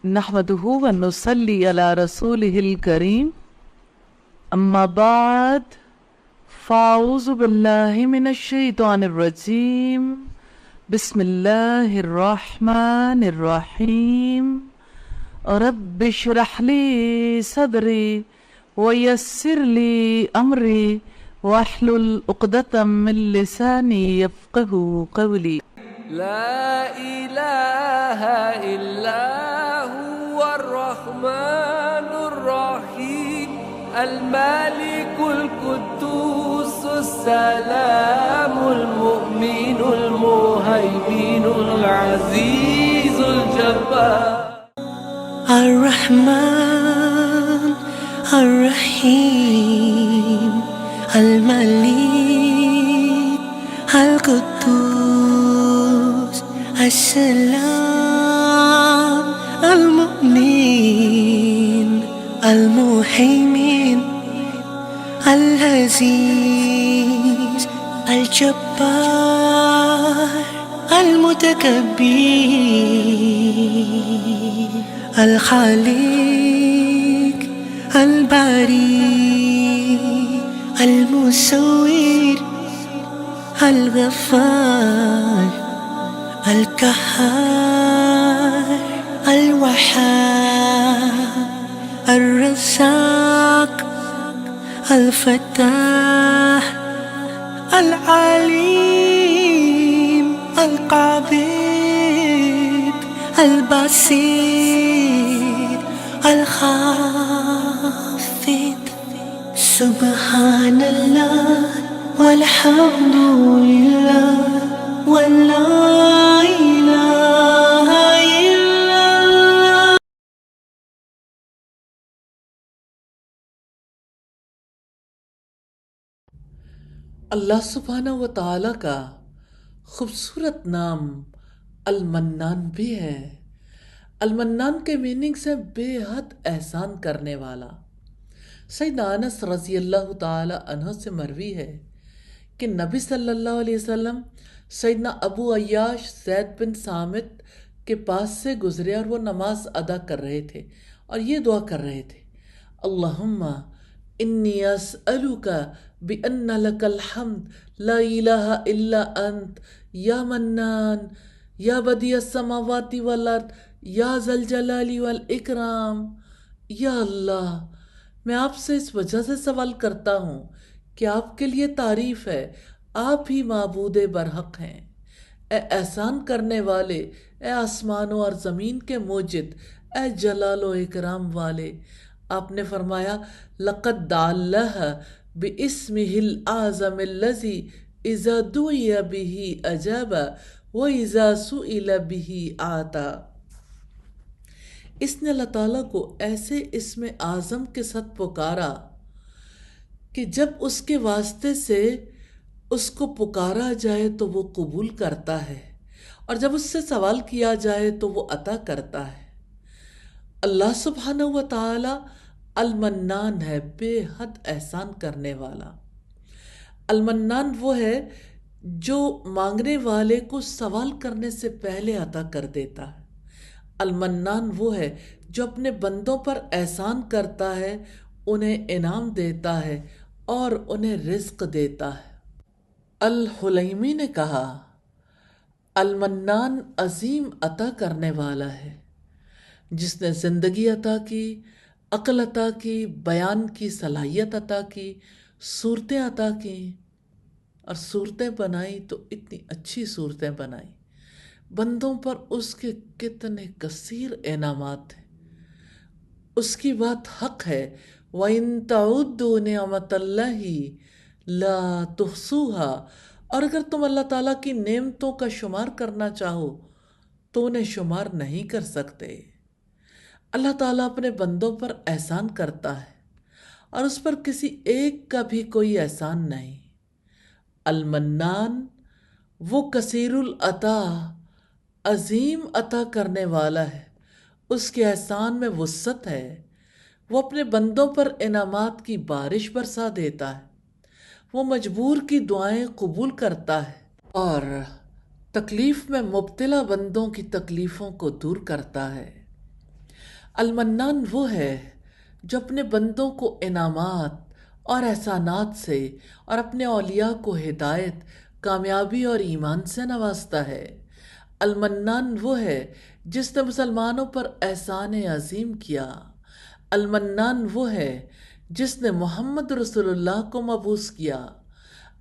نحمده ونصلي على رسوله الكريم أما بعد فأعوذ بالله من الشيطان الرجيم بسم الله الرحمن الرحيم رب اشرح لي صدري ويسر لي أمري واحلل عقدة من لساني يفقه قولي لا إله إلا هو الرحمن الرحيم الملك القدوس السلام المؤمن المهيمن العزيز الجبار الرحمن الرحيم الملك القدوس السلام المؤمن المهيمن العزيز الجبار المتكبر الخالق الباري المصور الغفار القهار الوهاب الرزاق الفتاح العليم القابض البصير الخافض سبحان الله والحمد لله ولا إله إلا الله. اللہ سبحانہ و تعالیٰ کا خوبصورت نام المنان بھی ہے۔ المنان کے میننگز ہیں بے حد احسان کرنے والا۔ سیدنا انس رضی اللہ تعالی عنہ سے مروی ہے کہ نبی صلی اللہ علیہ وسلم سیدنا ابو عیاش زید بن سامت کے پاس سے گزرے اور وہ نماز ادا کر رہے تھے اور یہ دعا کر رہے تھے، اللہم انی اسألک بأن لک الحمد لا الہ الا انت یا منان یا بدیع السماوات والارض یا ذا الجلال والاکرام۔ یا اللہ، میں آپ سے اس وجہ سے سوال کرتا ہوں کہ آپ کے لیے تعریف ہے، آپ ہی معبود برحق ہیں، اے احسان کرنے والے، اے آسمانوں اور زمین کے موجد، اے جلال و اکرام والے۔ آپ نے فرمایا لقد دعا اللہ باسمہ الاعظم الذی اذا دعی بہ اجاب واذا سئل بہ اعطی۔ اس نے اللہ تعالیٰ کو ایسے اسم اعظم کے ساتھ پکارا کہ جب اس کے واسطے سے اس کو پکارا جائے تو وہ قبول کرتا ہے، اور جب اس سے سوال کیا جائے تو وہ عطا کرتا ہے۔ اللہ سبحانہ و تعالی المنان ہے، بے حد احسان کرنے والا۔ المنان وہ ہے جو مانگنے والے کو سوال کرنے سے پہلے عطا کر دیتا ہے۔ المنان وہ ہے جو اپنے بندوں پر احسان کرتا ہے، انہیں انعام دیتا ہے اور انہیں رزق دیتا ہے۔ الحلیمی نے کہا المنان عظیم عطا کرنے والا ہے، جس نے زندگی عطا کی، عقل عطا کی، بیان کی صلاحیت عطا کی، صورتیں عطا کی، اور صورتیں بنائی تو اتنی اچھی صورتیں بنائی۔ بندوں پر اس کے کتنے کثیر انعامات ہیں، اس کی بات حق ہے۔ وَإِن تَعُدُّوا نِعْمَتَ اللَّهِ لَا تُحْصُوهَا، اور اگر تم اللہ تعالیٰ کی نعمتوں کا شمار کرنا چاہو تو انہیں شمار نہیں کر سکتے۔ اللہ تعالیٰ اپنے بندوں پر احسان کرتا ہے اور اس پر کسی ایک کا بھی کوئی احسان نہیں۔ المنان وہ کثیر العطا، عظیم عطا کرنے والا ہے، اس کے احسان میں وسعت ہے، وہ اپنے بندوں پر انعامات کی بارش برسا دیتا ہے، وہ مجبور کی دعائیں قبول کرتا ہے اور تکلیف میں مبتلا بندوں کی تکلیفوں کو دور کرتا ہے۔ المنان وہ ہے جو اپنے بندوں کو انعامات اور احسانات سے اور اپنے اولیاء کو ہدایت، کامیابی اور ایمان سے نوازتا ہے۔ المنان وہ ہے جس نے مسلمانوں پر احسان عظیم کیا۔ المنان وہ ہے جس نے محمد رسول اللہ کو مبعوث کیا۔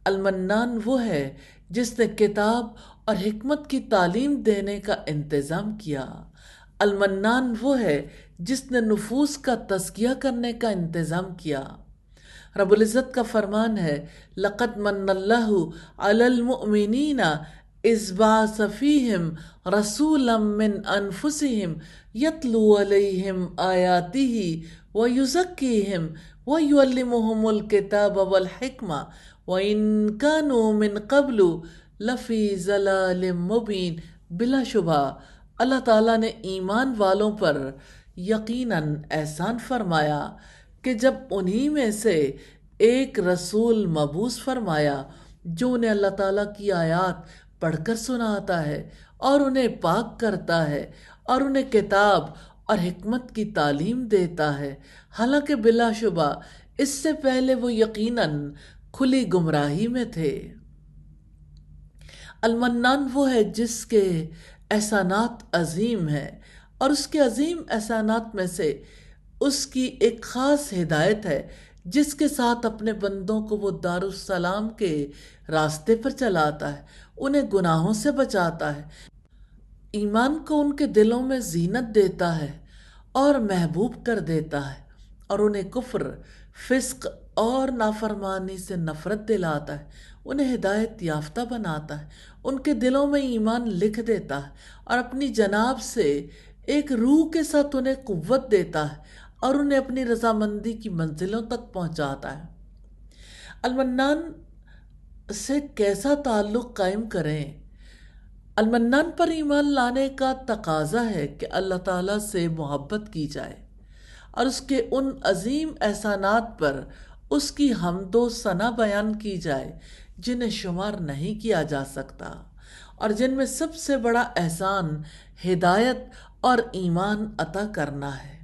المنان وہ ہے جس نے کتاب اور حکمت کی تعلیم دینے کا انتظام کیا۔ المنان وہ ہے جس نے نفوس کا تزکیہ کرنے کا انتظام کیا۔ رب العزت کا فرمان ہے، لَقَدْ مَنَّ اللَّهُ عَلَى الْمُؤْمِنِينَ إِذْ بَعَثَ فِيهِمْ رَسُولًا مِّنْ أَنفُسِهِمْ يَتْلُو عَلَيْهِمْ آيَاتِهِ وَيُزَكِّيهِمْ وَيُعَلِّمُهُمُ الْكِتَابَ وَالْحِكْمَةَ وَإِنْ كَانُوا مِنْ قَبْلُ لَفِي ضَلَالٍ مُّبِينٍ۔ بلا شبہ اللہ تعالیٰ نے ایمان والوں پر یقیناً احسان فرمایا کہ جب انہی میں سے ایک رسول مبعوث فرمایا جو انہیں اللہ تعالیٰ کی آیات پڑھ کر سناتا ہے اور انہیں پاک کرتا ہے اور انہیں کتاب اور حکمت کی تعلیم دیتا ہے، حالانکہ بلا شبہ اس سے پہلے وہ یقیناً کھلی گمراہی میں تھے۔ المنان وہ ہے جس کے احسانات عظیم ہیں، اور اس کے عظیم احسانات میں سے اس کی ایک خاص ہدایت ہے جس کے ساتھ اپنے بندوں کو وہ دارالسلام کے راستے پر چلاتا ہے، انہیں گناہوں سے بچاتا ہے، ایمان کو ان کے دلوں میں زینت دیتا ہے اور محبوب کر دیتا ہے، اور انہیں کفر، فسق اور نافرمانی سے نفرت دلاتا ہے، انہیں ہدایت یافتہ بناتا ہے، ان کے دلوں میں ایمان لکھ دیتا ہے اور اپنی جناب سے ایک روح کے ساتھ انہیں قوت دیتا ہے اور انہیں اپنی رضامندی کی منزلوں تک پہنچاتا ہے۔ المنان سے کیسا تعلق قائم کریں؟ المنان پر ایمان لانے کا تقاضا ہے کہ اللہ تعالیٰ سے محبت کی جائے اور اس کے ان عظیم احسانات پر اس کی حمد و ثنا بیان کی جائے جنہیں شمار نہیں کیا جا سکتا، اور جن میں سب سے بڑا احسان ہدایت اور ایمان عطا کرنا ہے۔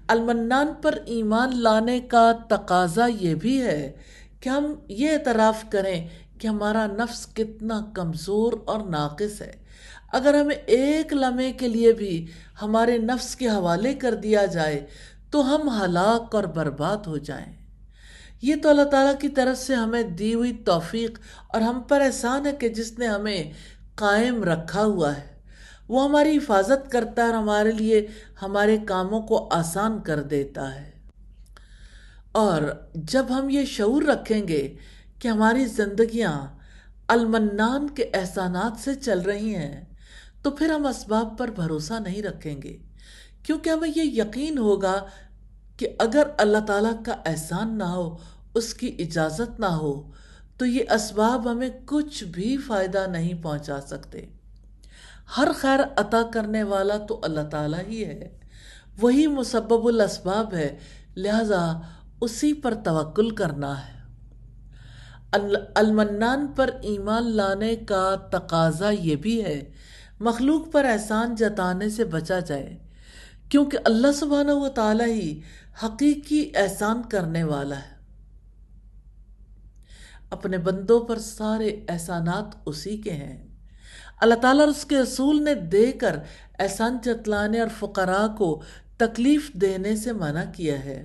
المنان پر ایمان لانے کا تقاضا یہ بھی ہے کہ ہم یہ اعتراف کریں کہ ہمارا نفس کتنا کمزور اور ناقص ہے۔ اگر ہمیں ایک لمحے کے لیے بھی ہمارے نفس کے حوالے کر دیا جائے تو ہم ہلاک اور برباد ہو جائیں۔ یہ تو اللہ تعالیٰ کی طرف سے ہمیں دی ہوئی توفیق اور ہم پر احسان ہے کہ جس نے ہمیں قائم رکھا ہوا ہے۔ وہ ہماری حفاظت کرتا ہے اور ہمارے لیے ہمارے کاموں کو آسان کر دیتا ہے۔ اور جب ہم یہ شعور رکھیں گے کہ ہماری زندگیاں المنان کے احسانات سے چل رہی ہیں تو پھر ہم اسباب پر بھروسہ نہیں رکھیں گے، کیونکہ ہمیں یہ یقین ہوگا کہ اگر اللہ تعالیٰ کا احسان نہ ہو، اس کی اجازت نہ ہو، تو یہ اسباب ہمیں کچھ بھی فائدہ نہیں پہنچا سکتے۔ ہر خیر عطا کرنے والا تو اللہ تعالیٰ ہی ہے، وہی مسبب الاسباب ہے، لہذا اسی پر توکل کرنا ہے۔ المنان پر ایمان لانے کا تقاضا یہ بھی ہے مخلوق پر احسان جتانے سے بچا جائے، کیونکہ اللہ سبحانہ و تعالیٰ ہی حقیقی احسان کرنے والا ہے۔ اپنے بندوں پر سارے احسانات اسی کے ہیں۔ اللہ تعالیٰ اور اس کے رسول نے دے کر احسان جتلانے اور فقراء کو تکلیف دینے سے منع کیا ہے،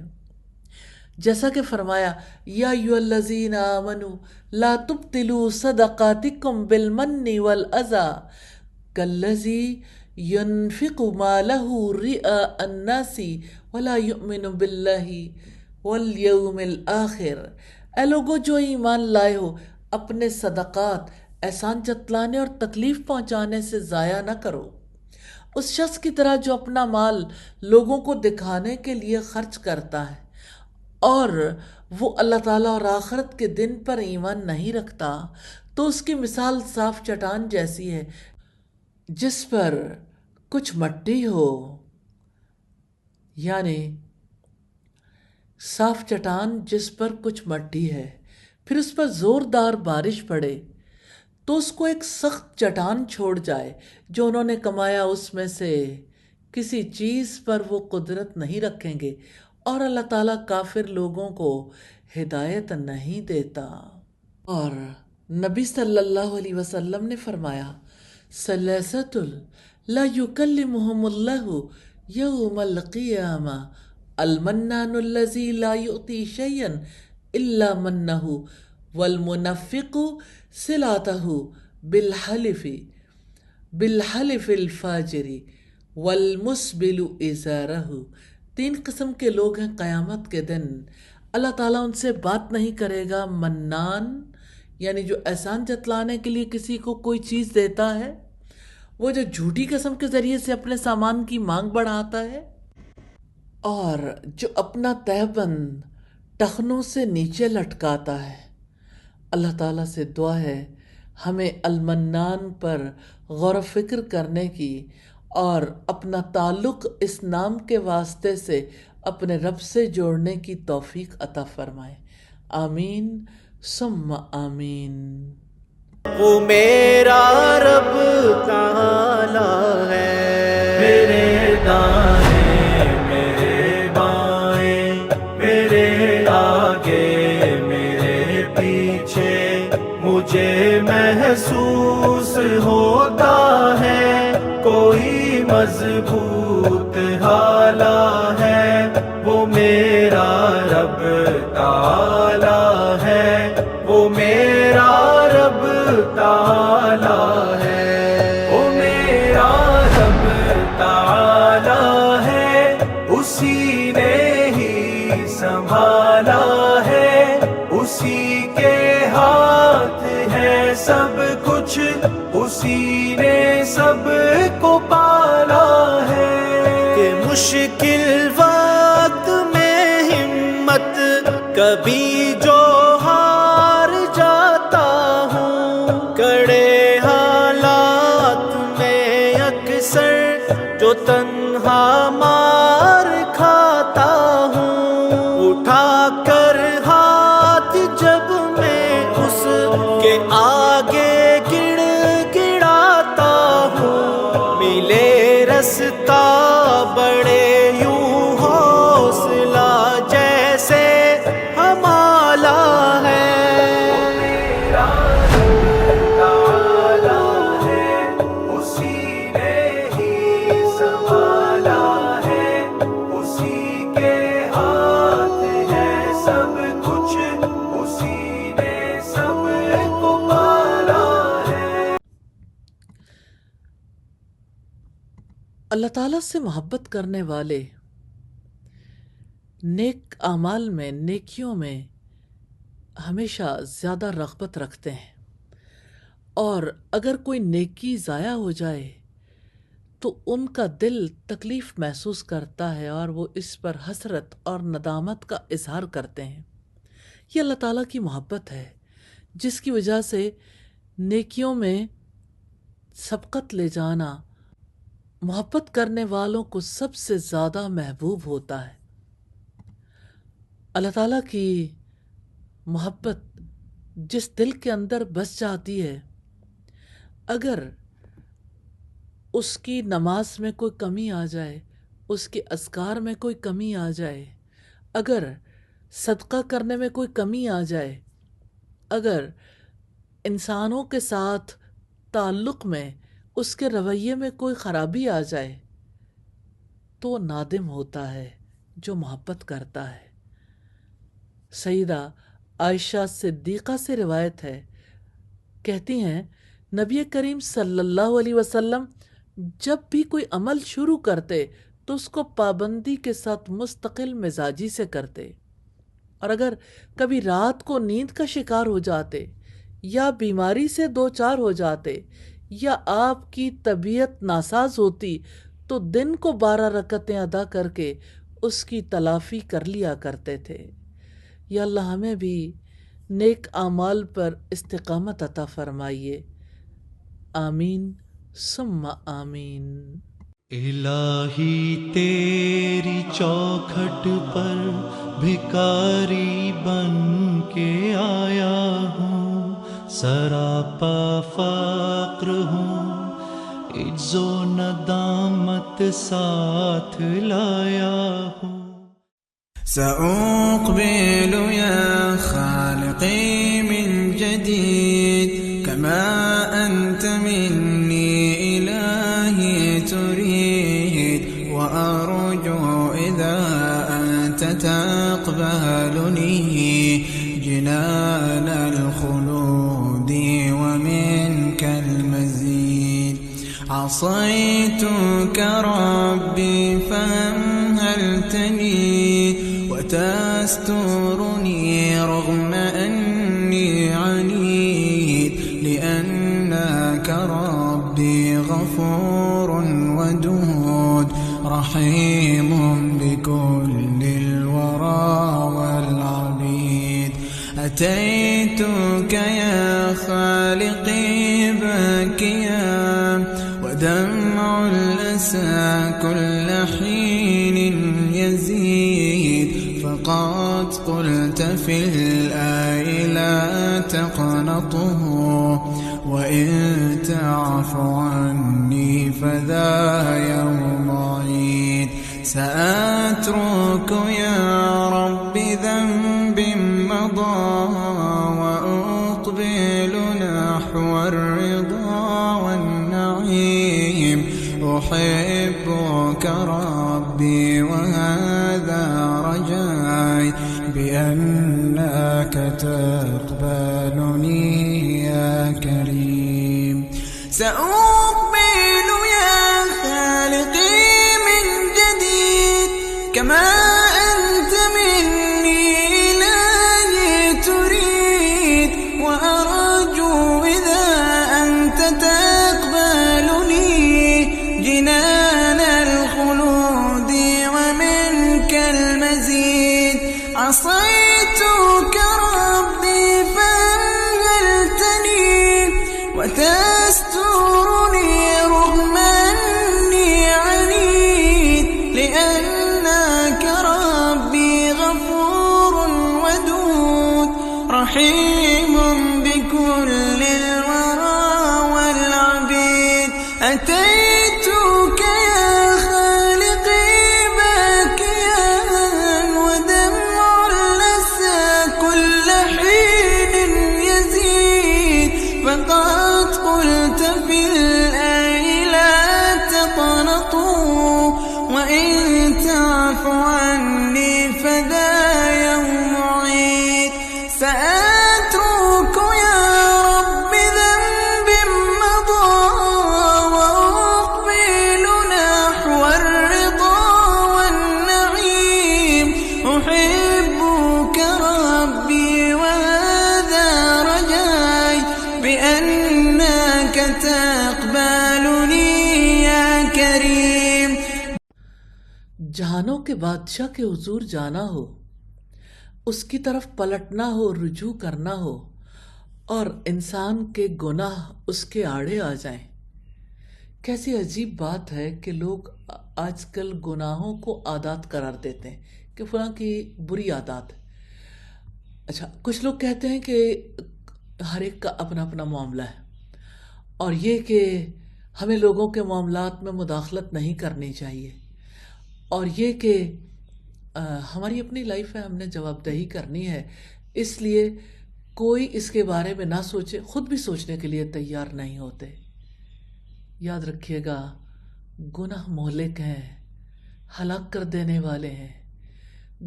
جیسا کہ فرمایا، یا ایھا الذین آمنوا لا تبطلوا صدقاتکم بالمن والأذی کالذی ينفق مالہ رئاء الناس ولا یؤمن باللہ والیوم الآخر۔ اے لوگو جو ایمان لائے ہو، اپنے صدقات احسان جتلانے اور تکلیف پہنچانے سے ضائع نہ کرو، اس شخص کی طرح جو اپنا مال لوگوں کو دکھانے کے لیے خرچ کرتا ہے اور وہ اللہ تعالیٰ اور آخرت کے دن پر ایمان نہیں رکھتا، تو اس کی مثال صاف چٹان جیسی ہے جس پر کچھ مٹی ہو، یعنی صاف چٹان جس پر کچھ مٹی ہے، پھر اس پر زوردار بارش پڑے تو اس کو ایک سخت چٹان چھوڑ جائے جو انہوں نے کمایا اس میں سے کسی چیز پر وہ قدرت نہیں رکھیں گے، اور اللہ تعالیٰ کافر لوگوں کو ہدایت نہیں دیتا۔ اور نبی صلی اللہ علیہ وسلم نے فرمایا، ثلاثۃ لا یکلمہم اللہ یوم القیامہ، المنان الذی لا یعطی شیئا الا منہ، والمنفق صلاتہ بالحلف الفاجر، والمسبل ازارہ۔ 3 قسم کے لوگ ہیں قیامت کے دن، اللہ تعالیٰ ان سے بات نہیں کرے گا۔ منان یعنی جو احسان جتلانے کے لیے کسی کو کوئی چیز دیتا ہے، وہ جو جھوٹی قسم کے ذریعے سے اپنے سامان کی مانگ بڑھاتا ہے، اور جو اپنا تہبند ٹخنوں سے نیچے لٹکاتا ہے۔ اللہ تعالیٰ سے دعا ہے ہمیں المنان پر غور و فکر کرنے کی، اور اپنا تعلق اس نام کے واسطے سے اپنے رب سے جوڑنے کی توفیق عطا فرمائے۔ آمین ثم آمین۔ وہ میرا رب تعالی ہے، میرے دائیں میرے بائیں، میرے آگے میرے پیچھے، مجھے محسوس ہوتا ہے کوئی مضبوط حالہ ہے، وہ میرا رب تعالی ہے، وہ میرا رب تعالی ہے، وہ میرا رب تعالی ہے، اسی نے ہی سنبھالا ہے، اسی کے ہاتھ ہے سب کچھ، اسی نے سب کو پالا ہے، کہ مشکل وقت میں ہمت کبھی جو ہار جاتا ہوں، کڑے حالات میں اکثر جو تنہا مار کھاتا ہوں، اٹھا کر ہاتھ جب میں اس کے آگے گڑ گڑاتا ہوں، ملے رستہ بڑے یوں حوصلہ جیسے ہمالا ہے، میرا تعالی ہے، اسی نے ہی سنبھالا ہے، اسی کے ہاتھ ہے سب کچھ، اسی نے سب کو پالا ہے۔ اللہ تعالیٰ سے محبت کرنے والے نیک اعمال میں، نیکیوں میں ہمیشہ زیادہ رغبت رکھتے ہیں، اور اگر کوئی نیکی ضائع ہو جائے تو ان کا دل تکلیف محسوس کرتا ہے، اور وہ اس پر حسرت اور ندامت کا اظہار کرتے ہیں۔ یہ اللہ تعالیٰ کی محبت ہے، جس کی وجہ سے نیکیوں میں سبقت لے جانا محبت کرنے والوں کو سب سے زیادہ محبوب ہوتا ہے۔ اللہ تعالیٰ کی محبت جس دل کے اندر بس جاتی ہے، اگر اس کی نماز میں کوئی کمی آ جائے، اس کے اذکار میں کوئی کمی آ جائے، اگر صدقہ کرنے میں کوئی کمی آ جائے، اگر انسانوں کے ساتھ تعلق میں، اس کے رویے میں کوئی خرابی آ جائے، تو نادم ہوتا ہے جو محبت کرتا ہے۔ سیدہ عائشہ صدیقہ سے روایت ہے، کہتی ہیں نبی کریم صلی اللہ علیہ وسلم جب بھی کوئی عمل شروع کرتے تو اس کو پابندی کے ساتھ مستقل مزاجی سے کرتے، اور اگر کبھی رات کو نیند کا شکار ہو جاتے، یا بیماری سے دوچار ہو جاتے، یا آپ کی طبیعت ناساز ہوتی، تو دن کو 12 رکعتیں ادا کر کے اس کی تلافی کر لیا کرتے تھے۔ یا اللہ ہمیں بھی نیک اعمال پر استقامت عطا فرمائیے، آمین ثم آمین۔ الہی تیری چوکھٹ پر بھکاری بن کے آیا ہوں، سراپا فقر ہوں، زو ندامت ساتھ لایا ہوں. سأقبل يا خالقي من جديد كما أنت مني إلهي تريد وأرجو إذا أنت تقبلني جنان الخلود ومنك المزيد. عصيتك ربي فأمهلتني وتسترني رغم أني عنيد لأنك ربي غفور ودود رحيم بكل الورى والعبيد. أتيتك يا خالقي باكيا ودمع الأسى كل حين يزيد فقد قلت في الآي لا تقنطه وإن تعف عني فذا يوم عيد. سأترك يا رب ذنب مضى وأقبل نحو الرضا والنعيم. أحبك ربي وهذا رجاي بأنك تقبلني يا كريم. سأقبل يا خالقي من جديد كما أنت مني إلهي تريد وأرجو إذا أنت تقبلني جنان الخلود ومنك المزيد. عصيتك ربي فأمهلتني وتسترني رغم أني عنيد لأنك ربي غفور ودود رحيم بكل الورى والعبيد. أتيتك يا خالقي باكيا ودمع الأسى كل حين يزيد فقد قلت في الآي لا تقنطوا وإن تعف عني فذا يوم عيد. سأترك يا رب ذنب مضى وأقبل نحو الرضا والنعيم. أحبك ربي وهذا رجاي بأنك تقبلني يا كريم. جہانوں کے بادشاہ کے حضور جانا ہو، اس کی طرف پلٹنا ہو، رجوع کرنا ہو اور انسان کے گناہ اس کے آڑے آ جائیں. کیسی عجیب بات ہے کہ لوگ آج کل گناہوں کو عادات قرار دیتے ہیں کہ فلاں کی بری عادات ہے. اچھا، کچھ لوگ کہتے ہیں کہ ہر ایک کا اپنا اپنا معاملہ ہے اور یہ کہ ہمیں لوگوں کے معاملات میں مداخلت نہیں کرنی چاہیے اور یہ کہ ہماری اپنی لائف ہے، ہم نے جواب دہی کرنی ہے، اس لیے کوئی اس کے بارے میں نہ سوچے، خود بھی سوچنے کے لیے تیار نہیں ہوتے. یاد رکھیے گا، گناہ مہلک ہیں، ہلاک کر دینے والے ہیں.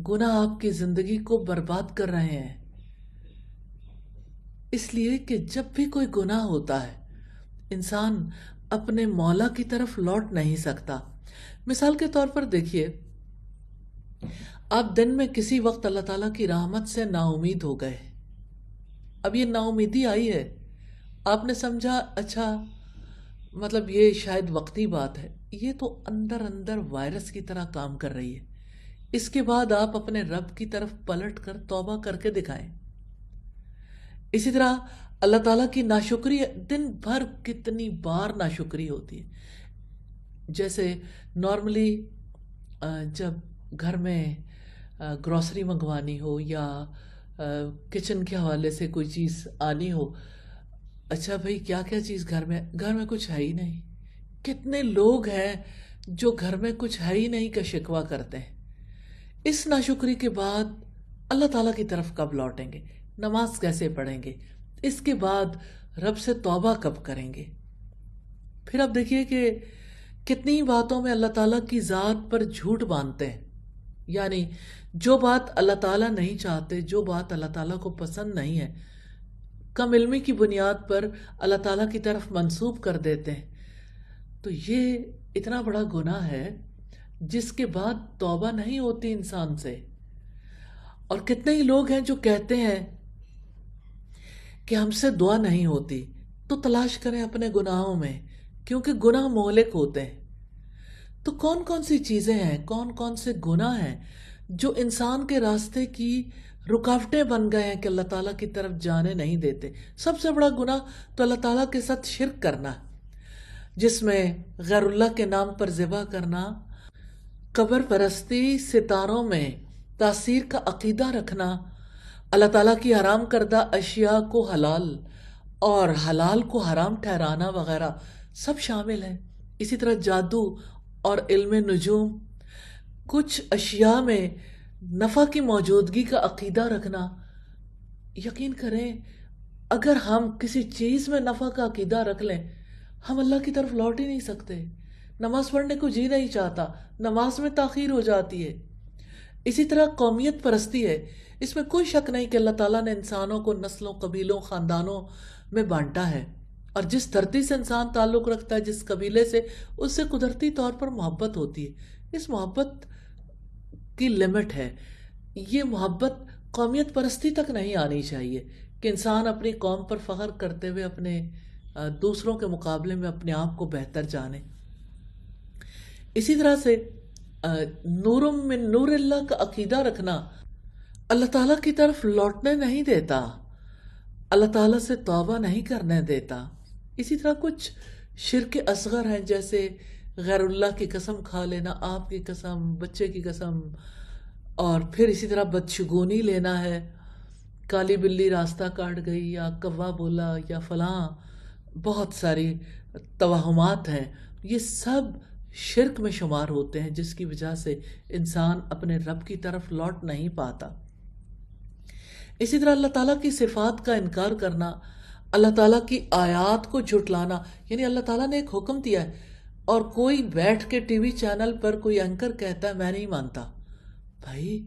گناہ آپ کی زندگی کو برباد کر رہے ہیں، اس لیے کہ جب بھی کوئی گناہ ہوتا ہے انسان اپنے مولا کی طرف لوٹ نہیں سکتا. مثال کے طور پر دیکھیے، آپ دن میں کسی وقت اللہ تعالیٰ کی رحمت سے نا امید ہو گئے. اب یہ نا امیدی آئی ہے، آپ نے سمجھا اچھا مطلب یہ شاید وقتی بات ہے، یہ تو اندر اندر وائرس کی طرح کام کر رہی ہے. اس کے بعد آپ اپنے رب کی طرف پلٹ کر توبہ کر کے دکھائیں. اسی طرح اللہ تعالیٰ کی ناشکری دن بھر کتنی بار ناشکری ہوتی ہے. جیسے نارملی جب گھر میں گروسری منگوانی ہو یا کچن کے حوالے سے کوئی چیز آنی ہو، اچھا بھائی کیا کیا چیز گھر میں کچھ ہے ہی نہیں، کتنے لوگ ہیں جو گھر میں کچھ ہے ہی نہیں کا شکوہ کرتے ہیں. اس ناشکری کے بعد اللہ تعالیٰ کی طرف کب لوٹیں گے؟ نماز کیسے پڑھیں گے؟ اس کے بعد رب سے توبہ کب کریں گے؟ پھر اب دیکھیے کہ کتنی باتوں میں اللہ تعالیٰ کی ذات پر جھوٹ باندھتے ہیں. یعنی جو بات اللہ تعالیٰ نہیں چاہتے، جو بات اللہ تعالیٰ کو پسند نہیں ہے، کم علمی کی بنیاد پر اللہ تعالیٰ کی طرف منسوب کر دیتے ہیں. تو یہ اتنا بڑا گناہ ہے جس کے بعد توبہ نہیں ہوتی انسان سے. اور کتنے ہی لوگ ہیں جو کہتے ہیں کہ ہم سے دعا نہیں ہوتی. تو تلاش کریں اپنے گناہوں میں، کیونکہ گناہ مہلک ہوتے ہیں. تو کون کون سی چیزیں ہیں، کون کون سے گناہ ہیں جو انسان کے راستے کی رکاوٹیں بن گئے ہیں کہ اللہ تعالیٰ کی طرف جانے نہیں دیتے؟ سب سے بڑا گناہ تو اللہ تعالیٰ کے ساتھ شرک کرنا، جس میں غیر اللہ کے نام پر ذبح کرنا، قبر پرستی، ستاروں میں تاثیر کا عقیدہ رکھنا، اللہ تعالیٰ کی حرام کردہ اشیاء کو حلال اور حلال کو حرام ٹھہرانا وغیرہ سب شامل ہیں. اسی طرح جادو اور علم نجوم، کچھ اشیاء میں نفع کی موجودگی کا عقیدہ رکھنا. یقین کریں اگر ہم کسی چیز میں نفع کا عقیدہ رکھ لیں، ہم اللہ کی طرف لوٹ ہی نہیں سکتے. نماز پڑھنے کو جی نہیں چاہتا، نماز میں تاخیر ہو جاتی ہے. اسی طرح قومیت پرستی ہے. اس میں کوئی شک نہیں کہ اللہ تعالیٰ نے انسانوں کو نسلوں، قبیلوں، خاندانوں میں بانٹا ہے، اور جس دھرتی سے انسان تعلق رکھتا ہے، جس قبیلے سے، اس سے قدرتی طور پر محبت ہوتی ہے. اس محبت کی لمٹ ہے. یہ محبت قومیت پرستی تک نہیں آنی چاہیے کہ انسان اپنی قوم پر فخر کرتے ہوئے اپنے دوسروں کے مقابلے میں اپنے آپ کو بہتر جانے. اسی طرح سے نور من نور اللہ کا عقیدہ رکھنا اللہ تعالیٰ کی طرف لوٹنے نہیں دیتا، اللہ تعالیٰ سے توبہ نہیں کرنے دیتا. اسی طرح کچھ شرک اصغر ہیں، جیسے غیر اللہ کی قسم کھا لینا، آپ کی قسم، بچے کی قسم، اور پھر اسی طرح بدشگونی لینا ہے، کالی بلی راستہ کاٹ گئی، یا کوا بولا، یا فلاں، بہت ساری توہمات ہیں. یہ سب شرک میں شمار ہوتے ہیں، جس کی وجہ سے انسان اپنے رب کی طرف لوٹ نہیں پاتا. اسی طرح اللہ تعالیٰ کی صفات کا انکار کرنا، اللہ تعالیٰ کی آیات کو جھٹلانا. یعنی اللہ تعالیٰ نے ایک حکم دیا ہے اور کوئی بیٹھ کے ٹی وی چینل پر کوئی اینکر کہتا ہے میں نہیں مانتا. بھائی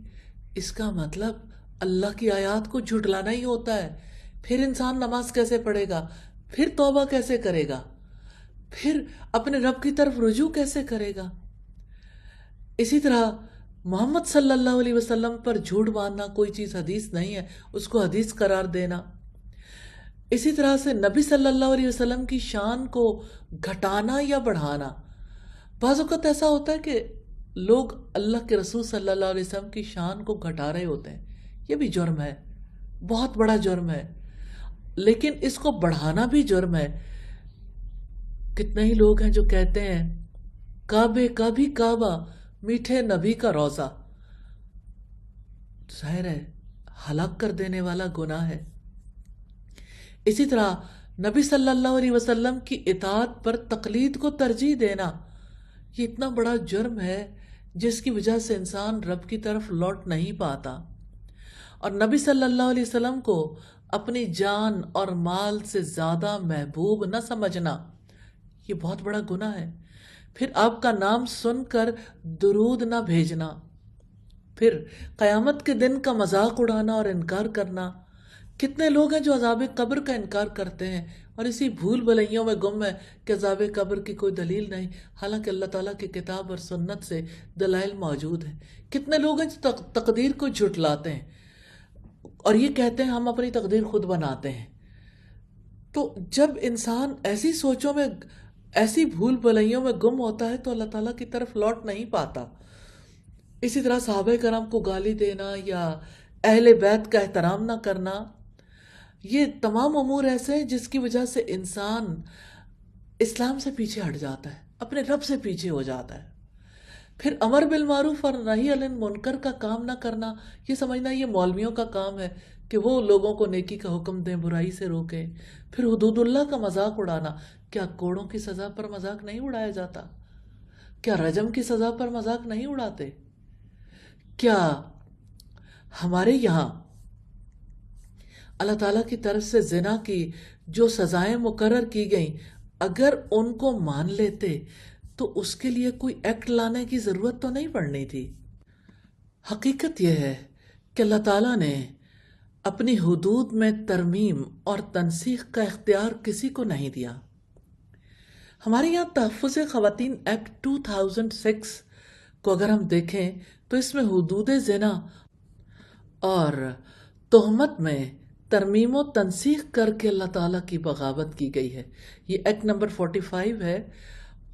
اس کا مطلب اللہ کی آیات کو جھٹلانا ہی ہوتا ہے. پھر انسان نماز کیسے پڑھے گا؟ پھر توبہ کیسے کرے گا؟ پھر اپنے رب کی طرف رجوع کیسے کرے گا؟ اسی طرح محمد صلی اللہ علیہ وسلم پر جھوٹ باندھنا، کوئی چیز حدیث نہیں ہے اس کو حدیث قرار دینا. اسی طرح سے نبی صلی اللہ علیہ وسلم کی شان کو گھٹانا یا بڑھانا. بعض اوقات ایسا ہوتا ہے کہ لوگ اللہ کے رسول صلی اللہ علیہ وسلم کی شان کو گھٹا رہے ہوتے ہیں. یہ بھی جرم ہے، بہت بڑا جرم ہے. لیکن اس کو بڑھانا بھی جرم ہے. کتنے ہی لوگ ہیں جو کہتے ہیں کعبے کا بھی کعبہ، میٹھے نبی کا روزہ. ظاہر ہے ہلاک کر دینے والا گناہ ہے. اسی طرح نبی صلی اللہ علیہ وسلم کی اطاعت پر تقلید کو ترجیح دینا، یہ اتنا بڑا جرم ہے جس کی وجہ سے انسان رب کی طرف لوٹ نہیں پاتا. اور نبی صلی اللہ علیہ وسلم کو اپنی جان اور مال سے زیادہ محبوب نہ سمجھنا، یہ بہت بڑا گناہ ہے. پھر آپ کا نام سن کر درود نہ بھیجنا، پھر قیامت کے دن کا مذاق اڑانا اور انکار کرنا. کتنے لوگ ہیں جو عذاب قبر کا انکار کرتے ہیں اور اسی بھول بھلائیوں میں گم ہے کہ عذاب قبر کی کوئی دلیل نہیں، حالانکہ اللہ تعالیٰ کی کتاب اور سنت سے دلائل موجود ہیں. کتنے لوگ ہیں جو تقدیر کو جھٹلاتے ہیں اور یہ کہتے ہیں ہم اپنی تقدیر خود بناتے ہیں. تو جب انسان ایسی سوچوں میں، ایسی بھول بھلائیوں میں گم ہوتا ہے تو اللہ تعالیٰ کی طرف لوٹ نہیں پاتا. اسی طرح صحابہ کرام کو گالی دینا یا اہل بیت کا احترام نہ کرنا، یہ تمام امور ایسے ہیں جس کی وجہ سے انسان اسلام سے پیچھے ہٹ جاتا ہے، اپنے رب سے پیچھے ہو جاتا ہے. پھر امر بالمعروف اور نہی عن المنکر کا کام نہ کرنا، یہ سمجھنا یہ مولویوں کا کام ہے کہ وہ لوگوں کو نیکی کا حکم دیں، برائی سے روکیں۔ پھر حدود اللہ کا مذاق اڑانا، کیا کوڑوں کی سزا پر مذاق نہیں اڑایا جاتا؟ کیا رجم کی سزا پر مذاق نہیں اڑاتے؟ کیا ہمارے یہاں اللہ تعالیٰ کی طرف سے زنا کی جو سزائیں مقرر کی گئیں، اگر ان کو مان لیتے تو اس کے لیے کوئی ایکٹ لانے کی ضرورت تو نہیں پڑنی تھی۔ حقیقت یہ ہے کہ اللہ تعالیٰ نے اپنی حدود میں ترمیم اور تنسیخ کا اختیار کسی کو نہیں دیا۔ ہمارے یہاں تحفظ خواتین ایکٹ 2006 کو اگر ہم دیکھیں تو اس میں حدود زنا اور تہمت میں ترمیم و تنسیخ کر کے اللہ تعالیٰ کی بغاوت کی گئی ہے۔ یہ ایکٹ نمبر 45 ہے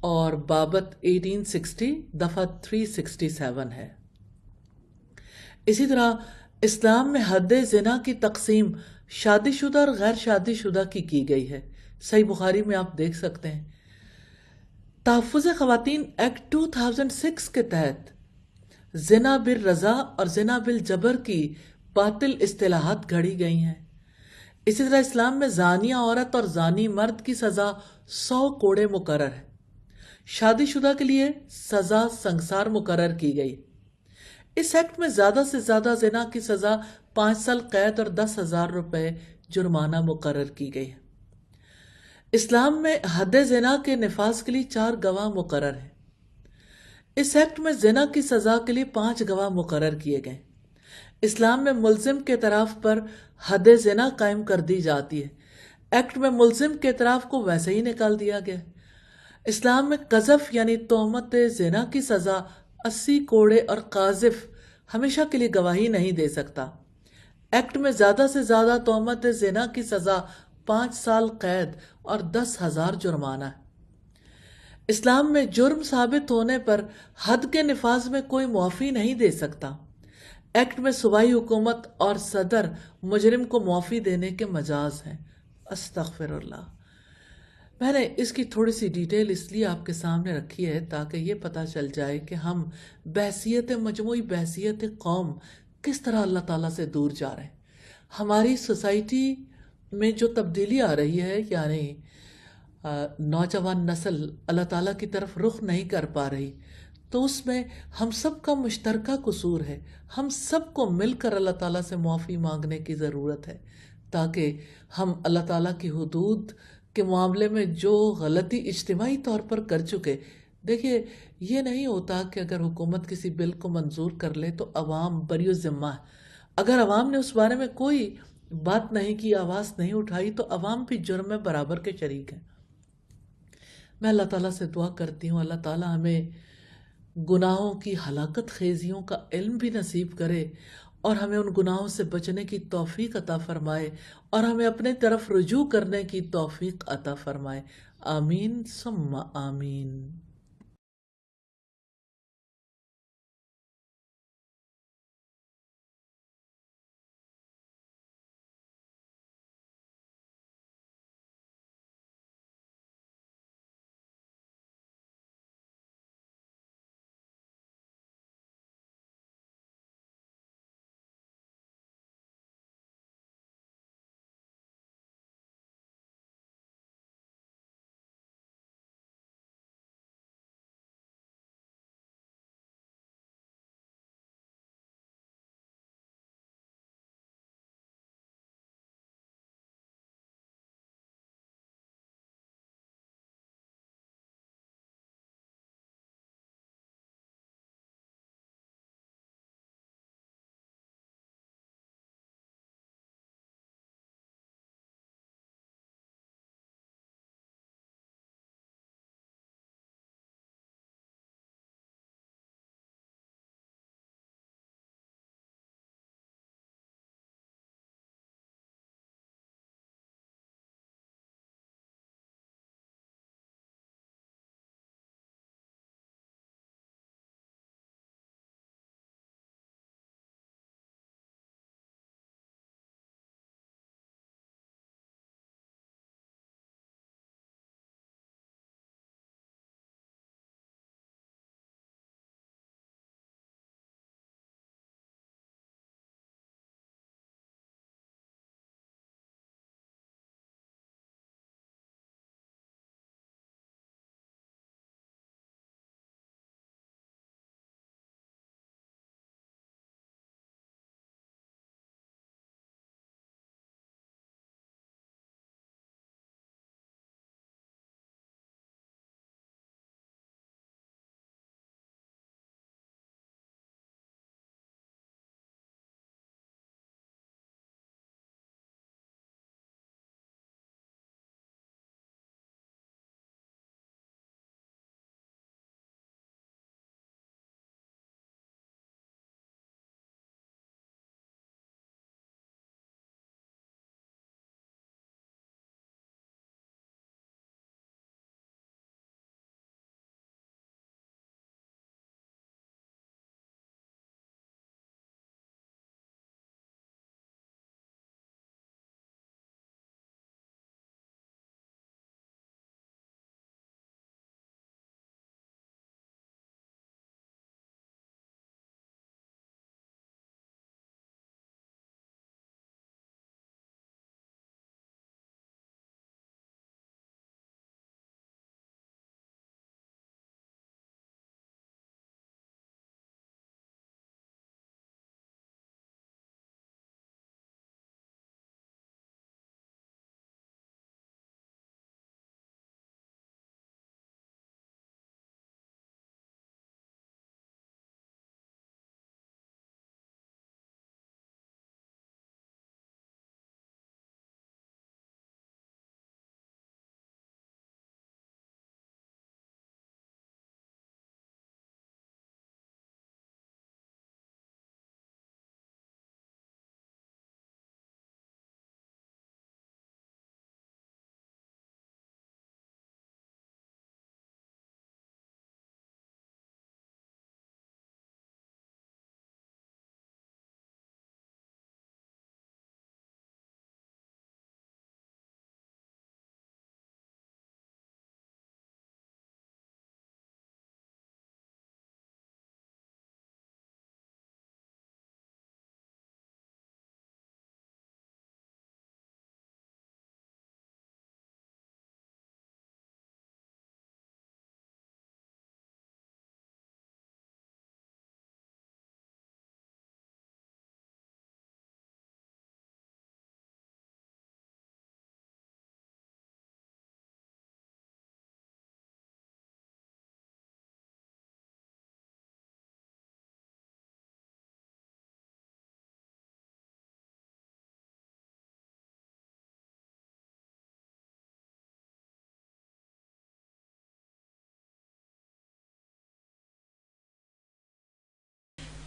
اور بابت 1860 دفعہ 367 ہے۔ اسی طرح اسلام میں حد زنا کی تقسیم شادی شدہ اور غیر شادی شدہ کی گئی ہے۔ صحیح بخاری میں آپ دیکھ سکتے ہیں۔ تحفظ خواتین ایکٹ 2006 کے تحت زنا بالرضا اور زنا بالجبر کی باطل اصطلاحات گھڑی گئی ہیں۔ اسی طرح اسلام میں زانیہ عورت اور زانی مرد کی سزا 100 کوڑے مقرر ہے۔ شادی شدہ کے لیے سزا سنگسار مقرر کی گئی۔ اس ایکٹ میں زیادہ سے زیادہ زنا کی سزا 5 سال قید اور 10,000 روپے جرمانہ مقرر کی گئی ہے۔ اسلام میں حد زنا کے نفاذ کے لیے 4 گواہ مقرر ہیں۔ اس ایکٹ میں زنا کی سزا کے لیے 5 گواہ مقرر کیے گئے۔ اسلام میں ملزم کے اعتراف پر حد زنا قائم کر دی جاتی ہے۔ ایکٹ میں ملزم کے اعتراف کو ویسے ہی نکال دیا گیا۔ اسلام میں قذف یعنی تہمت زنا کی سزا 80 کوڑے اور قاذف ہمیشہ کے لیے گواہی نہیں دے سکتا۔ ایکٹ میں زیادہ سے زیادہ تہمت زنا کی سزا 5 سال قید اور 10,000 جرمانہ ہے۔ اسلام میں جرم ثابت ہونے پر حد کے نفاذ میں کوئی معافی نہیں دے سکتا۔ ایکٹ میں صوبائی حکومت اور صدر مجرم کو معافی دینے کے مجاز ہیں۔ استغفر اللہ۔ میں نے اس کی تھوڑی سی ڈیٹیل اس لیے آپ کے سامنے رکھی ہے تاکہ یہ پتہ چل جائے کہ ہم بحثیت مجموعی بحثیت قوم کس طرح اللہ تعالیٰ سے دور جا رہے ہیں۔ ہماری سوسائٹی میں جو تبدیلی آ رہی ہے، یعنی نوجوان نسل اللہ تعالیٰ کی طرف رخ نہیں کر پا رہی، تو اس میں ہم سب کا مشترکہ قصور ہے۔ ہم سب کو مل کر اللہ تعالیٰ سے معافی مانگنے کی ضرورت ہے تاکہ ہم اللہ تعالیٰ کی حدود کے معاملے میں جو غلطی اجتماعی طور پر کر چکے، دیکھیے یہ نہیں ہوتا کہ اگر حکومت کسی بل کو منظور کر لے تو عوام بری الذمہ ہے۔ اگر عوام نے اس بارے میں کوئی بات نہیں کی، آواز نہیں اٹھائی، تو عوام بھی جرم میں برابر کے شریک ہیں۔ میں اللہ تعالیٰ سے دعا کرتی ہوں اللہ تعالیٰ ہمیں گناہوں کی ہلاکت خیزیوں کا علم بھی نصیب کرے اور ہمیں ان گناہوں سے بچنے کی توفیق عطا فرمائے اور ہمیں اپنے طرف رجوع کرنے کی توفیق عطا فرمائے۔ آمین ثم آمین۔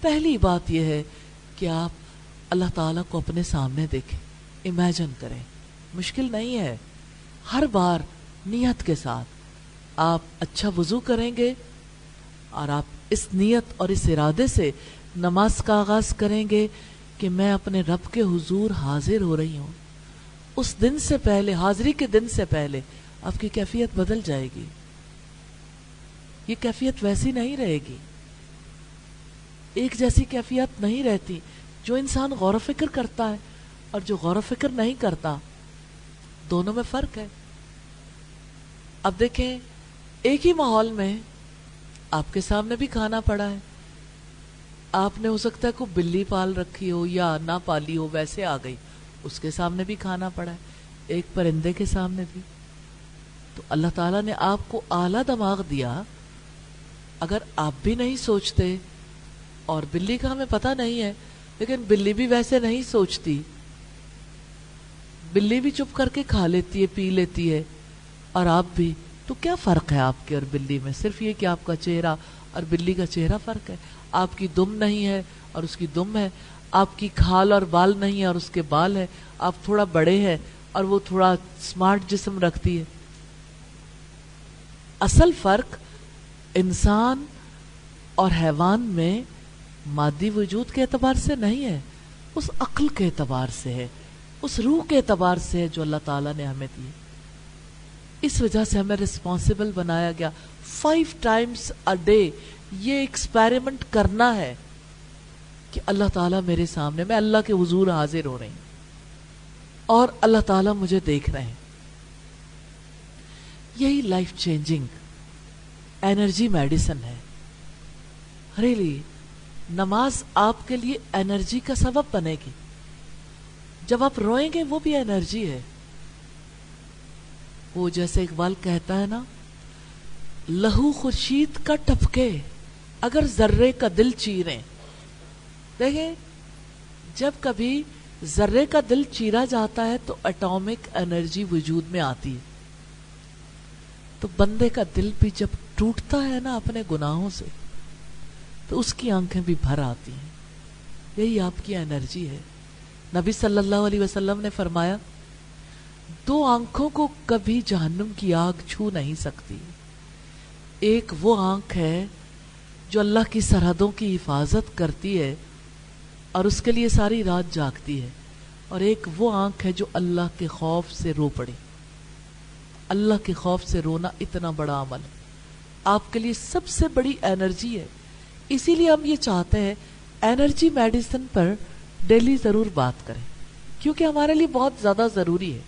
پہلی بات یہ ہے کہ آپ اللہ تعالیٰ کو اپنے سامنے دیکھیں، امیجن کریں. مشکل نہیں ہے. ہر بار نیت کے ساتھ آپ اچھا وضو کریں گے اور آپ اس نیت اور اس ارادے سے نماز کا آغاز کریں گے کہ میں اپنے رب کے حضور حاضر ہو رہی ہوں. اس دن سے پہلے، حاضری کے دن سے پہلے آپ کی کیفیت بدل جائے گی. یہ کیفیت ویسی نہیں رہے گی، ایک جیسی کیفیت نہیں رہتی. جو انسان غور و فکر کرتا ہے اور جو غور و فکر نہیں کرتا، دونوں میں فرق ہے. اب دیکھیں، ایک ہی ماحول میں آپ کے سامنے بھی کھانا پڑا ہے. آپ نے ہو سکتا ہے کوئی بلی پال رکھی ہو یا نہ پالی ہو، ویسے آ گئی، اس کے سامنے بھی کھانا پڑا ہے، ایک پرندے کے سامنے بھی. تو اللہ تعالیٰ نے آپ کو اعلیٰ دماغ دیا. اگر آپ بھی نہیں سوچتے، اور بلی کا ہمیں پتہ نہیں ہے، لیکن بلی بھی ویسے نہیں سوچتی، بلی بھی چپ کر کے کھا لیتی ہے، پی لیتی ہے، اور آپ بھی. تو کیا فرق ہے آپ کے اور بلی میں؟ صرف یہ کہ آپ کا چہرہ اور بلی کا چہرہ فرق ہے. آپ کی دم نہیں ہے اور اس کی دم ہے، آپ کی کھال اور بال نہیں ہے اور اس کے بال ہے. آپ تھوڑا بڑے ہیں اور وہ تھوڑا سمارٹ جسم رکھتی ہے. اصل فرق انسان اور حیوان میں مادی وجود کے اعتبار سے نہیں ہے، اس عقل کے اعتبار سے ہے، اس روح کے اعتبار سے ہے جو اللہ تعالیٰ نے ہمیں دی. اس وجہ سے ہمیں رسپانسبل بنایا گیا. 5 times a day یہ ایکسپیریمنٹ کرنا ہے کہ اللہ تعالیٰ میرے سامنے، میں اللہ کے حضور حاضر ہو رہی ہوں اور اللہ تعالیٰ مجھے دیکھ رہے ہیں. یہی لائف چینجنگ انرجی میڈیسن ہے. ریلی نماز آپ کے لیے انرجی کا سبب بنے گی. جب آپ روئیں گے وہ بھی انرجی ہے. وہ جیسے اقبال کہتا ہے نا، لہو خورشید کا ٹپکے اگر ذرے کا دل چیریں. دیکھیں، جب کبھی ذرے کا دل چیرا جاتا ہے تو اٹامک انرجی وجود میں آتی ہے. تو بندے کا دل بھی جب ٹوٹتا ہے نا اپنے گناہوں سے، تو اس کی آنکھیں بھی بھر آتی ہیں. یہی آپ کی انرجی ہے. نبی صلی اللہ علیہ وسلم نے فرمایا، 2 آنکھوں کو کبھی جہنم کی آگ چھو نہیں سکتی. ایک وہ آنکھ ہے جو اللہ کی سرحدوں کی حفاظت کرتی ہے اور اس کے لیے ساری رات جاگتی ہے، اور ایک وہ آنکھ ہے جو اللہ کے خوف سے رو پڑی. اللہ کے خوف سے رونا اتنا بڑا عمل ہے، آپ کے لیے سب سے بڑی انرجی ہے. اسی لیے ہم یہ چاہتے ہیں انرجی میڈیسن پر ڈیلی ضرور بات کریں، کیونکہ ہمارے لیے بہت زیادہ ضروری ہے.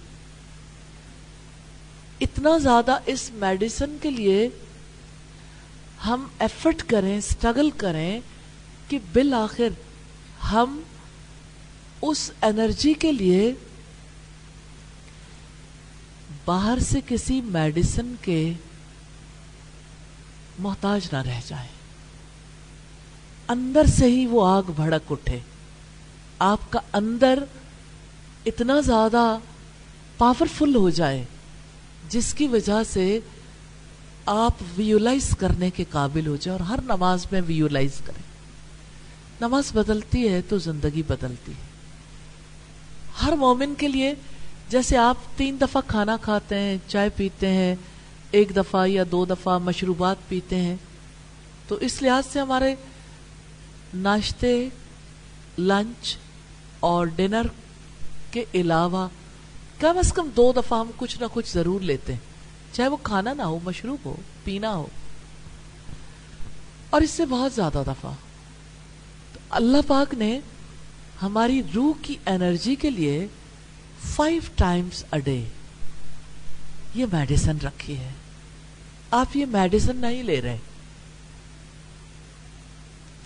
اتنا زیادہ اس میڈیسن کے لیے ہم ایفرٹ کریں، سٹرگل کریں کہ بالآخر ہم اس انرجی کے لیے باہر سے کسی میڈیسن کے محتاج نہ رہ جائیں. اندر سے ہی وہ آگ بھڑک اٹھے. آپ کا اندر اتنا زیادہ پاورفل ہو جائے جس کی وجہ سے آپ ویولائز کرنے کے قابل ہو جائے، اور ہر نماز میں ویولائز کریں. نماز بدلتی ہے تو زندگی بدلتی ہے. ہر مومن کے لیے جیسے آپ 3 دفعہ کھانا کھاتے ہیں، چائے پیتے ہیں، 1 دفعہ یا 2 دفعہ مشروبات پیتے ہیں، تو اس لحاظ سے ہمارے ناشتے، لنچ اور ڈنر کے علاوہ کم از کم 2 دفعہ ہم کچھ نہ کچھ ضرور لیتے ہیں، چاہے وہ کھانا نہ ہو، مشروب ہو، پینا ہو، اور اس سے بہت زیادہ دفعہ. تو اللہ پاک نے ہماری روح کی انرجی کے لیے 5 times a day یہ میڈیسن رکھی ہے. آپ یہ میڈیسن نہیں لے رہے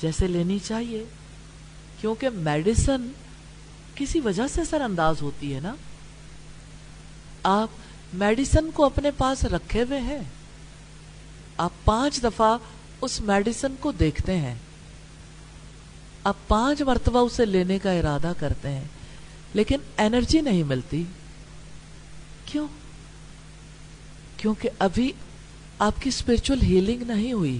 جیسے لینی چاہیے، کیونکہ میڈیسن کسی وجہ سے اثر انداز ہوتی ہے نا. آپ میڈیسن کو اپنے پاس رکھے ہوئے ہیں، آپ 5 دفعہ اس میڈیسن کو دیکھتے ہیں، آپ 5 مرتبہ اسے لینے کا ارادہ کرتے ہیں، لیکن انرجی نہیں ملتی. کیوں؟ کیونکہ ابھی آپ کی اسپرچول ہیلنگ نہیں ہوئی.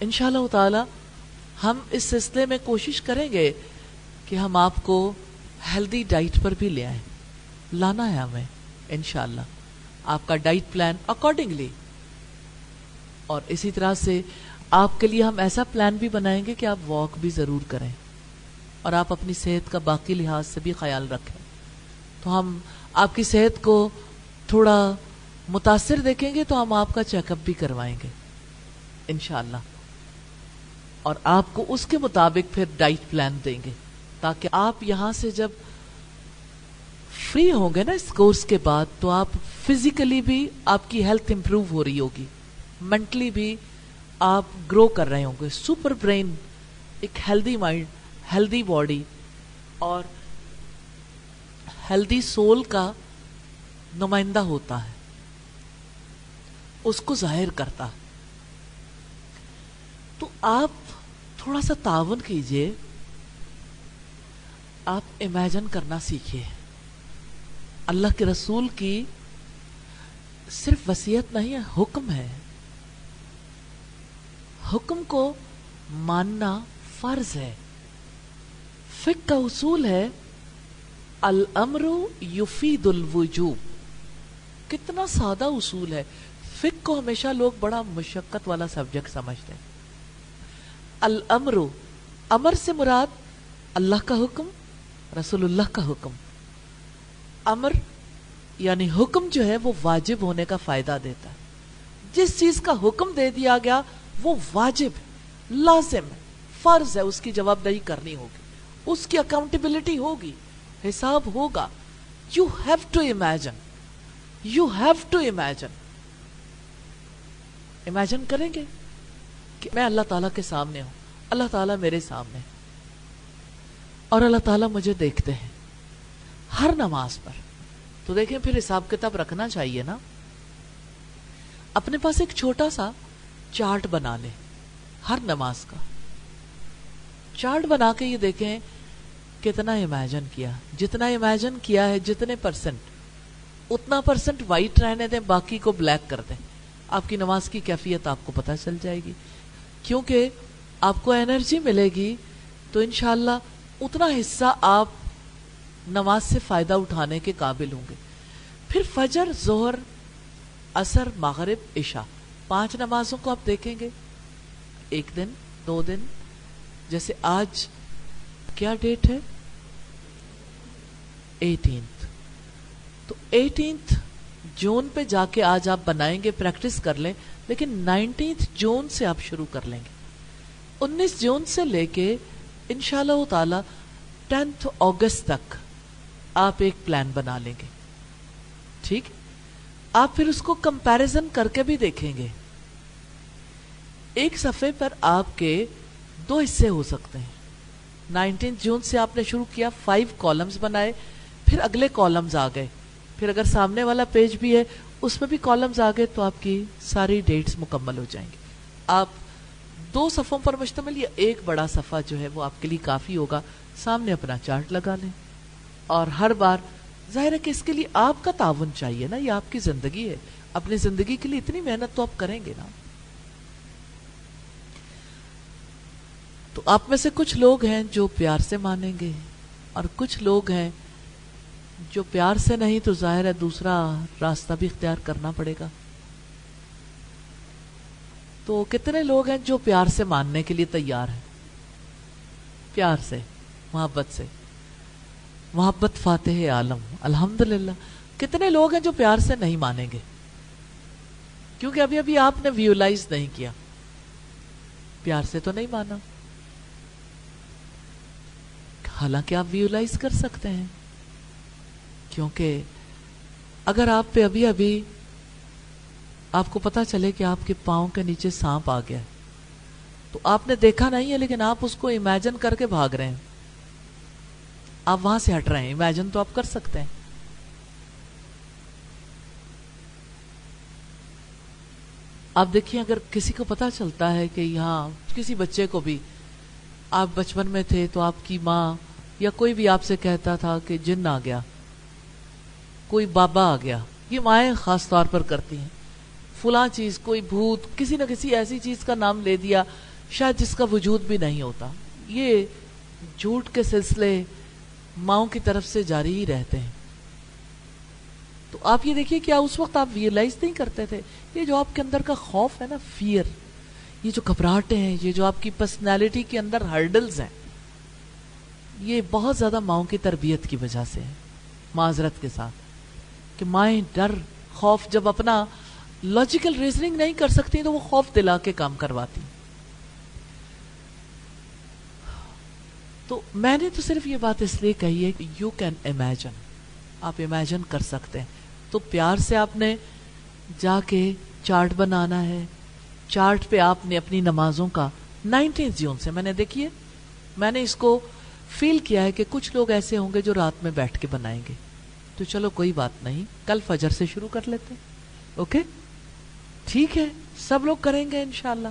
انشاءاللہ تعالی ہم اس سلسلے میں کوشش کریں گے کہ ہم آپ کو ہیلدی ڈائٹ پر بھی لے آئیں. لانا ہے ہمیں انشاءاللہ آپ کا ڈائٹ پلان اکارڈنگلی. اور اسی طرح سے آپ کے لیے ہم ایسا پلان بھی بنائیں گے کہ آپ واک بھی ضرور کریں اور آپ اپنی صحت کا باقی لحاظ سے بھی خیال رکھیں. تو ہم آپ کی صحت کو تھوڑا متاثر دیکھیں گے تو ہم آپ کا چیک اپ بھی کروائیں گے انشاءاللہ, اور آپ کو اس کے مطابق پھر ڈائٹ پلان دیں گے تاکہ آپ یہاں سے جب فری ہوں گے نا اس کورس کے بعد تو آپ فزیکلی بھی آپ کی ہیلتھ امپروو ہو رہی ہوگی, مینٹلی بھی آپ گرو کر رہے ہوں گے. سپر برین, ایک ہیلدی مائنڈ, ہیلدی باڈی اور ہیلدی سول کا نمائندہ ہوتا ہے, اس کو ظاہر کرتا. تو آپ تھوڑا سا تعاون کیجئے, آپ امیجن کرنا سیکھیے. اللہ کے رسول کی صرف وصیت نہیں ہے, حکم ہے. حکم کو ماننا فرض ہے. فقہ کا اصول ہے الامر یفید الوجوب. کتنا سادہ اصول ہے. فقہ کو ہمیشہ لوگ بڑا مشقت والا سبجیکٹ سمجھتے ہیں. الامر, امر سے مراد اللہ کا حکم, رسول اللہ کا حکم. امر یعنی حکم جو ہے وہ واجب ہونے کا فائدہ دیتا ہے. جس چیز کا حکم دے دیا گیا وہ واجب ہے, لازم ہے, فرض ہے, اس کی جواب دہی کرنی ہوگی, اس کی اکاؤنٹیبلٹی ہوگی, حساب ہوگا. You have to imagine, you have to imagine. Imagine کریں گے کہ میں اللہ تعالیٰ کے سامنے ہوں, اللہ تعالیٰ میرے سامنے اور اللہ تعالیٰ مجھے دیکھتے ہیں ہر نماز پر. تو دیکھیں پھر حساب کتاب رکھنا چاہیے نا. اپنے پاس ایک چھوٹا سا چارٹ بنا لیں ہر نماز کا. چارٹ بنا کے یہ دیکھیں کتنا امیجن کیا. جتنا امیجن کیا ہے جتنے پرسنٹ, اتنا پرسنٹ وائٹ رہنے دیں, باقی کو بلیک کر دیں. آپ کی نماز کی کیفیت آپ کو پتہ چل جائے گی. کیونکہ آپ کو انرجی ملے گی تو انشاءاللہ اتنا حصہ آپ نماز سے فائدہ اٹھانے کے قابل ہوں گے. پھر فجر, ظہر, عصر, مغرب, عشاء, 5 نمازوں کو آپ دیکھیں گے. ایک دن, 2 دن, جیسے آج کیا ڈیٹ ہے, 18 تو 18 جون پہ جا کے آج آپ بنائیں گے, پریکٹس کر لیں. لیکن 19 جون سے آپ شروع کر لیں گے. 19 جون سے لے کے انشاءاللہ تعالی 10 اگست تک آپ ایک پلان بنا لیں گے. ٹھیک, آپ پھر اس کو کمپیریزن کر کے بھی دیکھیں گے. ایک صفحے پر آپ کے 2 حصے ہو سکتے ہیں. 19 جون سے آپ نے شروع کیا, 5 کالمز بنائے, پھر اگلے کالمز آ گئے, پھر اگر سامنے والا پیج بھی ہے اس میں بھی کالمز آ گئے تو آپ کی ساری ڈیٹس مکمل ہو جائیں گے. آپ 2 صفحوں پر مشتمل یا ایک بڑا صفحہ جو ہے وہ آپ کے لیے کافی ہوگا. سامنے اپنا چارٹ لگا لیں اور ہر بار, ظاہر ہے کہ اس کے لیے آپ کا تعاون چاہیے نا, یہ آپ کی زندگی ہے. اپنی زندگی کے لیے اتنی محنت تو آپ کریں گے نا. تو آپ میں سے کچھ لوگ ہیں جو پیار سے مانیں گے اور کچھ لوگ ہیں جو پیار سے نہیں, تو ظاہر ہے دوسرا راستہ بھی اختیار کرنا پڑے گا. تو کتنے لوگ ہیں جو پیار سے ماننے کے لیے تیار ہیں, پیار سے, محبت سے. محبت فاتح عالم, الحمدللہ. کتنے لوگ ہیں جو پیار سے نہیں مانیں گے کیونکہ ابھی ابھی آپ نے ویولائز نہیں کیا, پیار سے تو نہیں مانا. حالانکہ آپ ویولائز کر سکتے ہیں, کیونکہ اگر آپ پہ ابھی ابھی آپ کو پتا چلے کہ آپ کے پاؤں کے نیچے سانپ آ گیا, تو آپ نے دیکھا نہیں ہے لیکن آپ اس کو امیجن کر کے بھاگ رہے ہیں, آپ وہاں سے ہٹ رہے ہیں. امیجن تو آپ کر سکتے ہیں. آپ دیکھیں اگر کسی کو پتا چلتا ہے کہ یہاں کسی بچے کو بھی, آپ بچپن میں تھے تو آپ کی ماں یا کوئی بھی آپ سے کہتا تھا کہ جن آ گیا, کوئی بابا آ گیا, یہ مائیں خاص طور پر کرتی ہیں. فلاں چیز، کوئی بھوت، کسی نہ کسی ایسی چیز کا نام لے دیا شاید جس کا وجود بھی نہیں ہوتا. یہ جھوٹ کے سلسلے ماؤں کی طرف سے جاری ہی رہتے ہیں. تو آپ یہ دیکھیے کیا اس وقت آپ ریئلائز نہیں کرتے تھے یہ جو آپ کے اندر کا خوف ہے نا، فیئر، یہ جو گھبراہٹیں ہیں، یہ جو آپ کی پرسنالٹی کے اندر ہرڈلز ہیں، یہ بہت زیادہ ماؤں کی تربیت کی وجہ سے ہے. معذرت کے ساتھ کہ مائیں ڈر، خوف جب اپنا لاجیکل ریزننگ نہیں کر سکتی تو وہ خوف دلا کے کام کرواتی. تو میں نے تو صرف یہ بات اس لیے کہی ہے کہ یو کین امیجن، آپ امیجن کر سکتے ہیں. تو پیار سے آپ نے جا کے چارٹ بنانا ہے. چارٹ پہ آپ نے اپنی نمازوں کا 19 جون سے، میں نے دیکھیے میں نے اس کو فیل کیا ہے کہ کچھ لوگ ایسے ہوں گے جو رات میں بیٹھ کے بنائیں گے. تو چلو کوئی بات نہیں، کل فجر سے شروع کر لیتے ہیں. اوکے ٹھیک ہے، سب لوگ کریں گے انشاءاللہ.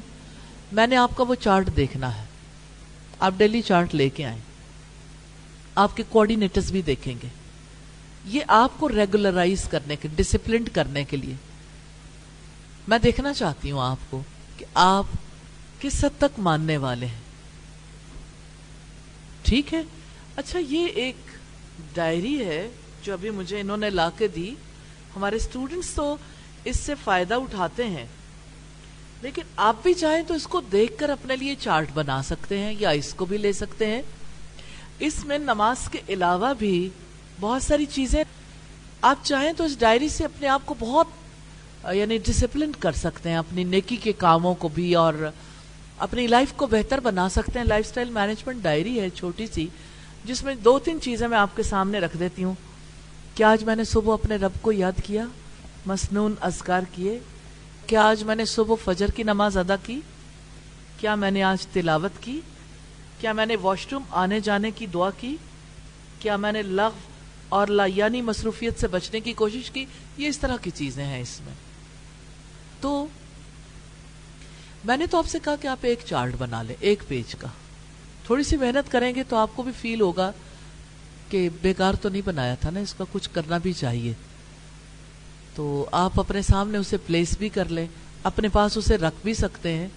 میں نے آپ کا وہ چارٹ دیکھنا ہے. آپ ڈیلی چارٹ لے کے آئیں، آپ کے کوآرڈینیٹرز بھی دیکھیں گے. یہ آپ کو ریگولرائز کرنے کے، ڈسپلنڈ کرنے کے لیے میں دیکھنا چاہتی ہوں آپ کو کہ آپ کس حد تک ماننے والے ہیں. ٹھیک ہے. اچھا یہ ایک ڈائری ہے جو ابھی مجھے انہوں نے لا کے دی. ہمارے اسٹوڈنٹس تو اس سے فائدہ اٹھاتے ہیں، لیکن آپ بھی چاہیں تو اس کو دیکھ کر اپنے لیے چارٹ بنا سکتے ہیں یا اس کو بھی لے سکتے ہیں. اس میں نماز کے علاوہ بھی بہت ساری چیزیں آپ چاہیں تو اس ڈائری سے اپنے آپ کو بہت یعنی ڈسپلن کر سکتے ہیں، اپنی نیکی کے کاموں کو بھی اور اپنی لائف کو بہتر بنا سکتے ہیں. لائف سٹائل مینجمنٹ ڈائری ہے چھوٹی سی، جس میں 2-3 چیزیں میں آپ کے سامنے رکھ دیتی ہوں. کیا آج میں نے صبح اپنے رب کو یاد کیا، مسنون اذکار کیے؟ کیا آج میں نے صبح فجر کی نماز ادا کی؟ کیا میں نے آج تلاوت کی؟ کیا میں نے واش روم آنے جانے کی دعا کی؟ کیا میں نے لغو اور لایانی مصروفیت سے بچنے کی کوشش کی؟ یہ اس طرح کی چیزیں ہیں اس میں. تو میں نے تو آپ سے کہا کہ آپ ایک چارٹ بنا لیں 1 پیج کا. تھوڑی سی محنت کریں گے تو آپ کو بھی فیل ہوگا کہ بیکار تو نہیں بنایا تھا نا، اس کا کچھ کرنا بھی چاہیے. تو آپ اپنے سامنے اسے پلیس بھی کر لیں، اپنے پاس اسے رکھ بھی سکتے ہیں،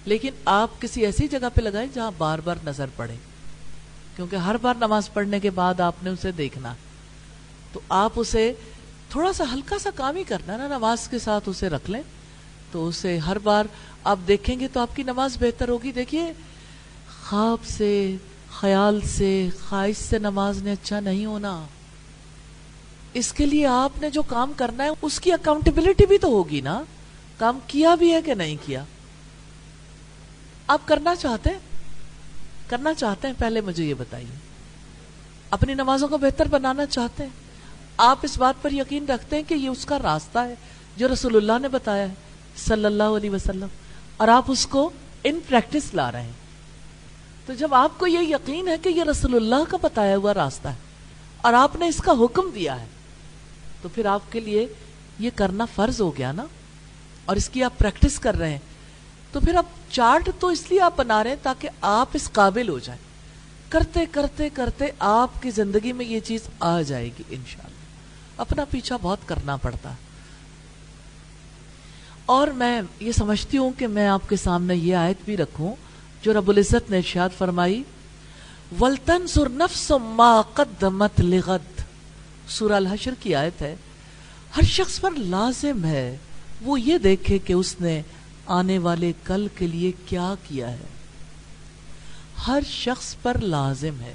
لیکن آپ کسی ایسی جگہ پہ لگائیں جہاں بار بار نظر پڑے، کیونکہ ہر بار نماز پڑھنے کے بعد آپ نے اسے دیکھنا. تو آپ اسے تھوڑا سا ہلکا سا کام ہی کرنا نا، نماز کے ساتھ اسے رکھ لیں تو اسے ہر بار آپ دیکھیں گے تو آپ کی نماز بہتر ہوگی. دیکھیے خواب سے، خیال سے، خواہش سے نماز نے اچھا نہیں ہونا. اس کے لیے آپ نے جو کام کرنا ہے اس کی اکاؤنٹیبلٹی بھی تو ہوگی نا، کام کیا بھی ہے کہ نہیں کیا. آپ کرنا چاہتے ہیں پہلے مجھے یہ بتائیے. اپنی نمازوں کو بہتر بنانا چاہتے ہیں؟ آپ اس بات پر یقین رکھتے ہیں کہ یہ اس کا راستہ ہے جو رسول اللہ نے بتایا ہے صلی اللہ علیہ وسلم، اور آپ اس کو ان پریکٹس لا رہے ہیں. تو جب آپ کو یہ یقین ہے کہ یہ رسول اللہ کا بتایا ہوا راستہ ہے اور آپ نے اس کا حکم دیا ہے، تو پھر آپ کے لیے یہ کرنا فرض ہو گیا نا، اور اس کی آپ پریکٹس کر رہے ہیں. تو پھر اب چارٹ تو اس لیے آپ بنا رہے ہیں تاکہ آپ اس قابل ہو جائیں. کرتے کرتے کرتے آپ کی زندگی میں یہ چیز آ جائے گی انشاءاللہ. اپنا پیچھا بہت کرنا پڑتا ہے. اور میں یہ سمجھتی ہوں کہ میں آپ کے سامنے یہ آیت بھی رکھوں جو رب العزت نے ارشاد فرمائی، وَلْتَنْظُرْ نَفْسٌ مَا قَدَّمَتْ لِغَدٍ، سورہ الحشر کی آیت ہے. ہر شخص پر لازم ہے وہ یہ دیکھے کہ اس نے آنے والے کل کے لیے کیا کیا ہے. ہر شخص پر لازم ہے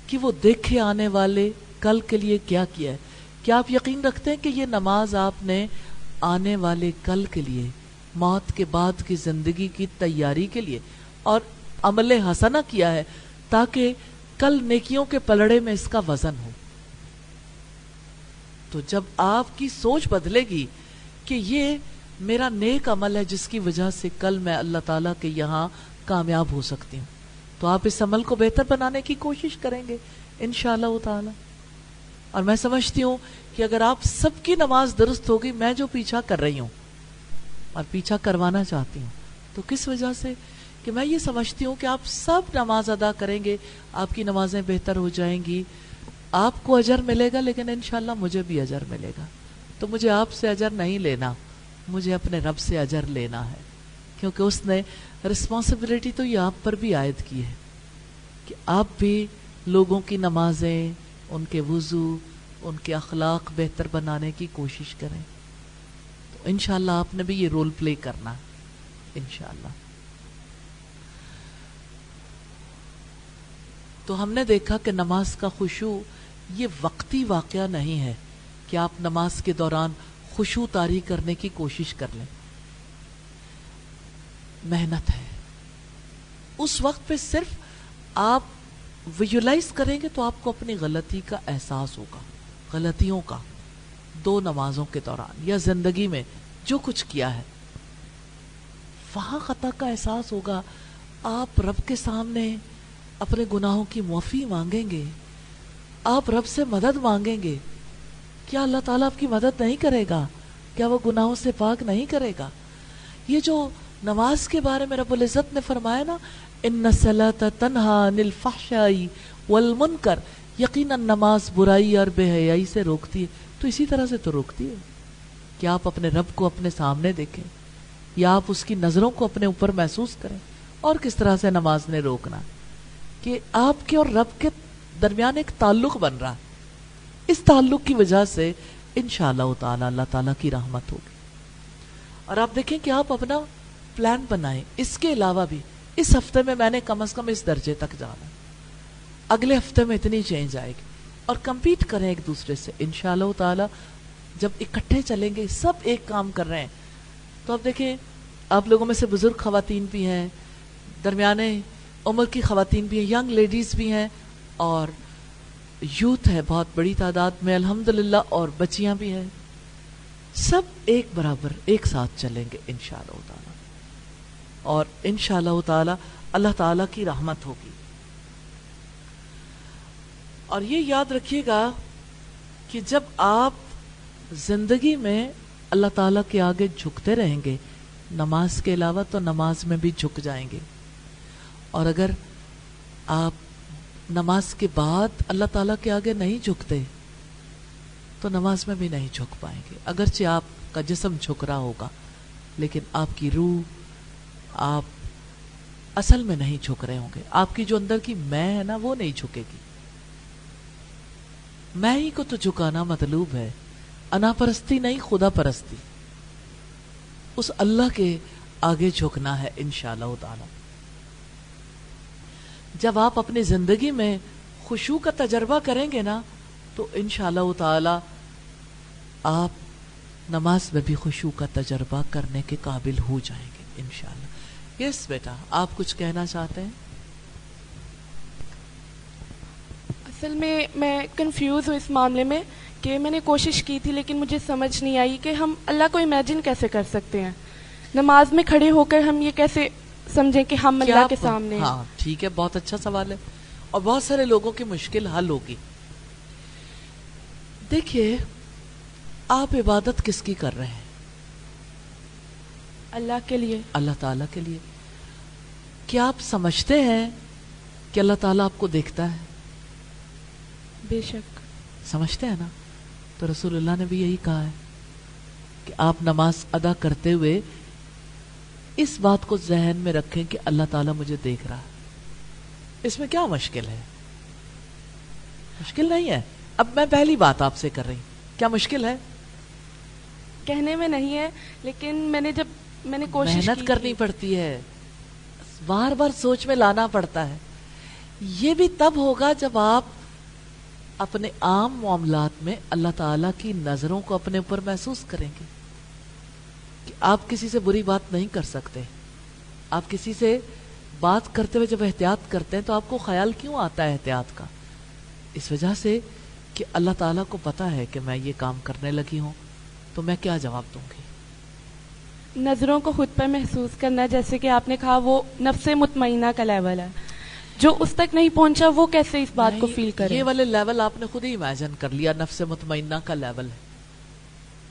کہ وہ دیکھے آنے والے کل کے لیے کیا کیا ہے. کیا آپ یقین رکھتے ہیں کہ یہ نماز آپ نے آنے والے کل کے لیے، موت کے بعد کی زندگی کی تیاری کے لیے اور عمل حسنہ کیا ہے تاکہ کل نیکیوں کے پلڑے میں اس کا وزن ہو؟ تو جب آپ کی سوچ بدلے گی کہ یہ میرا نیک عمل ہے جس کی وجہ سے کل میں اللہ تعالیٰ کے یہاں کامیاب ہو سکتی ہوں، تو آپ اس عمل کو بہتر بنانے کی کوشش کریں گے انشاءاللہ تعالی. اور میں سمجھتی ہوں کہ اگر آپ سب کی نماز درست ہوگی، میں جو پیچھا کر رہی ہوں اور پیچھا کروانا چاہتی ہوں، تو کس وجہ سے کہ میں یہ سمجھتی ہوں کہ آپ سب نماز ادا کریں گے، آپ کی نمازیں بہتر ہو جائیں گی، آپ کو اجر ملے گا، لیکن انشاءاللہ مجھے بھی اجر ملے گا. تو مجھے آپ سے اجر نہیں لینا, مجھے اپنے رب سے اجر لینا ہے, کیونکہ اس نے رسپانسبلٹی تو یہ آپ پر بھی عائد کی ہے کہ آپ بھی لوگوں کی نمازیں, ان کے وضو, ان کے اخلاق بہتر بنانے کی کوشش کریں. تو انشاءاللہ آپ نے بھی یہ رول پلے کرنا انشاءاللہ. تو ہم نے دیکھا کہ نماز کا خشوع یہ وقتی واقعہ نہیں ہے کہ آپ نماز کے دوران خشوع طاری کرنے کی کوشش کر لیں. محنت ہے. اس وقت پہ صرف آپ ویژولائز کریں گے تو آپ کو اپنی غلطی کا احساس ہوگا, غلطیوں کا, 2 نمازوں کے دوران یا زندگی میں جو کچھ کیا ہے وہاں خطا کا احساس ہوگا. آپ رب کے سامنے اپنے گناہوں کی معافی مانگیں گے, آپ رب سے مدد مانگیں گے. کیا اللہ تعالیٰ آپ کی مدد نہیں کرے گا؟ کیا وہ گناہوں سے پاک نہیں کرے گا؟ یہ جو نماز کے بارے میں رب العزت نے فرمایا نا, ان الصلاۃ تنہی عن الفحشاء والمنکر, یقیناً نماز برائی اور بے حیائی سے روکتی ہے. تو اسی طرح سے تو روکتی ہے کہ آپ اپنے رب کو اپنے سامنے دیکھیں یا آپ اس کی نظروں کو اپنے اوپر محسوس کریں. اور کس طرح سے نماز نے روکنا کہ آپ کے اور رب کے درمیان ایک تعلق بن رہا ہے. اس تعلق کی وجہ سے انشاءاللہ تعالی اللہ تعالیٰ کی رحمت ہوگی. اور آپ دیکھیں کہ آپ اپنا پلان بنائیں. اس کے علاوہ بھی اس ہفتے میں نے کم از کم اس درجے تک جانا, اگلے ہفتے میں اتنی چینج آئے گی, اور کمپیٹ کریں ایک دوسرے سے انشاءاللہ تعالی. جب اکٹھے چلیں گے, سب ایک کام کر رہے ہیں, تو آپ دیکھیں آپ لوگوں میں سے بزرگ خواتین بھی ہیں, درمیانے عمر کی خواتین بھی ہیں, ینگ لیڈیز بھی ہیں, اور یوتھ ہے بہت بڑی تعداد میں الحمدللہ, اور بچیاں بھی ہیں. سب ایک برابر ایک ساتھ چلیں گے انشاءاللہ تعالی, اور انشاءاللہ تعالی اللہ تعالی کی رحمت ہوگی. اور یہ یاد رکھیے گا کہ جب آپ زندگی میں اللہ تعالیٰ کے آگے جھکتے رہیں گے, نماز کے علاوہ تو نماز میں بھی جھک جائیں گے, اور اگر آپ نماز کے بعد اللہ تعالیٰ کے آگے نہیں جھکتے تو نماز میں بھی نہیں جھک پائیں گے. اگرچہ آپ کا جسم جھک رہا ہوگا, لیکن آپ کی روح, آپ اصل میں نہیں جھک رہے ہوں گے. آپ کی جو اندر کی میں ہے نا, وہ نہیں جھکے گی. میں ہی کو تو جھکانا مطلوب ہے, انا پرستی نہیں, خدا پرستی. اس اللہ کے آگے جھکنا ہے انشاءاللہ تعالی. جب آپ اپنی زندگی میں خشوع کا تجربہ کریں گے نا, تو انشاءاللہ تعالی آپ نماز میں بھی خشوع کا تجربہ کرنے کے قابل ہو جائیں گے انشاءاللہ. یس بیٹا, آپ کچھ کہنا چاہتے ہیں؟ اصل میں کنفیوز ہوں اس معاملے میں کہ میں نے کوشش کی تھی لیکن مجھے سمجھ نہیں آئی کہ ہم اللہ کو امیجن کیسے کر سکتے ہیں. نماز میں کھڑے ہو کر ہم یہ کیسے سمجھیں کہ ہم اللہ کے سامنے ہیں. ہاں ٹھیک ہے, بہت اچھا سوال ہے, اور بہت سارے لوگوں کی مشکل حل ہوگی. دیکھیے, آپ عبادت کس کی کر رہے ہیں؟ اللہ کے لیے, اللہ تعالیٰ کے لیے. کیا آپ سمجھتے ہیں کہ اللہ تعالیٰ آپ کو دیکھتا ہے؟ بے شک سمجھتے ہیں نا. تو رسول اللہ نے بھی یہی کہا ہے کہ آپ نماز ادا کرتے ہوئے اس بات کو ذہن میں رکھیں کہ اللہ تعالیٰ مجھے دیکھ رہا ہے. اس میں کیا مشکل ہے؟ مشکل نہیں ہے. اب میں پہلی بات آپ سے کر رہی ہوں, کیا مشکل ہے؟ کہنے میں نہیں ہے, لیکن میں نے کوشش محنت کرنی پڑتی ہے, بار بار سوچ میں لانا پڑتا ہے. یہ بھی تب ہوگا جب آپ اپنے عام معاملات میں اللہ تعالیٰ کی نظروں کو اپنے اوپر محسوس کریں گے کہ آپ کسی سے بری بات نہیں کر سکتے. آپ کسی سے بات کرتے ہوئے جب احتیاط کرتے ہیں تو آپ کو خیال کیوں آتا ہے احتیاط کا؟ اس وجہ سے کہ اللہ تعالیٰ کو پتا ہے کہ میں یہ کام کرنے لگی ہوں, تو میں کیا جواب دوں گی. نظروں کو خود پر محسوس کرنا, جیسے کہ آپ نے کہا, وہ نفس مطمئنہ کا لیول ہے. جو اس تک نہیں پہنچا وہ کیسے اس بات کو فیل کرے؟ یہ والے لیول آپ نے خود ہی امیجن کر لیا, نفس مطمئنہ کا لیول ہے.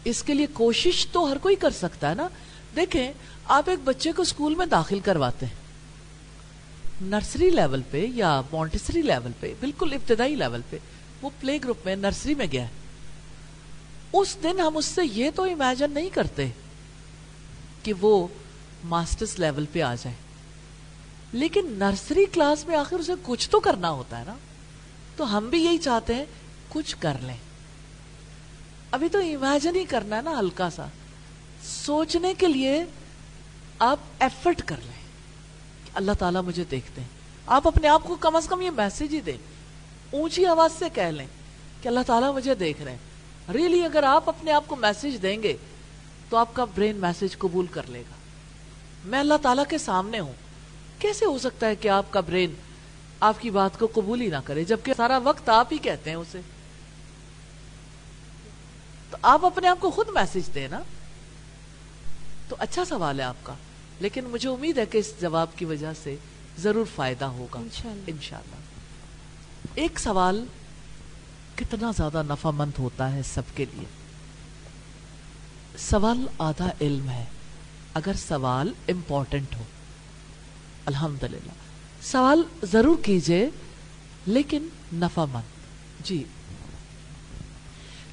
اس کے لیے کوشش تو ہر کوئی کر سکتا ہے نا. دیکھیں, آپ ایک بچے کو اسکول میں داخل کرواتے ہیں, نرسری لیول پہ یا مونٹیسری لیول پہ, بالکل ابتدائی لیول پہ, وہ پلے گروپ میں نرسری میں گیا ہے, اس دن ہم اس سے یہ تو امیجن نہیں کرتے کہ وہ ماسٹرز لیول پہ آ جائے، لیکن نرسری کلاس میں آخر اسے کچھ تو کرنا ہوتا ہے نا. تو ہم بھی یہی چاہتے ہیں کچھ کر لیں. ابھی تو امیجن ہی کرنا ہے نا، ہلکا سا سوچنے کے لیے آپ ایفرٹ کر لیں کہ اللہ تعالیٰ مجھے دیکھتے ہیں. آپ اپنے آپ کو کم از کم یہ میسج ہی دیں، اونچی آواز سے کہہ لیں کہ اللہ تعالیٰ مجھے دیکھ رہے ہیں. ریئلی اگر آپ اپنے آپ کو میسج دیں گے تو آپ کا برین میسج قبول کر لے گا. میں اللہ تعالیٰ کے سامنے ہوں. کیسے ہو سکتا ہے کہ آپ کا برین آپ کی بات کو قبول ہی نہ کرے جبکہ سارا وقت آپ ہی کہتے ہیں اسے؟ تو آپ اپنے آپ کو خود میسج دیں نا. تو اچھا سوال ہے آپ کا، لیکن مجھے امید ہے کہ اس جواب کی وجہ سے ضرور فائدہ ہوگا انشاءاللہ. ایک سوال کتنا زیادہ نفع مند ہوتا ہے سب کے لیے. سوال آدھا علم ہے اگر سوال امپورٹنٹ ہو. الحمدللہ سوال ضرور کیجئے لیکن نفع مند. جی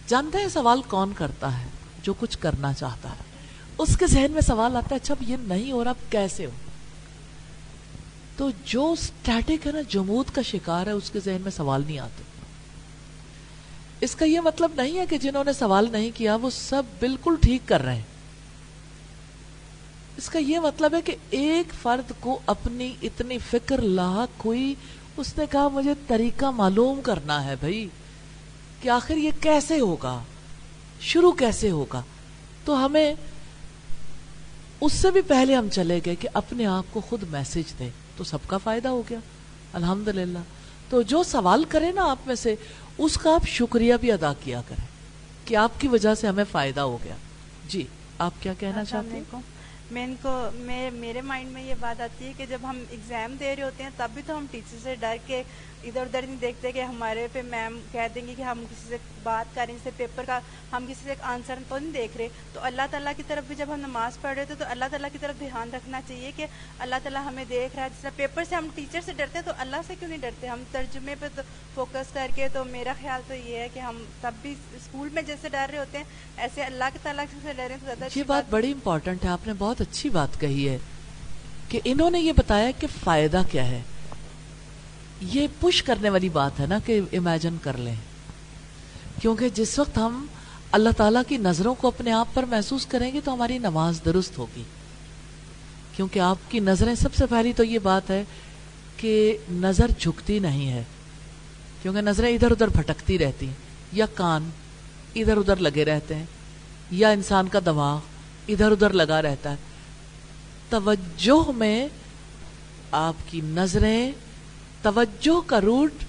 جانتے ہیں سوال کون کرتا ہے؟ جو کچھ کرنا چاہتا ہے اس کے ذہن میں سوال آتا ہے اچھا اب یہ نہیں ہو رہا اب کیسے ہو. تو جو اسٹیٹک ہے نا، جمود کا شکار ہے، اس کے ذہن میں سوال نہیں آتے. اس کا یہ مطلب نہیں ہے کہ جنہوں نے سوال نہیں کیا وہ سب بالکل ٹھیک کر رہے ہیں. اس کا یہ مطلب ہے کہ ایک فرد کو اپنی اتنی فکر لاحق ہوئی، اس نے کہا مجھے طریقہ معلوم کرنا ہے بھائی کہ آخر یہ کیسے ہوگا، شروع کیسے ہوگا. تو ہمیں اس سے بھی پہلے ہم چلے گئے کہ اپنے آپ کو خود میسج دیں تو سب کا فائدہ ہو گیا الحمدللہ. تو جو سوال کرے نا آپ میں سے، اس کا آپ شکریہ بھی ادا کیا کریں کہ آپ کی وجہ سے ہمیں فائدہ ہو گیا. جی آپ کیا کہنا چاہتے ہیں؟ میرے مائنڈ میں یہ بات آتی ہے کہ جب ہم ایگزام دے رہے ہوتے ہیں تب بھی تو ہم ٹیچر سے ڈر کے ادھر ادھر نہیں دیکھتے کہ ہمارے پہ میم کہہ دیں گے کہ ہم کسی سے بات کریں، جیسے پیپر کا ہم کسی سے آنسر تو نہیں دیکھ رہے. تو اللہ تعالیٰ کی طرف بھی جب ہم نماز پڑھ رہے تھے تو اللہ تعالیٰ کی طرف دھیان رکھنا چاہیے کہ اللہ تعالیٰ ہمیں دیکھ رہا ہے. جس طرح پیپر سے ہم ٹیچر سے ڈرتے ہیں تو اللہ سے کیوں نہیں ڈرتے؟ ہم ترجمے پہ فوکس کر کے. تو میرا خیال تو یہ ہے کہ ہم تب بھی اسکول میں جیسے ڈر رہے ہوتے ہیں ایسے اللہ کی تعالیٰ سے ڈریں تو زیادہ. یہ بات بڑی امپورٹنٹ ہے، آپ نے بہت اچھی بات کہی ہے کہ انہوں نے یہ بتایا کہ فائدہ کیا ہے. یہ پش کرنے والی بات ہے نا کہ امیجن کر لیں، کیونکہ جس وقت ہم اللہ تعالیٰ کی نظروں کو اپنے آپ پر محسوس کریں گے تو ہماری نماز درست ہوگی. کیونکہ آپ کی نظریں، سب سے پہلی تو یہ بات ہے کہ نظر جھکتی نہیں ہے، کیونکہ نظریں ادھر ادھر بھٹکتی رہتی ہیں، یا کان ادھر ادھر لگے رہتے ہیں، یا انسان کا دماغ ادھر ادھر لگا رہتا ہے. توجہ میں آپ کی نظریں، توجہ کا روٹ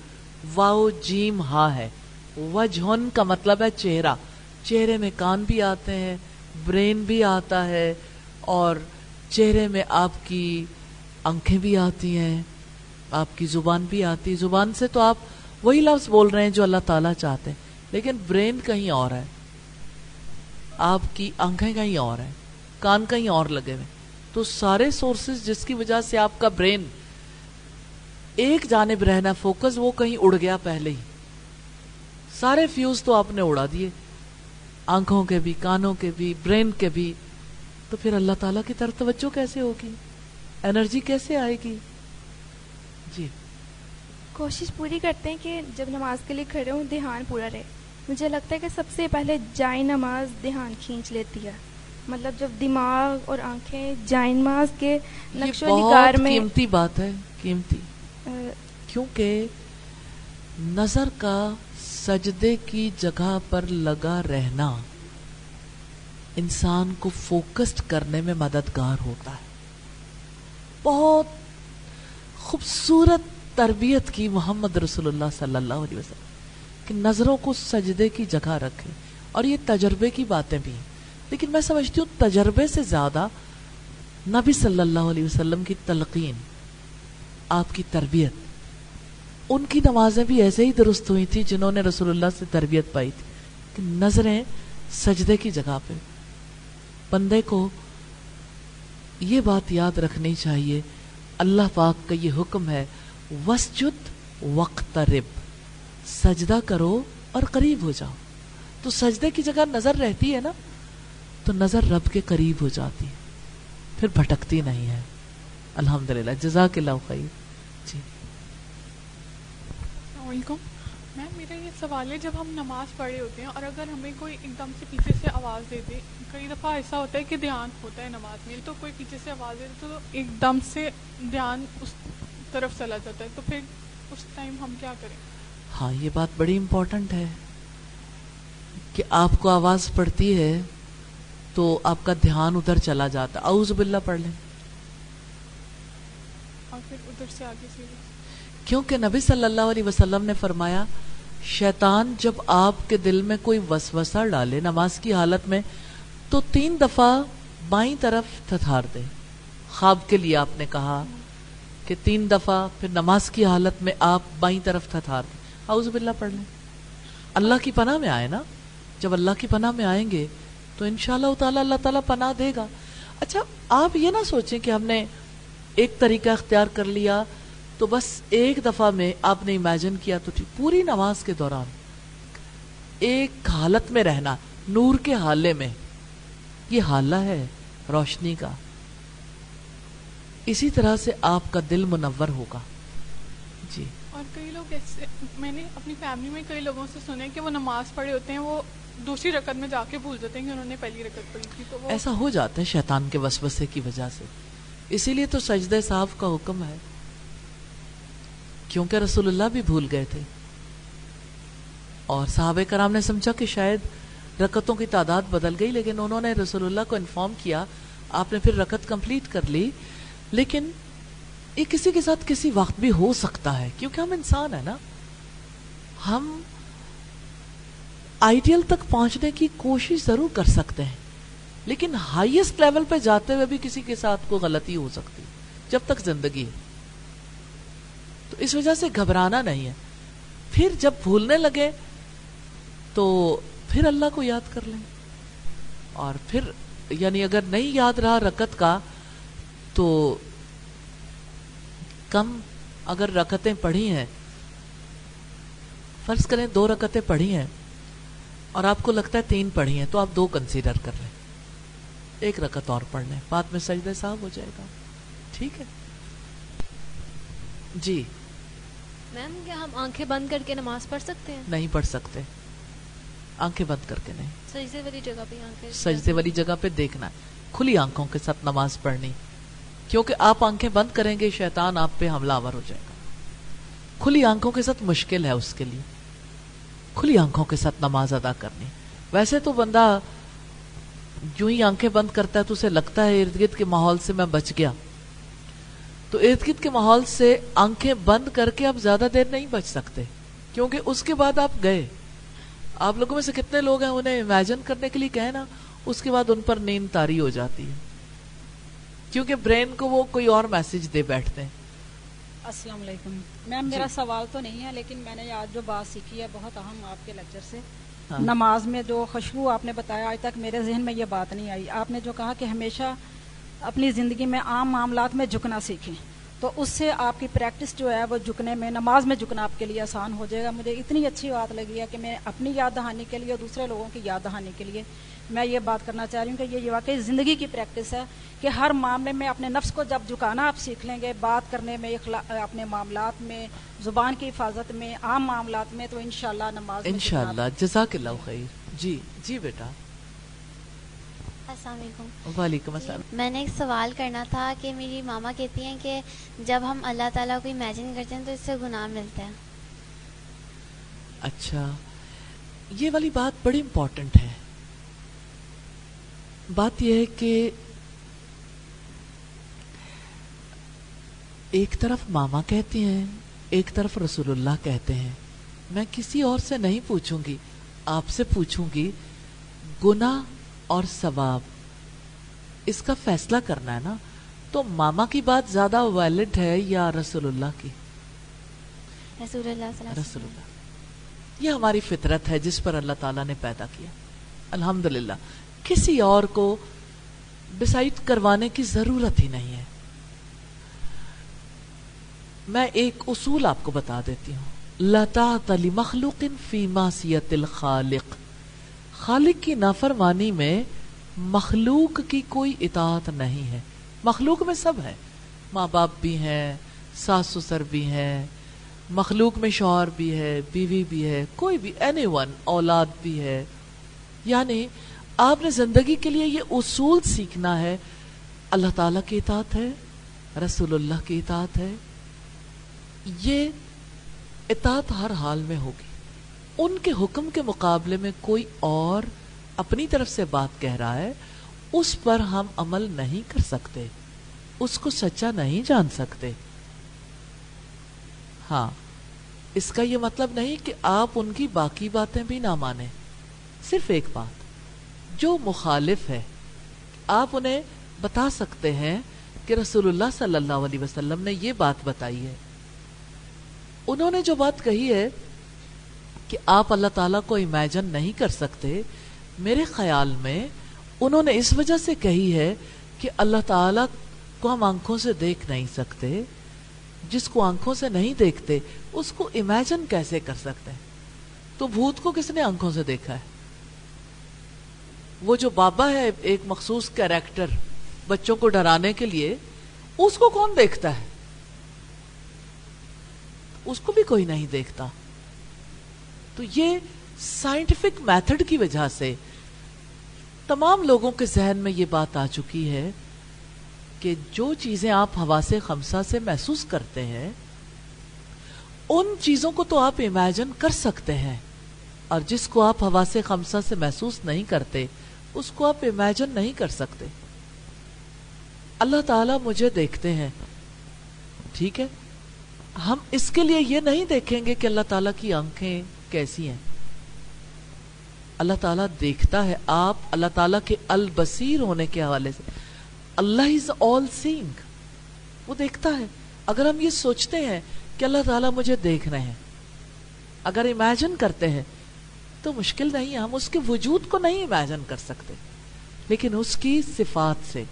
واو جیم ہا ہے. وجہن کا مطلب ہے چہرہ. چہرے میں کان بھی آتے ہیں، برین بھی آتا ہے، اور چہرے میں آپ کی آنکھیں بھی آتی ہیں، آپ کی زبان بھی آتی ہے. زبان سے تو آپ وہی لفظ بول رہے ہیں جو اللہ تعالیٰ چاہتے ہیں، لیکن برین کہیں اور ہے، آپ کی آنکھیں کہیں اور ہیں، کان کہیں اور لگے ہوئے. تو سارے سورسز جس کی وجہ سے آپ کا برین ایک جانب رہنا فوکس، وہ کہیں اڑ گیا پہلے ہی. سارے فیوز تو آپ نے اڑا دیے، آنکھوں کے بھی، کانوں کے بھی، برین کے بھی. تو پھر اللہ تعالیٰ کی طرف توجہ کیسے ہوگی؟ انرجی کیسے آئے گی؟ جی کوشش پوری کرتے ہیں کہ جب نماز کے لیے کھڑے ہوں دھیان پورا رہے. مجھے لگتا ہے کہ سب سے پہلے جائے نماز دھیان کھینچ لیتی ہے. مطلب جب دماغ اور آنکھیں جائے نماز کے نقش و نگار میں، قیمتی بات ہے، قیمتی، کیونکہ نظر کا سجدے کی جگہ پر لگا رہنا انسان کو فوکسڈ کرنے میں مددگار ہوتا ہے. بہت خوبصورت تربیت کی محمد رسول اللہ صلی اللہ علیہ وسلم کہ نظروں کو سجدے کی جگہ رکھے. اور یہ تجربے کی باتیں بھی ہیں، لیکن میں سمجھتی ہوں تجربے سے زیادہ نبی صلی اللہ علیہ وسلم کی تلقین، آپ کی تربیت. ان کی نمازیں بھی ایسے ہی درست ہوئی تھی جنہوں نے رسول اللہ سے تربیت پائی تھی کہ نظریں سجدے کی جگہ پہ. بندے کو یہ بات یاد رکھنی چاہیے، اللہ پاک کا یہ حکم ہے وَاسْجُدْ وَاقْتَرِبْ، سجدہ کرو اور قریب ہو جاؤ. تو سجدے کی جگہ نظر رہتی ہے نا تو نظر رب کے قریب ہو جاتی ہے, پھر بھٹکتی نہیں ہے. الحمدللہ, جزاک اللہ خیر. جی السلام علیکم میم, میرا یہ سوال ہے, جب ہم نماز پڑھ رہے ہوتے ہیں اور اگر ہمیں کوئی ایک دم سے پیچھے سے آواز دے دے, کئی دفعہ ایسا ہوتا ہے کہ دھیان ہوتا ہے نماز میں, تو کوئی پیچھے سے آواز دے دے تو ایک دم سے دھیان اس طرف چلا جاتا ہے, تو پھر اس ٹائم ہم کیا کریں؟ ہاں, یہ بات بڑی امپورٹنٹ ہے کہ آپ کو آواز پڑتی ہے تو آپ کا دھیان ادھر چلا جاتا. اعوذ باللہ پڑھ لیں, اور پھر ادھر سے آگے سے, کیونکہ نبی صلی اللہ علیہ وسلم نے فرمایا شیطان جب آپ کے دل میں کوئی وسوسہ ڈالے نماز کی حالت میں تو 3 دفعہ بائیں طرف تھتھار دے. خواب کے لیے آپ نے کہا کہ 3 دفعہ, پھر نماز کی حالت میں آپ بائیں طرف تھتھار دیں. اعوذ باللہ پڑھ لیں. اللہ کی پناہ میں آئے نا, جب اللہ کی پناہ میں آئیں گے تو انشاءاللہ تعالی اللہ تعالیٰ پناہ دے گا. اچھا, آپ یہ نہ سوچیں کہ ہم نے ایک طریقہ اختیار کر لیا تو بس ایک دفعہ میں آپ نے امیجن کیا تو ٹھیک. پوری نماز کے دوران ایک حالت میں رہنا, نور کے حالے میں, یہ حالہ ہے روشنی کا. اسی طرح سے آپ کا دل منور ہوگا. جی. اور کئی لوگ ایسے, میں نے اپنی فیملی میں کئی لوگوں سے سنے کہ وہ نماز پڑھے ہوتے ہیں, وہ دوسری رکعت میں جا کے بھول جاتے ہیں کہ انہوں نے پہلی رکعت پڑھی تھی. تو وہ ایسا ہو جاتا ہے شیطان کے وسوسے کی وجہ سے. اسی لیے تو سجدہ سہو کا حکم ہے, کیونکہ رسول اللہ بھی بھول گئے تھے اور صحابہ کرام نے سمجھا کہ شاید رکعتوں کی تعداد بدل گئی, لیکن انہوں نے رسول اللہ کو انفارم کیا, آپ نے پھر رکعت کمپلیٹ کر لی. لیکن یہ کسی کے ساتھ کسی وقت بھی ہو سکتا ہے, کیونکہ ہم انسان ہیں نا, ہم آئیڈیل تک پہنچنے کی کوشش ضرور کر سکتے ہیں, لیکن ہائیسٹ لیول پہ جاتے ہوئے بھی کسی کے ساتھ کوئی غلطی ہو سکتی جب تک زندگی ہے. تو اس وجہ سے گھبرانا نہیں ہے. پھر جب بھولنے لگے تو پھر اللہ کو یاد کر لیں, اور پھر یعنی اگر نہیں یاد رہا رکعت کا تو کم, اگر رکعتیں پڑھی ہیں, فرض کریں 2 رکعتیں پڑھی ہیں اور آپ کو لگتا ہے 3 پڑھی ہیں, تو آپ 2 کنسیڈر کر لیں, 1 رکعت اور پڑھ لیں, بعد میں سجدہ سہو ہو جائے گا. ٹھیک ہے جی. میم, کیا ہم آنکھیں بند کر کے نماز پڑھ سکتے ہیں؟ نہیں پڑھ سکتے, آنکھیں بند کر کے نہیں. سجدے والی جگہ پہ آنکھیں, سجدے والی جگہ پہ دیکھنا ہے, کھلی آنکھوں کے ساتھ نماز پڑھنی, کیونکہ آپ آنکھیں بند کریں گے شیطان آپ پہ حملہ آور ہو جائے گا. کھلی آنکھوں کے ساتھ مشکل ہے اس کے لیے, کھلی آنکھوں کے ساتھ نماز ادا کرنی. ویسے تو بندہ جو ہی آنکھیں بند کرتا ہے تو اسے لگتا ہے ارد گرد کے ماحول سے میں بچ گیا, تو ارد گرد کے ماحول سے آنکھیں بند کر کے آپ زیادہ دیر نہیں بچ سکتے, کیونکہ اس کے بعد آپ گئے. آپ لوگوں میں سے کتنے لوگ ہیں انہیں امیجن کرنے کے لیے کہیں نا, اس کے بعد ان پر نیند طاری ہو جاتی ہے, کیونکہ برین کو وہ کوئی اور میسج دے بیٹھتے ہیں. السلام علیکم میم, میرا سوال تو نہیں ہے, لیکن میں نے آج جو بات سیکھی ہے بہت اہم آپ کے لیکچر سے, نماز میں جو خوشبو آپ نے بتایا, آج تک میرے ذہن میں یہ بات نہیں آئی. آپ نے جو کہا کہ ہمیشہ اپنی زندگی میں عام معاملات میں جھکنا سیکھیں, تو اس سے آپ کی پریکٹس جو ہے وہ جھکنے میں, نماز میں جھکنا آپ کے لیے آسان ہو جائے گا. مجھے اتنی اچھی بات لگی ہے کہ میں اپنی یاد دہانی کے لیے اور دوسرے لوگوں کی یاد دہانی کے لیے میں یہ بات کرنا چاہ رہی ہوں کہ یہ واقعی زندگی کی پریکٹس ہے کہ ہر معاملے میں اپنے نفس کو جب جھکانا آپ سیکھ لیں گے, بات کرنے میں, اپنے معاملات میں, زبان کی حفاظت میں, عام معاملات میں, تو انشاءاللہ نماز انشاءاللہ. جزاک اللہ خیر. جی جی بیٹا. السلام علیکم. وعلیکم السلام. میں نے ایک سوال کرنا تھا کہ میری ماما کہتی ہیں کہ جب ہم اللہ تعالیٰ کو امیجن کرتے ہیں تو اس سے گناہ ملتا ہے. اچھا, یہ والی بات بڑی امپورٹنٹ ہے. بات یہ ہے کہ ایک طرف ماما کہتی ہیں, ایک طرف رسول اللہ کہتے ہیں. میں کسی اور سے نہیں پوچھوں گی, آپ سے پوچھوں گی. گناہ اور ثواب اس کا فیصلہ کرنا ہے نا, تو ماما کی بات زیادہ ویلڈ ہے یا رسول اللہ کی؟ رسول اللہ صلی اللہ علیہ رسول اللہ. یہ ہماری فطرت ہے جس پر اللہ تعالیٰ نے پیدا کیا. الحمدللہ, کسی اور کو ڈیسائیڈ کروانے کی ضرورت ہی نہیں ہے. میں ایک اصول آپ کو بتا دیتی ہوں. لا طاعۃ لمخلوق فی معصیۃ الخالق. خالق کی نافرمانی میں مخلوق کی کوئی اطاعت نہیں ہے. مخلوق میں سب ہے، ماں باپ بھی ہیں، ساس سسر بھی ہیں، مخلوق میں شوہر بھی ہے، بیوی بھی ہے، کوئی بھی اینی ون، اولاد بھی ہے. یعنی آپ نے زندگی کے لیے یہ اصول سیکھنا ہے. اللہ تعالیٰ کی اطاعت ہے، رسول اللہ کی اطاعت ہے. یہ اطاعت ہر حال میں ہوگی. ان کے حکم کے مقابلے میں کوئی اور اپنی طرف سے بات کہہ رہا ہے، اس پر ہم عمل نہیں کر سکتے، اس کو سچا نہیں جان سکتے. ہاں، اس کا یہ مطلب نہیں کہ آپ ان کی باقی باتیں بھی نہ مانیں. صرف ایک بات، جو مخالف ہے آپ انہیں بتا سکتے ہیں کہ رسول اللہ صلی اللہ علیہ وسلم نے یہ بات بتائی ہے. انہوں نے جو بات کہی ہے کہ آپ اللہ تعالیٰ کو امیجن نہیں کر سکتے، میرے خیال میں انہوں نے اس وجہ سے کہی ہے کہ اللہ تعالیٰ کو ہم آنکھوں سے دیکھ نہیں سکتے. جس کو آنکھوں سے نہیں دیکھتے اس کو امیجن کیسے کر سکتے ہیں؟ تو بھوت کو کس نے آنکھوں سے دیکھا ہے؟ وہ جو بابا ہے ایک مخصوص کیریکٹر بچوں کو ڈرانے کے لیے، اس کو کون دیکھتا ہے؟ اس کو بھی کوئی نہیں دیکھتا. تو یہ سائنٹیفک میتھڈ کی وجہ سے تمام لوگوں کے ذہن میں یہ بات آ چکی ہے کہ جو چیزیں آپ حواس خمسہ سے محسوس کرتے ہیں ان چیزوں کو تو آپ امیجن کر سکتے ہیں، اور جس کو آپ حواس خمسہ سے محسوس نہیں کرتے اس کو آپ امیجن نہیں کر سکتے. اللہ تعالیٰ مجھے دیکھتے ہیں، ٹھیک ہے، ہم اس کے لیے یہ نہیں دیکھیں گے کہ اللہ تعالیٰ کی آنکھیں کیسی ہیں. اللہ تعالیٰ دیکھتا ہے. آپ اللہ تعالیٰ کے البصیر ہونے کے حوالے سے، اللہ از آل سینگ، وہ دیکھتا ہے. اگر ہم یہ سوچتے ہیں کہ اللہ تعالیٰ مجھے دیکھ رہے ہیں، اگر امیجن کرتے ہیں تو مشکل نہیں ہے. ہم اس کے وجود کو نہیں امیجن کر سکتے، لیکن اس کی صفات سے.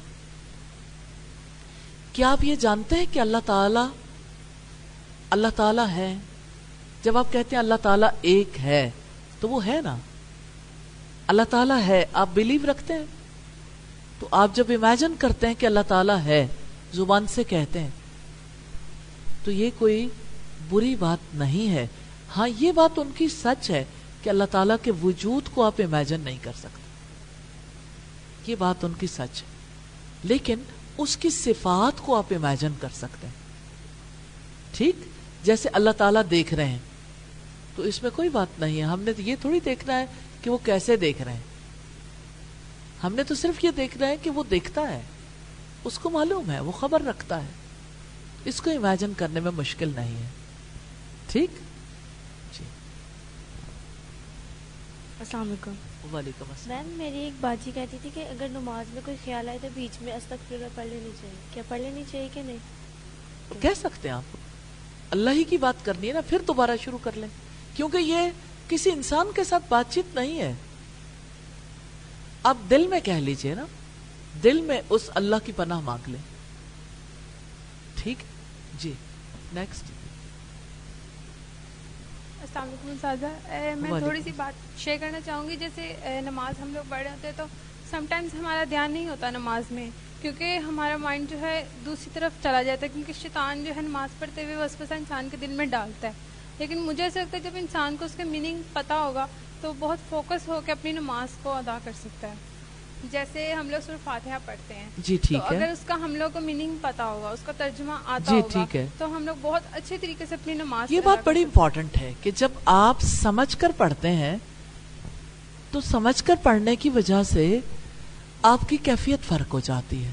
کیا آپ یہ جانتے ہیں کہ اللہ تعالیٰ ہے؟ جب آپ کہتے ہیں اللہ تعالیٰ ایک ہے تو وہ ہے نا، اللہ تعالیٰ ہے. آپ بلیو رکھتے ہیں تو آپ جب امیجن کرتے ہیں کہ اللہ تعالیٰ ہے، زبان سے کہتے ہیں، تو یہ کوئی بری بات نہیں ہے. ہاں، یہ بات ان کی سچ ہے کہ اللہ تعالیٰ کے وجود کو آپ امیجن نہیں کر سکتے، یہ بات ان کی سچ ہے. لیکن اس کی صفات کو آپ امیجن کر سکتے ہیں. ٹھیک، جیسے اللہ تعالیٰ دیکھ رہے ہیں تو اس میں کوئی بات نہیں ہے. ہم نے تو یہ تھوڑی دیکھنا ہے کہ وہ کیسے دیکھ رہے ہیں، ہم نے تو صرف یہ دیکھنا ہے کہ وہ دیکھتا ہے، اس کو معلوم ہے، وہ خبر رکھتا ہے. اس کو امیجن کرنے میں مشکل نہیں ہے. ٹھیک جی. السلام علیکم. وعلیکم السلام. میم، میری ایک باجی کہتی تھی کہ اگر نماز میں کوئی خیال آئے تو بیچ میں استغفراللہ پڑھ لینی چاہیے. کیا پڑھ لینی چاہیے کہ نہیں؟ کہہ سکتے ہیں آپ، اللہ ہی کی بات کرنی ہے نا، پھر دوبارہ شروع کر لیں، کیونکہ یہ کسی انسان کے ساتھ بات چیت نہیں ہے. آپ دل میں کہہ لیجئے نا، دل میں اس اللہ کی پناہ مانگ لیں. ٹھیک جی. نیکسٹ. السلام علیکم استاذہ. میں تھوڑی سی بات شیئر کرنا چاہوں گی. جیسے نماز ہم لوگ پڑھ رہے ہوتے ہیں تو سم ٹائمز ہمارا دھیان نہیں ہوتا نماز میں، کیونکہ ہمارا مائنڈ جو ہے دوسری طرف چلا جاتا ہے، کیونکہ شیطان جو ہے نماز پڑھتے ہوئے وسوسہ انسان کے دل میں ڈالتا ہے. لیکن مجھے ایسا لگتا ہے جب انسان کو اس کے میننگ پتہ ہوگا تو بہت فوکس ہو کے اپنی نماز کو ادا کر سکتا ہے. جیسے ہم لوگ سورہ فاتحہ پڑھتے ہیں، جی ٹھیک ہے، اگر اس کا ہم لوگ کو میننگ پتہ ہوگا، اس کا ترجمہ آتا جی ہوگا، ٹھیک ہے، تو ہم لوگ بہت اچھے طریقے سے اپنی نماز. یہ بات بڑی امپورٹنٹ ہے کہ جب آپ سمجھ کر پڑھتے ہیں تو سمجھ کر پڑھنے کی وجہ سے آپ کی کیفیت فرق ہو جاتی ہے،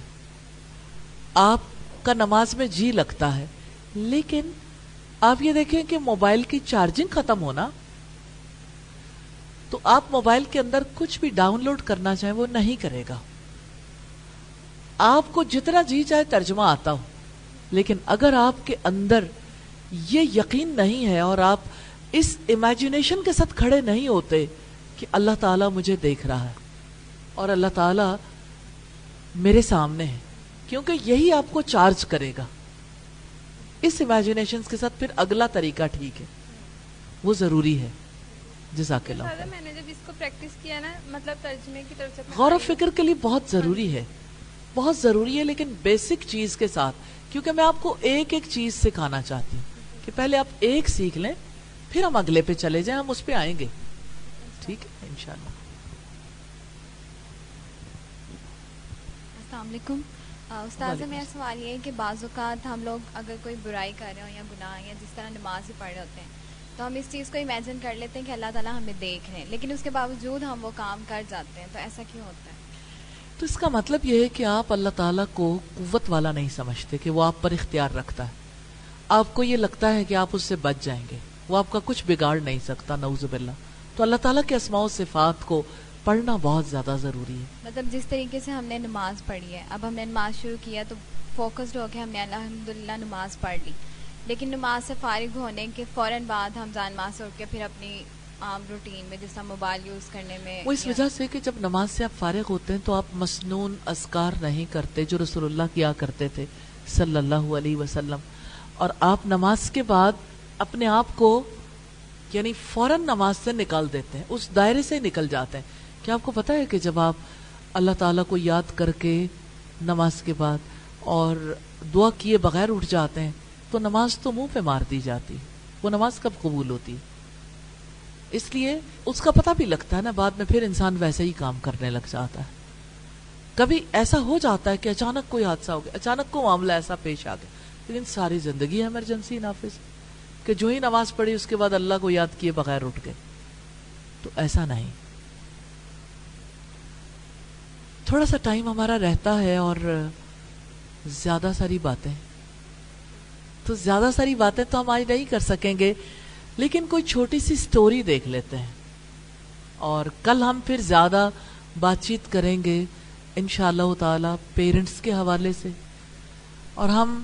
آپ کا نماز میں جی لگتا ہے. لیکن آپ یہ دیکھیں کہ موبائل کی چارجنگ ختم ہونا تو آپ موبائل کے اندر کچھ بھی ڈاؤن لوڈ کرنا چاہیں وہ نہیں کرے گا. آپ کو جتنا جی چاہے ترجمہ آتا ہو، لیکن اگر آپ کے اندر یہ یقین نہیں ہے اور آپ اس امیجنیشن کے ساتھ کھڑے نہیں ہوتے کہ اللہ تعالیٰ مجھے دیکھ رہا ہے اور اللہ تعالیٰ میرے سامنے ہے، کیونکہ یہی آپ کو چارج کرے گا. اس امیجنیشن کے ساتھ پھر اگلا طریقہ ٹھیک ہے، وہ ضروری ہے. جزاک اللہ خیر. میں نے جب اس کو پریکٹس کیا نا, مطلب ترجمے کی طرف سے غور و فکر کے لیے بہت ضروری ہے, بہت ضروری ہے, لیکن بیسک چیز کے ساتھ, کیونکہ میں آپ کو ایک ایک چیز سکھانا چاہتی ہوں کہ پہلے آپ ایک سیکھ لیں, پھر ہم اگلے پہ چلے جائیں, ہم اس پہ آئیں گے, ٹھیک ہے انشاءاللہ. السلام علیکم استاذ. میرا سوال یہ ہے کہ بعض اوقات ہم لوگ اگر کوئی برائی کر رہے ہوں یا گناہ یا جس طرح نماز ہی پڑھ رہے ہوتے ہیں تو ہم اس چیز کو امیجن کر لیتے ہیں کہ اللہ تعالیٰ ہمیں دیکھ رہے ہیں, لیکن اس کے باوجود ہم وہ کام کر جاتے ہیں, تو ایسا کیوں ہوتا ہے؟ تو اس کا مطلب یہ ہے کہ آپ اللہ تعالیٰ کو قوت والا نہیں سمجھتے کہ وہ آپ پر اختیار رکھتا ہے. آپ کو یہ لگتا ہے کہ آپ اس سے بچ جائیں گے, وہ آپ کا کچھ بگاڑ نہیں سکتا, نعوذ باللہ. تو اللہ تعالیٰ کے اسماء و صفات کو پڑھنا بہت زیادہ ضروری ہے. مطلب جس طریقے سے ہم نے نماز پڑھی ہے, اب ہم نے نماز شروع کیا تو فوکسڈ ہو کے ہم نے الحمدللہ نماز پڑھ لی, لیکن نماز سے فارغ ہونے کے فوراً بعد ہم نماز سے اٹھ کے پھر اپنی عام روٹین میں جس طرح موبائل یوز کرنے میں, وہ اس وجہ سے کہ جب نماز سے آپ فارغ ہوتے ہیں تو آپ مسنون اذکار نہیں کرتے جو رسول اللہ کیا کرتے تھے صلی اللہ علیہ وسلم, اور آپ نماز کے بعد اپنے آپ کو یعنی فوراً نماز سے نکال دیتے ہیں, اس دائرے سے نکل جاتے ہیں. کیا آپ کو پتہ ہے کہ جب آپ اللہ تعالیٰ کو یاد کر کے نماز کے بعد اور دعا کیے بغیر اٹھ جاتے ہیں تو نماز تو منہ پہ مار دی جاتی, وہ نماز کب قبول ہوتی؟ اس لیے اس کا پتہ بھی لگتا ہے نا, بعد میں پھر انسان ویسے ہی کام کرنے لگ جاتا ہے. کبھی ایسا ہو جاتا ہے کہ اچانک کوئی حادثہ ہو گیا, اچانک کو معاملہ ایسا پیش آ گیا, لیکن ساری زندگی ایمرجنسی نافذ کہ جو ہی نماز پڑھی اس کے بعد اللہ کو یاد کیے بغیر اٹھ گئے. تو ایسا نہیں, تھوڑا سا ٹائم ہمارا رہتا ہے اور زیادہ ساری باتیں, تو زیادہ ساری باتیں تو ہم آج نہیں کر سکیں گے, لیکن کوئی چھوٹی سی سٹوری دیکھ لیتے ہیں اور کل ہم پھر زیادہ بات چیت کریں گے انشاءاللہ تعالی پیرنٹس کے حوالے سے. اور ہم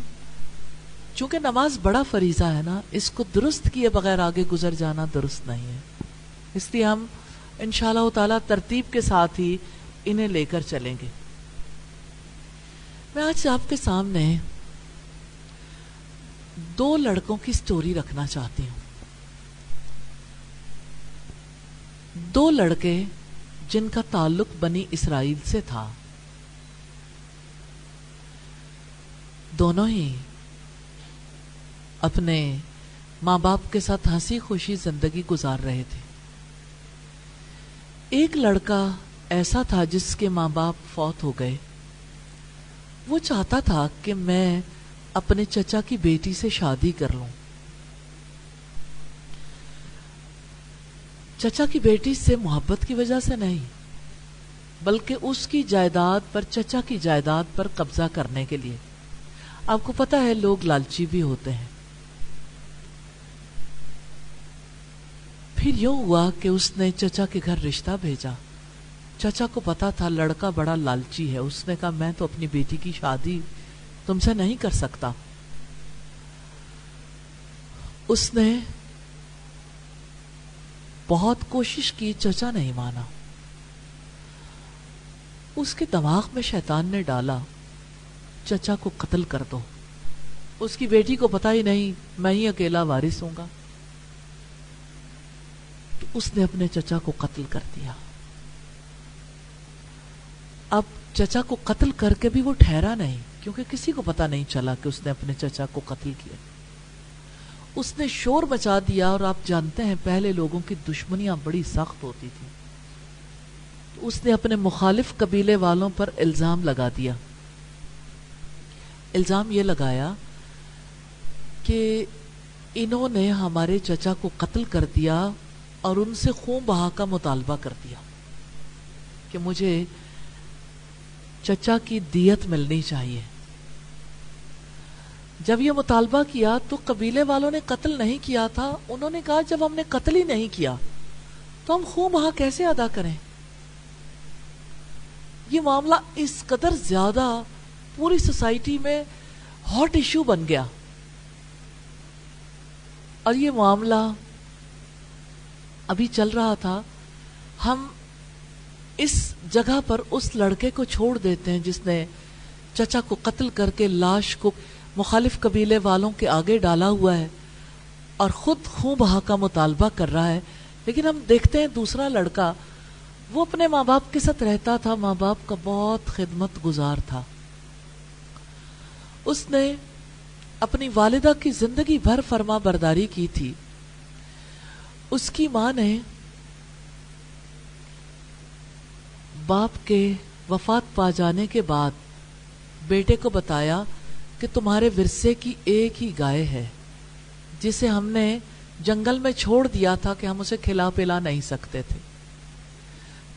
چونکہ نماز بڑا فریضہ ہے نا, اس کو درست کیے بغیر آگے گزر جانا درست نہیں ہے, اس لیے ہم انشاءاللہ تعالی ترتیب کے ساتھ ہی انہیں لے کر چلیں گے. میں آج آپ کے سامنے 2 لڑکوں کی سٹوری رکھنا چاہتی ہوں. 2 لڑکے جن کا تعلق بنی اسرائیل سے تھا, دونوں ہی اپنے ماں باپ کے ساتھ ہنسی خوشی زندگی گزار رہے تھے. ایک لڑکا ایسا تھا جس کے ماں باپ فوت ہو گئے, وہ چاہتا تھا کہ میں اپنے چچا کی بیٹی سے شادی کر لوں. چچا کی بیٹی سے محبت کی وجہ سے نہیں, بلکہ اس کی جائیداد پر, چچا کی جائیداد پر قبضہ کرنے کے لیے. آپ کو پتہ ہے لوگ لالچی بھی ہوتے ہیں. پھر یوں ہوا کہ اس نے چچا کے گھر رشتہ بھیجا. چچا کو پتا تھا لڑکا بڑا لالچی ہے, اس نے کہا میں تو اپنی بیٹی کی شادی تم سے نہیں کر سکتا. اس نے بہت کوشش کی, چچا نہیں مانا. اس کے دماغ میں شیطان نے ڈالا چچا کو قتل کر دو, اس کی بیٹی کو پتا ہی نہیں, میں ہی اکیلا وارث ہوں گا. تو اس نے اپنے چچا کو قتل کر دیا. اب چچا کو قتل کر کے بھی وہ ٹھہرا نہیں, کیونکہ کسی کو پتا نہیں چلا کہ اس نے اپنے چچا کو قتل کیا. اس نے شور مچا دیا, اور آپ جانتے ہیں پہلے لوگوں کی دشمنیاں بڑی سخت ہوتی تھی. تو اس نے اپنے مخالف قبیلے والوں پر الزام لگا دیا. الزام یہ لگایا کہ انہوں نے ہمارے چچا کو قتل کر دیا اور ان سے خون بہا کا مطالبہ کر دیا کہ مجھے چچا کی دیت ملنی چاہیے. جب یہ مطالبہ کیا تو قبیلے والوں نے قتل نہیں کیا تھا, انہوں نے کہا جب ہم نے قتل ہی نہیں کیا تو ہم خون بہا کیسے ادا کریں. یہ معاملہ اس قدر زیادہ پوری سوسائٹی میں ہاٹ ایشو بن گیا, اور یہ معاملہ ابھی چل رہا تھا. ہم اس جگہ پر اس لڑکے کو چھوڑ دیتے ہیں جس نے چچا کو قتل کر کے لاش کو مخالف قبیلے والوں کے آگے ڈالا ہوا ہے اور خود خون بہا کا مطالبہ کر رہا ہے لیکن ہم دیکھتے ہیں دوسرا لڑکا وہ اپنے ماں باپ کے ساتھ رہتا تھا, ماں باپ کا بہت خدمت گزار تھا. اس نے اپنی والدہ کی زندگی بھر فرما برداری کی تھی. اس کی ماں نے باپ کے وفات پا جانے کے بعد بیٹے کو بتایا کہ تمہارے ورثے کی ایک ہی گائے ہے جسے ہم نے جنگل میں چھوڑ دیا تھا کہ ہم اسے کھلا پلا نہیں سکتے تھے.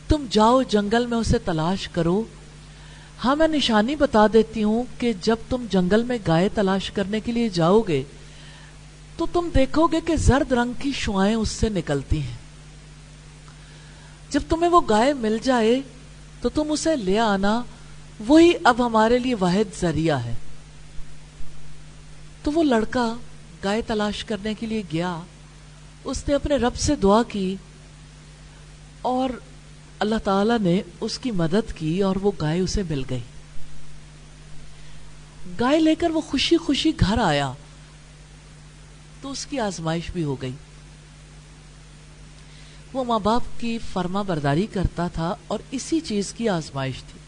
تم جاؤ جنگل میں اسے تلاش کرو. ہاں میں نشانی بتا دیتی ہوں کہ جب تم جنگل میں گائے تلاش کرنے کے لیے جاؤ گے تو تم دیکھو گے کہ زرد رنگ کی شعائیں اس سے نکلتی ہیں. جب تمہیں وہ گائے مل جائے تو تم اسے لے آنا, وہی اب ہمارے لیے واحد ذریعہ ہے. تو وہ لڑکا گائے تلاش کرنے کے لیے گیا. اس نے اپنے رب سے دعا کی اور اللہ تعالیٰ نے اس کی مدد کی اور وہ گائے اسے مل گئی. گائے لے کر وہ خوشی خوشی گھر آیا تو اس کی آزمائش بھی ہو گئی. وہ ماں باپ کی فرما برداری کرتا تھا اور اسی چیز کی آزمائش تھی.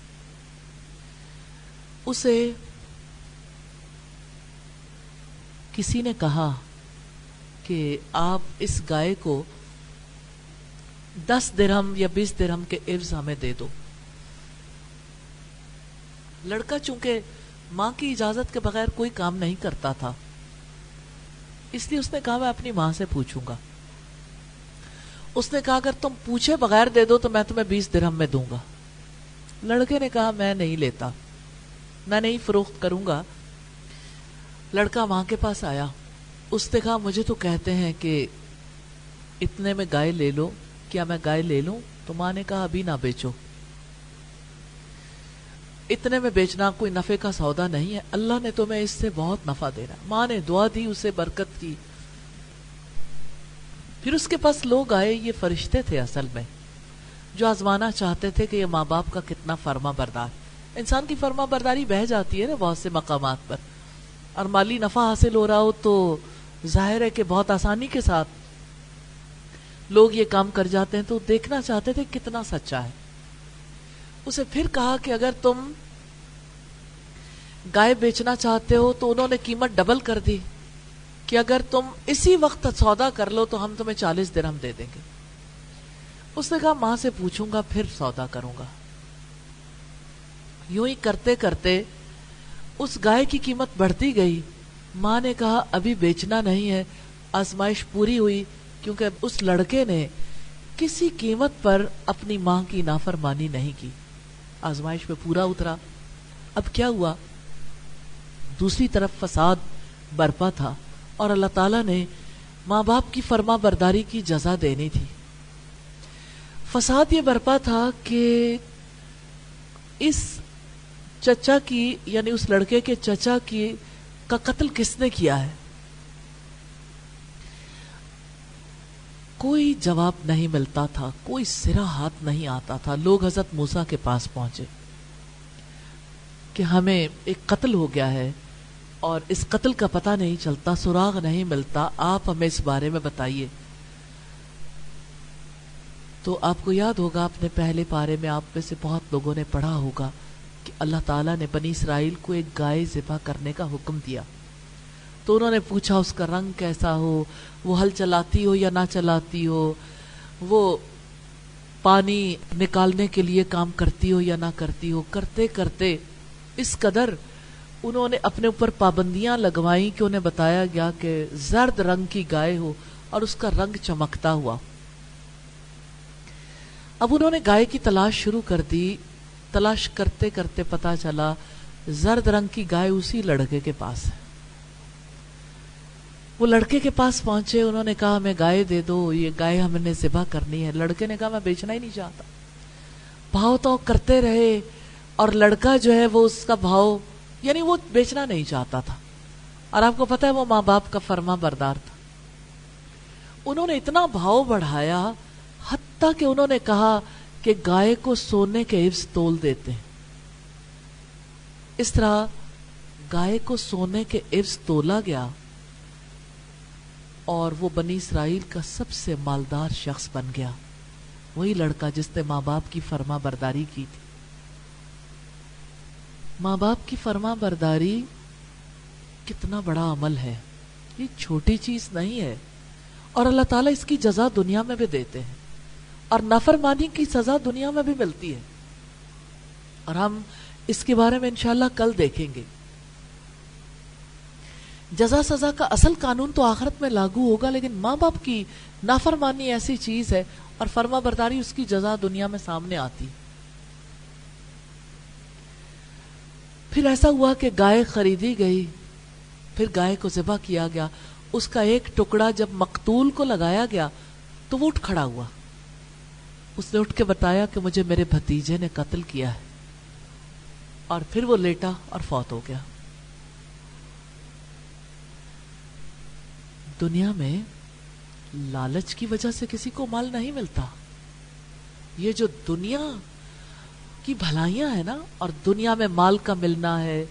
اسے کسی نے کہا کہ آپ اس گائے کو 10 درہم یا 20 درہم کے عوض ہمیں دے دو. لڑکا چونکہ ماں کی اجازت کے بغیر کوئی کام نہیں کرتا تھا, اس لیے اس نے کہا میں اپنی ماں سے پوچھوں گا. اس نے کہا اگر تم پوچھے بغیر دے دو تو میں تمہیں 20 درہم میں دوں گا. لڑکے نے کہا میں نہیں لیتا, میں نہیں فروخت کروں گا. لڑکا ماں کے پاس آیا. اس نے کہا مجھے تو کہتے ہیں کہ اتنے میں گائے لے لو, کیا میں گائے لے لوں؟ تو ماں نے کہا ابھی نہ بیچو, اتنے میں بیچنا کوئی نفع کا سودا نہیں ہے, اللہ نے تمہیں اس سے بہت نفع دینا. ماں نے دعا دی, اسے برکت کی. پھر اس کے پاس لوگ آئے, یہ فرشتے تھے اصل میں, جو آزمانا چاہتے تھے کہ یہ ماں باپ کا کتنا فرما بردار. انسان کی فرما برداری بہہ جاتی ہے نا بہت سے مقامات پر, اور مالی نفع حاصل ہو رہا ہو تو ظاہر ہے کہ بہت آسانی کے ساتھ لوگ یہ کام کر جاتے ہیں. تو دیکھنا چاہتے تھے کتنا سچا ہے. اسے پھر کہا کہ اگر تم گائے بیچنا چاہتے ہو تو انہوں نے قیمت ڈبل کر دی کہ اگر تم اسی وقت سودا کر لو تو ہم تمہیں 40 درہم دے دیں گے. اس نے کہا ماں سے پوچھوں گا پھر سودا کروں گا. یوں ہی کرتے کرتے اس گائے کی قیمت بڑھتی گئی. ماں نے کہا ابھی بیچنا نہیں ہے. آزمائش پوری ہوئی کیونکہ اس لڑکے نے کسی قیمت پر اپنی ماں کی نافرمانی نہیں کی. آزمائش پہ پورا اترا. اب کیا ہوا؟ دوسری طرف فساد برپا تھا اور اللہ تعالیٰ نے ماں باپ کی فرما برداری کی جزا دینی تھی. فساد یہ برپا تھا کہ اس چچا کی یعنی اس لڑکے کے چچا کی کا قتل کس نے کیا ہے؟ کوئی جواب نہیں ملتا تھا, کوئی سرا ہاتھ نہیں آتا تھا. لوگ حضرت موسیٰ کے پاس پہنچے کہ ہمیں ایک قتل ہو گیا ہے اور اس قتل کا پتہ نہیں چلتا, سراغ نہیں ملتا, آپ ہمیں اس بارے میں بتائیے. تو آپ کو یاد ہوگا اپنے پہلے پارے میں آپ میں سے بہت لوگوں نے پڑھا ہوگا کہ اللہ تعالیٰ نے بنی اسرائیل کو ایک گائے ذبح کرنے کا حکم دیا. تو انہوں نے پوچھا اس کا رنگ کیسا ہو, وہ ہل چلاتی ہو یا نہ چلاتی ہو, وہ پانی نکالنے کے لیے کام کرتی ہو یا نہ کرتی ہو. کرتے کرتے اس قدر انہوں نے اپنے اوپر پابندیاں لگوائیں کہ انہیں بتایا گیا کہ زرد رنگ کی گائے ہو اور اس کا رنگ چمکتا ہوا. اب انہوں نے گائے کی تلاش شروع کر دی. تلاش کرتے کرتے پتا چلا زرد رنگ کی گائے اسی لڑکے کے پاس ہے. وہ لڑکے کے پاس پہنچے, انہوں نے کہا ہمیں گائے دے دو, یہ گائے ہم نے ذبح کرنی ہے. لڑکے نے کہا میں بیچنا ہی نہیں چاہتا. بھاؤ تو کرتے رہے اور لڑکا جو ہے وہ اس کا بھاؤ یعنی وہ بیچنا نہیں چاہتا تھا. اور آپ کو پتا ہے وہ ماں باپ کا فرما بردار تھا. انہوں نے اتنا بھاؤ بڑھایا حتیٰ کہ انہوں نے کہا کہ گائے کو سونے کے عوض تول دیتے ہیں. اس طرح گائے کو سونے کے عوض تولا گیا اور وہ بنی اسرائیل کا سب سے مالدار شخص بن گیا، وہی لڑکا جس نے ماں باپ کی فرما برداری کی تھی. ماں باپ کی فرما برداری کتنا بڑا عمل ہے، یہ چھوٹی چیز نہیں ہے، اور اللہ تعالیٰ اس کی جزا دنیا میں بھی دیتے ہیں، اور نافرمانی کی سزا دنیا میں بھی ملتی ہے، اور ہم اس کے بارے میں انشاءاللہ کل دیکھیں گے. جزا سزا کا اصل قانون تو آخرت میں لاگو ہوگا، لیکن ماں باپ کی نافرمانی ایسی چیز ہے اور فرما برداری اس کی جزا دنیا میں سامنے آتی. پھر ایسا ہوا کہ گائے خریدی گئی، پھر گائے کو ذبح کیا گیا، اس کا ایک ٹکڑا جب مقتول کو لگایا گیا تو وہ اٹھ کھڑا ہوا، اس نے اٹھ کے بتایا کہ مجھے میرے بھتیجے نے قتل کیا ہے، اور پھر وہ لیٹا اور فوت ہو گیا. دنیا میں لالچ کی وجہ سے کسی کو مال نہیں ملتا. یہ جو دنیا کی بھلائیاں ہیں نا، اور دنیا میں مال کا ملنا ہے،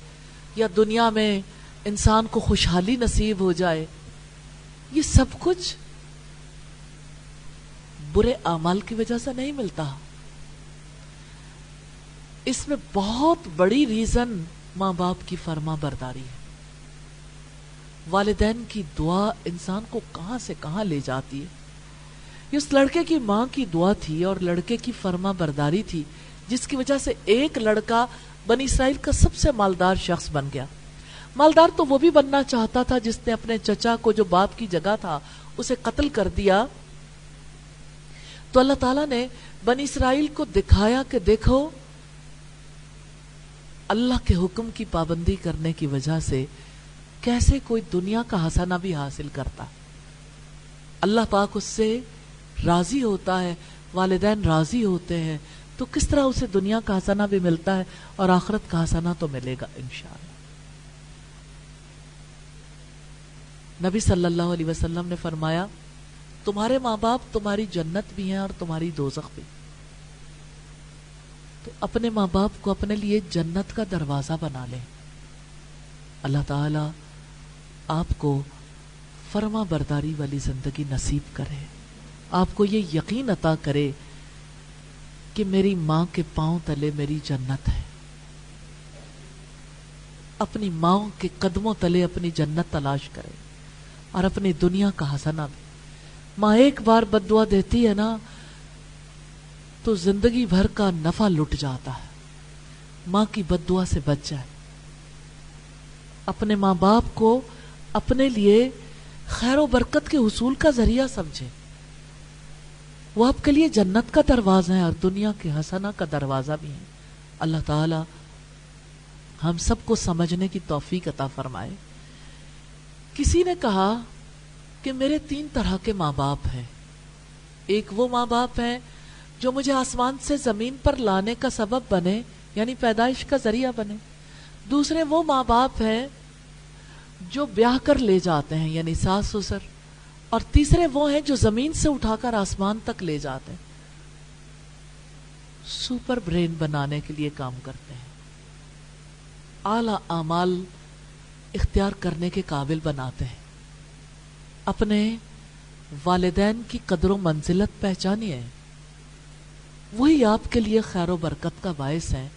یا دنیا میں انسان کو خوشحالی نصیب ہو جائے، یہ سب کچھ برے اعمال کی وجہ سے نہیں ملتا. اس میں بہت بڑی ریزن ماں باپ کی فرما برداری ہے. والدین کی دعا انسان کو کہاں سے کہاں لے جاتی ہے. یہ اس لڑکے کی ماں کی دعا تھی اور لڑکے کی فرما برداری تھی، جس کی وجہ سے ایک لڑکا بنی اسرائیل کا سب سے مالدار شخص بن گیا. مالدار تو وہ بھی بننا چاہتا تھا جس نے اپنے چچا کو جو باپ کی جگہ تھا اسے قتل کر دیا. تو اللہ تعالیٰ نے بنی اسرائیل کو دکھایا کہ دیکھو، اللہ کے حکم کی پابندی کرنے کی وجہ سے کیسے کوئی دنیا کا حسنہ بھی حاصل کرتا. اللہ پاک اس سے راضی ہوتا ہے، والدین راضی ہوتے ہیں، تو کس طرح اسے دنیا کا حسنہ بھی ملتا ہے اور آخرت کا حسنہ تو ملے گا انشاءاللہ. نبی صلی اللہ علیہ وسلم نے فرمایا تمہارے ماں باپ تمہاری جنت بھی ہیں اور تمہاری دوزخ بھی. تو اپنے ماں باپ کو اپنے لیے جنت کا دروازہ بنا لیں. اللہ تعالی آپ کو فرما برداری والی زندگی نصیب کرے، آپ کو یہ یقین عطا کرے کہ میری ماں کے پاؤں تلے میری جنت ہے. اپنی ماں کے قدموں تلے اپنی جنت تلاش کرے اور اپنی دنیا کا حسنہ بھی. ماں ایک بار بد دعا دیتی ہے نا تو زندگی بھر کا نفع لٹ جاتا ہے. ماں کی بد دعا سے بچ جائے. اپنے ماں باپ کو اپنے لیے خیر و برکت کے حصول کا ذریعہ سمجھے. وہ آپ کے لیے جنت کا دروازہ ہے اور دنیا کے حسنہ کا دروازہ بھی ہے. اللہ تعالی ہم سب کو سمجھنے کی توفیق عطا فرمائے. کسی نے کہا کہ میرے 3 طرح کے ماں باپ ہیں. ایک وہ ماں باپ ہیں جو مجھے آسمان سے زمین پر لانے کا سبب بنے، یعنی پیدائش کا ذریعہ بنے. دوسرے وہ ماں باپ ہیں جو بیاہ کر لے جاتے ہیں، یعنی ساس سسر. اور تیسرے وہ ہیں جو زمین سے اٹھا کر آسمان تک لے جاتے ہیں، سپر برین بنانے کے لیے کام کرتے ہیں، اعلی اعمال اختیار کرنے کے قابل بناتے ہیں. اپنے والدین کی قدر و منزلت پہچانیے، وہی آپ کے لیے خیر و برکت کا باعث ہیں.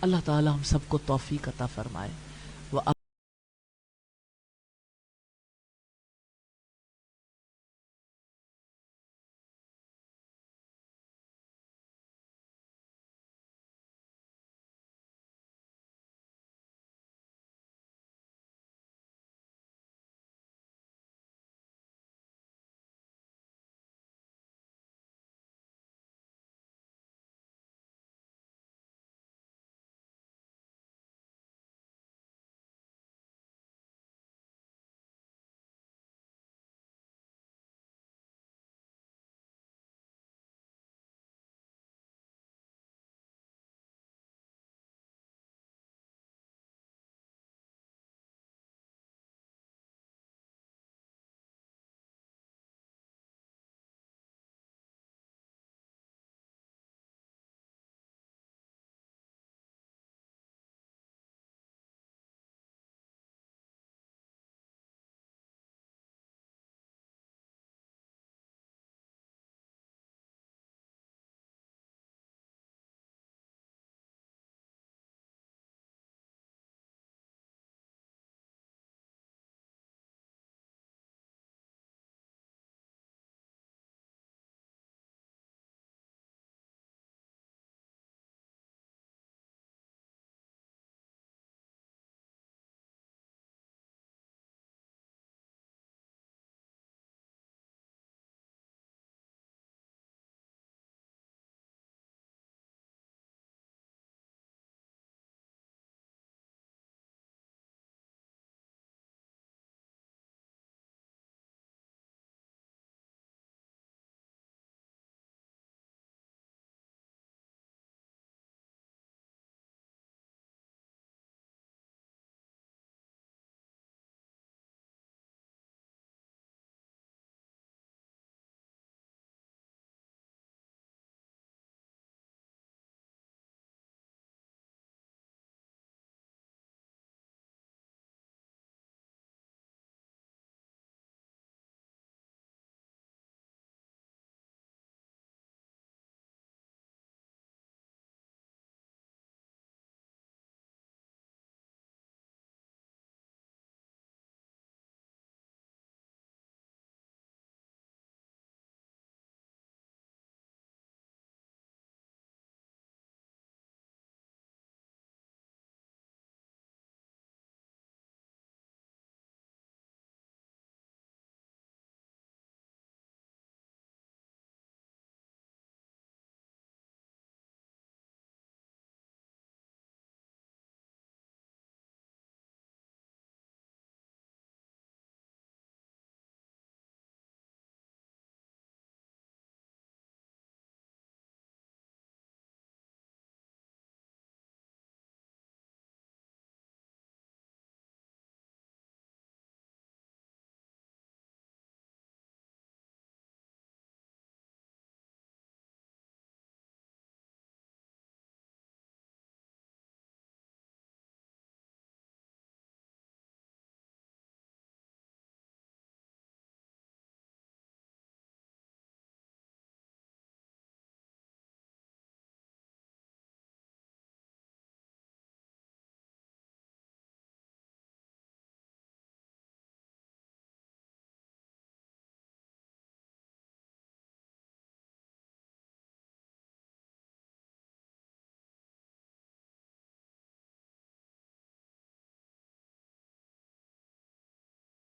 اللہ تعالی ہم سب کو توفیق عطا فرمائے.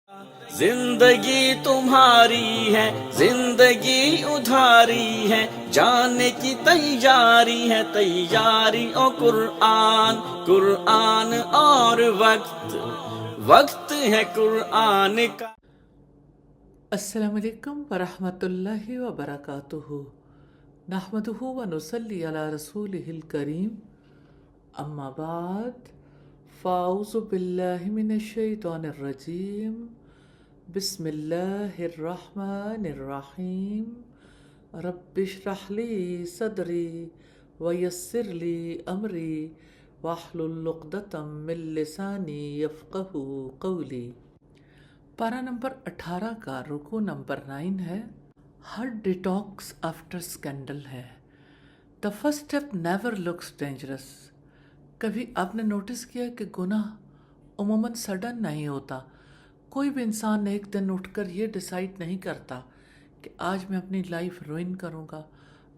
زندگی تمہاری ہے، زندگی ادھاری ہے، جانے کی تیاری ہے، تیاری او قرآن، قرآن اور وقت، وقت ہے قرآن کا۔ السلام علیکم ورحمۃ اللہ وبرکاتہ، نحمدہ ونصلی علی رسولہ الکریم، اما بعد، فاعوذ باللہ من الشیطان الرجیم، بسم اللہ الرحمن الرحیم، رب اشرح لی صدری ویسر لی امری واحلل عقدۃ من لسانی یفقہوا قولی۔ پارہ نمبر 18 کا رکوع نمبر 9 ہے، ہارٹ ڈیٹاکس آفٹر اسکینڈل ہے۔ The first step never looks dangerous. کبھی آپ نے نوٹس کیا کہ گناہ عموماً سڈن نہیں ہوتا؟ کوئی بھی انسان ایک دن اٹھ کر یہ ڈیسائیڈ نہیں کرتا کہ آج میں اپنی لائف روئن کروں گا۔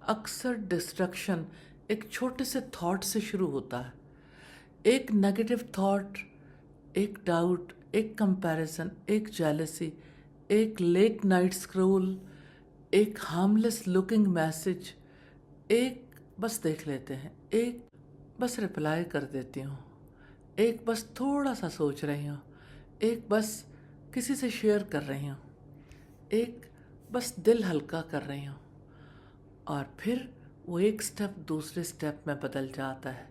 اکثر ڈسٹرکشن ایک چھوٹے سے تھاٹ سے شروع ہوتا ہے۔ ایک نیگیٹو تھاٹ، ایک ڈاؤٹ، ایک کمپیریزن، ایک جیلسی، ایک لیٹ نائٹ اسکرول، ایک ہارملیس لکنگ میسج، ایک بس دیکھ لیتے ہیں، ایک بس رپلائی کر دیتی ہوں، ایک بس تھوڑا سا سوچ رہی ہوں، ایک بس کسی سے شیئر کر رہی ہوں، ایک بس دل ہلکا کر رہی ہوں، اور پھر وہ ایک سٹیپ دوسرے سٹیپ میں بدل جاتا ہے۔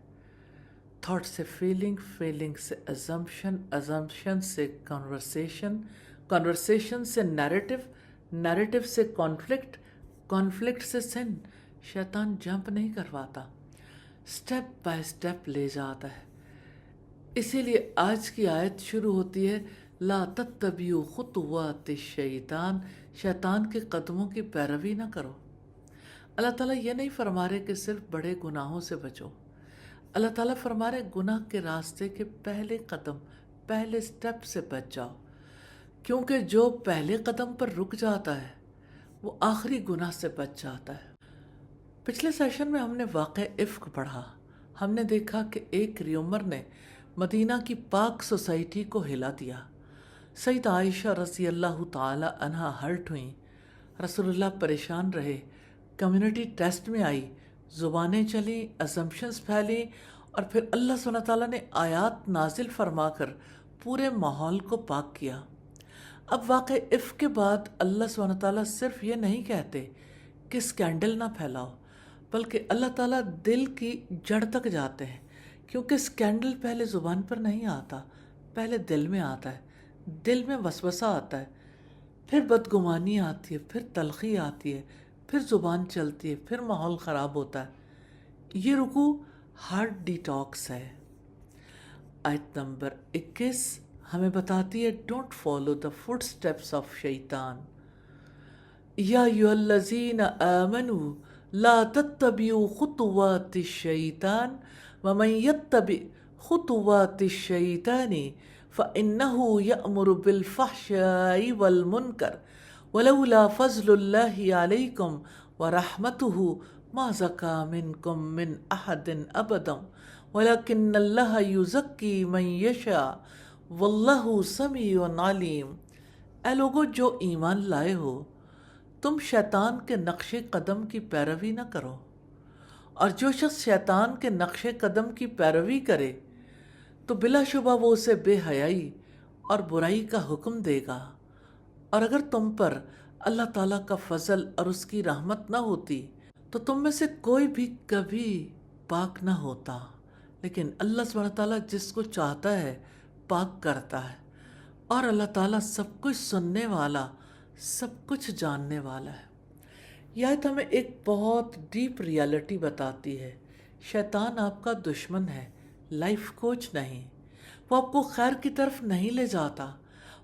تھاٹ سے فیلنگ، فیلنگ سے ازمپشن، ازمپشن سے کنورسیشن، کنورسیشن سے نیریٹو، نیریٹو سے کانفلکٹ، کانفلکٹ سے سن۔ شیطان جمپ نہیں کرواتا، سٹیپ بائی سٹیپ لے جاتا ہے۔ اسی لیے آج کی آیت شروع ہوتی ہے، لا تتبعوا خطوات الشیطان، شیطان کے قدموں کی پیروی نہ کرو۔ اللہ تعالیٰ یہ نہیں فرما رہے کہ صرف بڑے گناہوں سے بچو، اللہ تعالیٰ فرما رہے گناہ کے راستے کے پہلے قدم، پہلے سٹیپ سے بچ جاؤ، کیونکہ جو پہلے قدم پر رک جاتا ہے وہ آخری گناہ سے بچ جاتا ہے۔ پچھلے سیشن میں ہم نے واقعہ عفق پڑھا۔ ہم نے دیکھا کہ ایک ریومر نے مدینہ کی پاک سوسائٹی کو ہلا دیا۔ سید عائشہ رضی اللہ تعالی عنہا ہرٹ ہوئیں، رسول اللہ پریشان رہے، کمیونٹی ٹیسٹ میں آئی، زبانیں چلیں، ازمپشنز پھیلیں، اور پھر اللہ سبحانہ تعالیٰ نے آیات نازل فرما کر پورے ماحول کو پاک کیا۔ اب واقع عفق کے بعد اللہ سبحانہ تعالیٰ صرف یہ نہیں کہتے کہ سکینڈل نہ پھیلاؤ، بلکہ اللہ تعالیٰ دل کی جڑ تک جاتے ہیں، کیونکہ سکینڈل پہلے زبان پر نہیں آتا، پہلے دل میں آتا ہے، دل میں وسوسہ آتا ہے، پھر بدگمانی آتی ہے، پھر تلخی آتی ہے، پھر زبان چلتی ہے، پھر ماحول خراب ہوتا ہے۔ یہ رکوع ہارٹ ڈیٹاکس ہے۔ آیت نمبر 21 ہمیں بتاتی ہے، don't follow the footsteps of شیطان، یا ایھا الذین آمنوا لا تتبعوا خطوات الشیطان ومن یتبع خطوات الشیطان فإنه يأمر بالفحشاء والمنکر ولولا فضل اللہ علیکم ورحمتہ ما زکا منکم من احد ابدا ولکن اللہ یزکی من یشاء واللہ سمیع علیم۔ اے لوگو جو ایمان لائے ہو، تم شیطان کے نقش قدم کی پیروی نہ کرو، اور جو شخص شیطان کے نقش قدم کی پیروی کرے تو بلا شبہ وہ اسے بے حیائی اور برائی کا حکم دے گا۔ اور اگر تم پر اللہ تعالیٰ کا فضل اور اس کی رحمت نہ ہوتی تو تم میں سے کوئی بھی کبھی پاک نہ ہوتا، لیکن اللہ سبحانہ تعالیٰ جس کو چاہتا ہے پاک کرتا ہے، اور اللہ تعالیٰ سب کچھ سننے والا، سب کچھ جاننے والا ہے۔ یہ آیت ہمیں ایک بہت ڈیپ ریالٹی بتاتی ہے، شیطان آپ کا دشمن ہے، لائف کوچ نہیں۔ وہ آپ کو خیر کی طرف نہیں لے جاتا،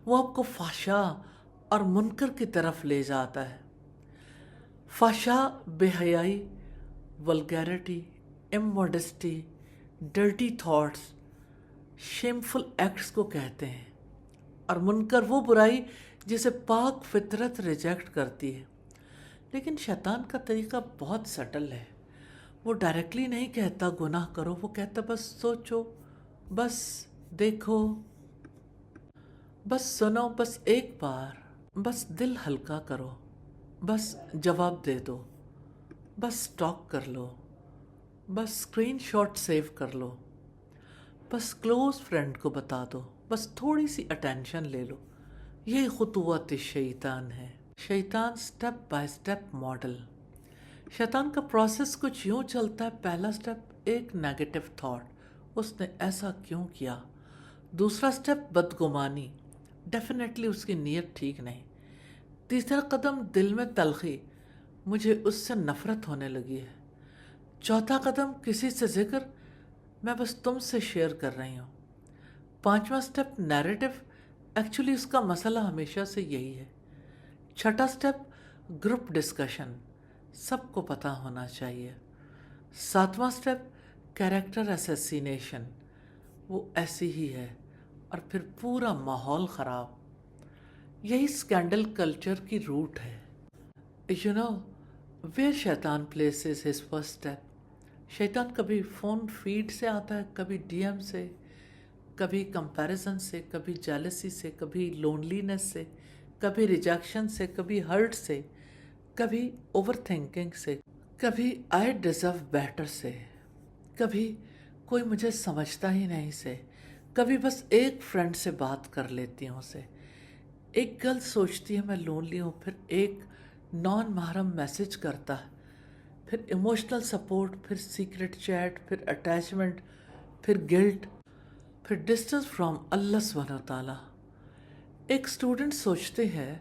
وہ آپ کو فحشاء اور منکر کی طرف لے جاتا ہے۔ فحشاء بے حیائی، vulgarity, immodesty, dirty thoughts, shameful acts کو کہتے ہیں، اور منکر وہ برائی جسے پاک فطرت ریجیکٹ کرتی ہے۔ لیکن شیطان کا طریقہ بہت سٹل ہے، وہ ڈائریکٹلی نہیں کہتا گناہ کرو، وہ کہتا بس سوچو، بس دیکھو۔ بس سنو، بس ایک بار، بس دل ہلکا کرو، بس جواب دے دو، بس ٹاک کر لو، بس اسکرین شاٹ سیو کر لو، بس کلوز فرینڈ کو بتا دو، بس تھوڑی سی اٹینشن لے لو. یہی خطوات شیطان ہے. شیطان سٹیپ بائی سٹیپ ماڈل. شیطان کا پروسیس کچھ یوں چلتا ہے. پہلا سٹیپ ایک نیگیٹو تھاٹ، اس نے ایسا کیوں کیا. دوسرا سٹیپ بدگمانی، ڈیفینیٹلی اس کی نیت ٹھیک نہیں. تیسرا قدم دل میں تلخی، مجھے اس سے نفرت ہونے لگی ہے. چوتھا قدم کسی سے ذکر، میں بس تم سے شیئر کر رہی ہوں. پانچواں سٹیپ نیریٹو، ایکچولی اس کا مسئلہ ہمیشہ سے یہی ہے. چھٹا سٹیپ گروپ ڈسکشن، سب کو پتہ ہونا چاہیے. ساتواں سٹیپ کیریکٹر اسیسینیشن، وہ ایسی ہی ہے، اور پھر پورا ماحول خراب. یہی سکینڈل کلچر کی روٹ ہے. یو نو ویئر شیطان پلیسز ہز فرسٹ سٹیپ. شیطان کبھی فون فیڈ سے آتا ہے، کبھی ڈی ایم سے، کبھی کمپیریزن سے، کبھی جیلسی سے، کبھی لونلینس سے، کبھی ریجیکشن سے، کبھی ہرٹ سے، کبھی اوور تھنکنگ سے، کبھی آئی ڈیزرو بیٹر سے، کبھی کوئی مجھے سمجھتا ہی نہیں سے، کبھی بس ایک فرینڈ سے بات کر لیتی ہوں سے. ایک گرل سوچتی ہے میں لونلی ہوں، پھر ایک نان محرم میسج کرتا ہے، پھر ایموشنل سپورٹ، پھر سیکرٹ چیٹ، پھر اٹیچمنٹ، پھر گلٹ، پھر ڈسٹنس فرام اللہ سبحانہ و تعالیٰ. ایک اسٹوڈنٹ سوچتے ہے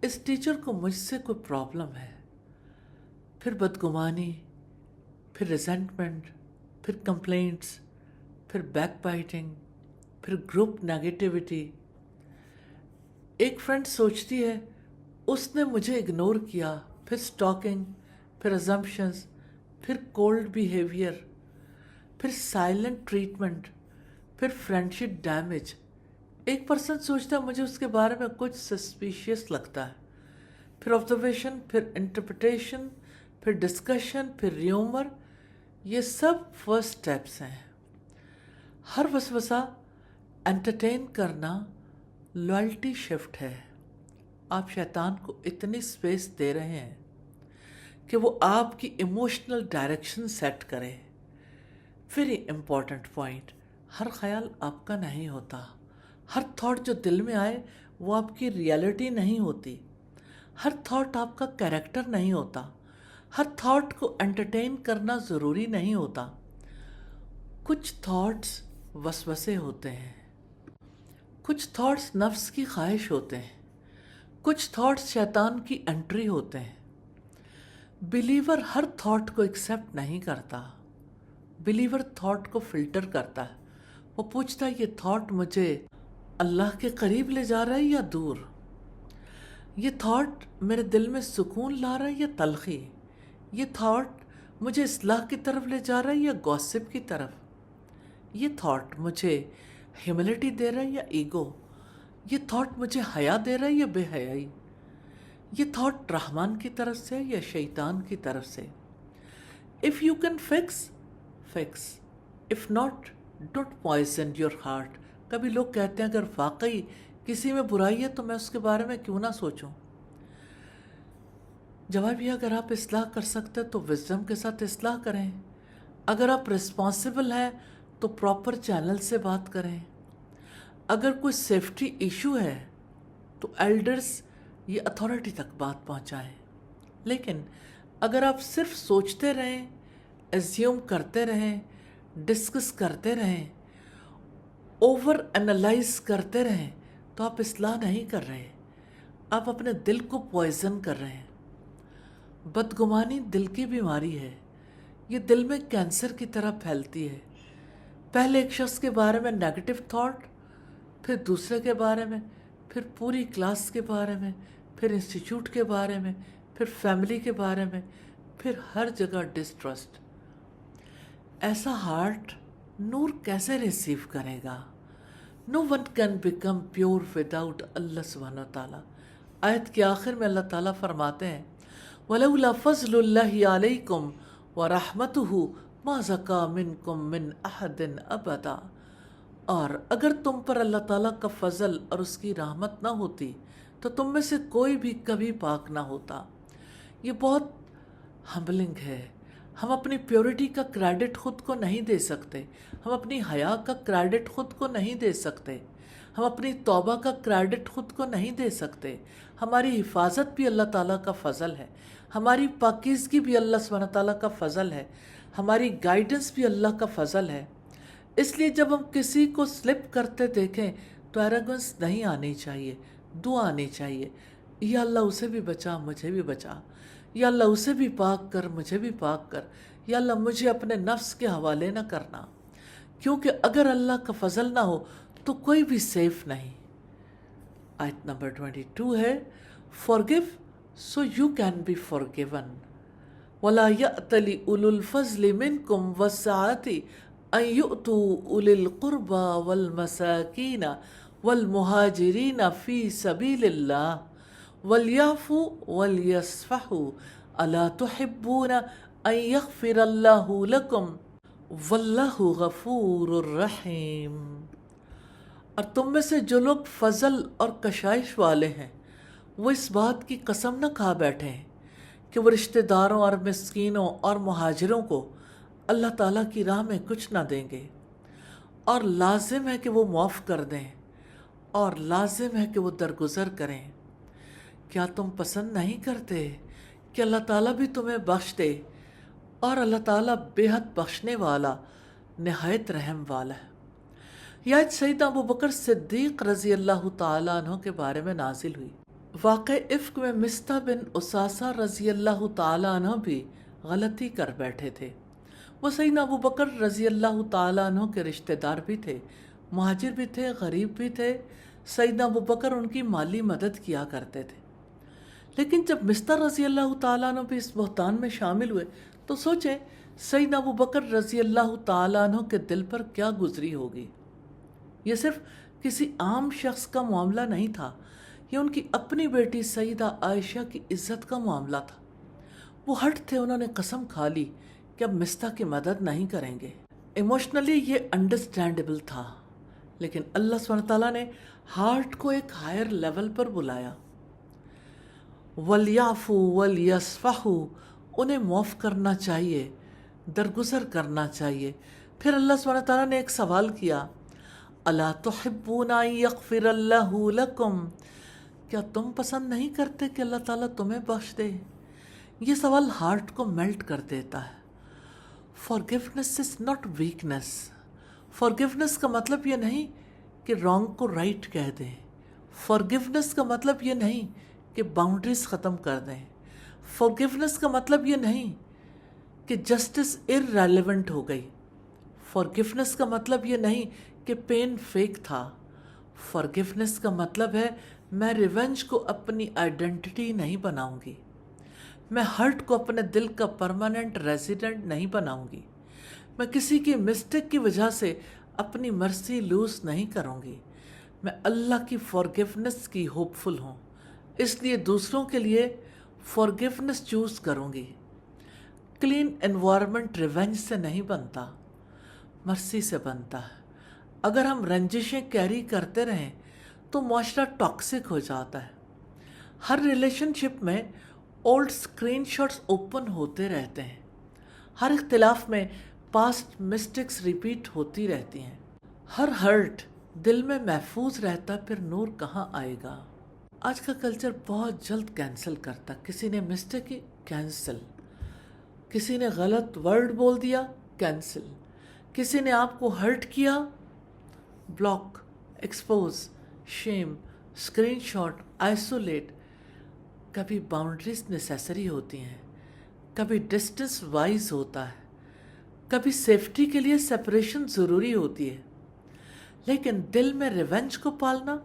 اس ٹیچر کو مجھ سے کوئی پرابلم ہے، پھر بدگمانی، پھر ریزنٹمنٹ، پھر کمپلینٹس، پھر بیک بائٹنگ، پھر گروپ نیگیٹیوٹی. ایک فرینڈ سوچتی ہے اس نے مجھے اگنور کیا، پھر سٹاکنگ، پھر ازمپشنز، پھر کولڈ بیہیویئر، پھر سائلنٹ ٹریٹمنٹ، پھر فرینڈشپ ڈیمیج. ایک پرسن سوچتا ہے مجھے اس کے بارے میں کچھ سسپیشیس لگتا ہے، پھر آبزرویشن، پھر انٹرپریٹیشن، پھر ڈسکشن، پھر ریومر. یہ سب فرسٹ سٹیپس ہیں. ہر وسوسہ انٹرٹین کرنا لائلٹی شفٹ ہے. آپ شیطان کو اتنی سپیس دے رہے ہیں کہ وہ آپ کی ایموشنل ڈائریکشن سیٹ کرے. ویری امپورٹنٹ پوائنٹ، ہر خیال آپ کا نہیں ہوتا. ہر تھاٹ جو دل میں آئے وہ آپ کی ریئلٹی نہیں ہوتی. ہر تھاٹ آپ کا کیریکٹر نہیں ہوتا. ہر تھاٹ کو انٹرٹین کرنا ضروری نہیں ہوتا. کچھ تھاٹس وسوسے ہوتے ہیں، کچھ تھاٹس نفس کی خواہش ہوتے ہیں، کچھ تھاٹس شیطان کی انٹری ہوتے ہیں. بلیور ہر تھاٹ کو ایکسیپٹ نہیں کرتا. بلیور تھاٹ کو فلٹر کرتا ہے. وہ پوچھتا ہے یہ تھاٹ مجھے اللہ کے قریب لے جا رہا ہے یا دور؟ یہ تھاٹ میرے دل میں سکون لا رہا ہے یا تلخی؟ یہ تھاٹ مجھے اصلاح کی طرف لے جا رہا ہے یا گوسپ کی طرف؟ یہ تھاٹ مجھے ہیوملٹی دے رہا ہے یا ایگو؟ یہ تھاٹ مجھے حیا دے رہا ہے یا بے حیائی؟ یہ تھاٹ رحمان کی طرف سے یا شیطان کی طرف سے؟ If you can fix, fix. If not, don't poison your heart. کبھی لوگ کہتے ہیں اگر واقعی کسی میں برائی ہے تو میں اس کے بارے میں کیوں نہ سوچوں. جواب یہ اگر آپ اصلاح کر سکتے تو وزڈم کے ساتھ اصلاح کریں. اگر آپ رسپانسبل ہیں تو پراپر چینل سے بات کریں. اگر کوئی سیفٹی ایشو ہے تو ایلڈرز یہ اتھارٹی تک بات پہنچائیں. لیکن اگر آپ صرف سوچتے رہیں، ایزیوم کرتے رہیں، ڈسکس کرتے رہیں، اوور انالائز کرتے رہیں تو آپ اصلاح نہیں کر رہے. آپ اپنے دل کو پوائزن کر رہے ہیں. بدگمانی دل کی بیماری ہے. یہ دل میں کینسر کی طرح پھیلتی ہے. پہلے ایک شخص کے بارے میں نیگیٹو تھاٹ، پھر دوسرے کے بارے میں، پھر پوری کلاس کے بارے میں، پھر انسٹیٹیوٹ کے بارے میں، پھر فیملی کے بارے میں، پھر ہر جگہ ڈسٹرسٹ. ایسا ہارٹ نور کیسے ریسیو کرے گا؟ No one can become pure without Allah سبحانہ و تعالیٰ. آیت کے آخر میں اللہ تعالیٰ فرماتے ہیں وَلَوْلَا فَضْلُ اللَّهِ عَلَيْكُمْ وَرَحْمَتُهُ مَا زَكَى مِنْكُمْ مِنْ أَحَدٍ أَبَدًا اور اگر تم پر اللہ تعالیٰ کا فضل اور اس کی رحمت نہ ہوتی تو تم میں سے کوئی بھی کبھی پاک نہ ہوتا۔ یہ بہت ہمبلنگ ہے۔ ہم اپنی پیورٹی کا کریڈٹ خود کو نہیں دے سکتے، ہم اپنی حیا کا کریڈٹ خود کو نہیں دے سکتے، ہم اپنی توبہ کا کریڈٹ خود کو نہیں دے سکتے۔ ہماری حفاظت بھی اللہ تعالیٰ کا فضل ہے، ہماری پاکیزگی بھی اللہ سبحانہ تعالیٰ کا فضل ہے، ہماری گائیڈنس بھی اللہ کا فضل ہے۔ اس لیے جب ہم کسی کو سلپ کرتے دیکھیں تو ایروگنس نہیں آنی چاہیے، دعا آنی چاہیے، یا اللہ اسے بھی بچا مجھے بھی بچا، یا اللہ اسے بھی پاک کر مجھے بھی پاک کر، یا اللہ مجھے اپنے نفس کے حوالے نہ کرنا، کیونکہ اگر اللہ کا فضل نہ ہو تو کوئی بھی سیف نہیں۔ آیت نمبر 22 ہے forgive so you can be forgiven وَلَا يَأْتَلِ أُولُو الْفَضْلِ مِنْكُمْ وَالسَّعَةِ أَنْ يُؤْتُوا أُولِي الْقُرْبَى وَالْمَسَاكِينَ وَالْمُهَاجِرِينَ فِي سَبِيلِ اللَّهِ وَلْيَعْفُوا وَلْيَصْفَحُوا أَلَا تُحِبُّونَ أَنْ يَغْفِرَ اللَّهُ لَكُمْ وَاللَّهُ غَفُورٌ رَحِيمٌ۔ اور تم میں سے جو لوگ فضل اور کشائش والے ہیں وہ اس بات کی قسم نہ کھا بیٹھے ہیں کہ وہ رشتہ داروں اور مسکینوں اور مہاجروں کو اللہ تعالیٰ کی راہ میں کچھ نہ دیں گے، اور لازم ہے کہ وہ معاف کر دیں، اور لازم ہے کہ وہ درگزر کریں۔ کیا تم پسند نہیں کرتے کہ اللہ تعالیٰ بھی تمہیں بخش دے؟ اور اللہ تعالیٰ بے حد بخشنے والا، نہایت رحم والا ہے۔ یہ آیت سیدنا ابوبکر صدیق رضی اللہ تعالیٰ عنہ کے بارے میں نازل ہوئی۔ واقع افک میں مصطح بن اساسہ رضی اللہ تعالیٰ عنہ بھی غلطی کر بیٹھے تھے۔ وہ سیدنا ابوبکر رضی اللہ تعالیٰ عنہ کے رشتہ دار بھی تھے، مہاجر بھی تھے، غریب بھی تھے۔ سیدنا ابوبکر ان کی مالی مدد کیا کرتے تھے، لیکن جب مصطح رضی اللہ تعالیٰ عنہ بھی اس بہتان میں شامل ہوئے تو سوچیں سیدنا ابوبکر رضی اللہ تعالیٰ عنہ کے دل پر کیا گزری ہوگی۔ یہ صرف کسی عام شخص کا معاملہ نہیں تھا، یہ ان کی اپنی بیٹی سیدہ عائشہ کی عزت کا معاملہ تھا۔ وہ ہٹ تھے، انہوں نے قسم کھا لی کہ اب مصطح کی مدد نہیں کریں گے۔ ایموشنلی یہ انڈرسٹینڈیبل تھا، لیکن اللہ سبحانہ تعالیٰ نے ہارٹ کو ایک ہائر لیول پر بلایا۔ وَلْيَعْفُوا وَلْيَصْفَحُوا، انہیں معاف کرنا چاہیے، درگزر کرنا چاہیے۔ پھر اللہ سبحانہ تعالیٰ نے ایک سوال کیا، اَلَا تُحِبُّونَ أَن يَغْفِرَ اللَّهُ لَكُمْ، کیا تم پسند نہیں کرتے کہ اللہ تعالیٰ تمہیں بخش دے؟ یہ سوال ہارٹ کو میلٹ کر دیتا ہے۔ forgiveness is not weakness۔ forgiveness کا مطلب یہ نہیں کہ رانگ کو رائٹ کہہ دیں، forgiveness کا مطلب یہ نہیں کہ باؤنڈریز ختم کر دیں، forgiveness کا مطلب یہ نہیں کہ جسٹس irrelevant ہو گئی، forgiveness کا مطلب یہ نہیں کہ پین فیک تھا، forgiveness کا مطلب ہے میں ریونج کو اپنی آئیڈینٹی نہیں بناؤں گی، میں ہرٹ کو اپنے دل کا پرماننٹ ریزیڈنٹ نہیں بناؤں گی، میں کسی کی مسٹیک کی وجہ سے اپنی مرسی لوز نہیں کروں گی، میں اللہ کی forgiveness کی ہوپ فل ہوں، اس لیے دوسروں کے لیے forgiveness چوز کروں گی۔ کلین انوائرمنٹ ریونج سے نہیں بنتا، مرسی سے بنتا ہے۔ اگر ہم رنجشیں کیری کرتے رہیں تو معاشرہ ٹاکسک ہو جاتا ہے۔ ہر ریلیشن شپ میں اولڈ اسکرین شاٹس اوپن ہوتے رہتے ہیں، ہر اختلاف میں پاسٹ مسٹیکس ریپیٹ ہوتی رہتی ہیں، ہر ہرٹ دل میں محفوظ رہتا، پھر نور کہاں آئے گا؟ آج کا کلچر بہت جلد کینسل کرتا، کسی نے مسٹیک کی کینسل، کسی نے غلط ورڈ بول دیا کینسل، کسی نے آپ کو ہرٹ کیا بلاک، ایکسپوز، شیم، اسکرین شاٹ، آئسولیٹ۔ کبھی باؤنڈریز نیسیسری ہوتی ہیں، کبھی ڈسٹنس وائز ہوتا ہے، کبھی سیفٹی کے لیے سیپریشن ضروری ہوتی ہے، لیکن دل میں ریونج کو پالنا،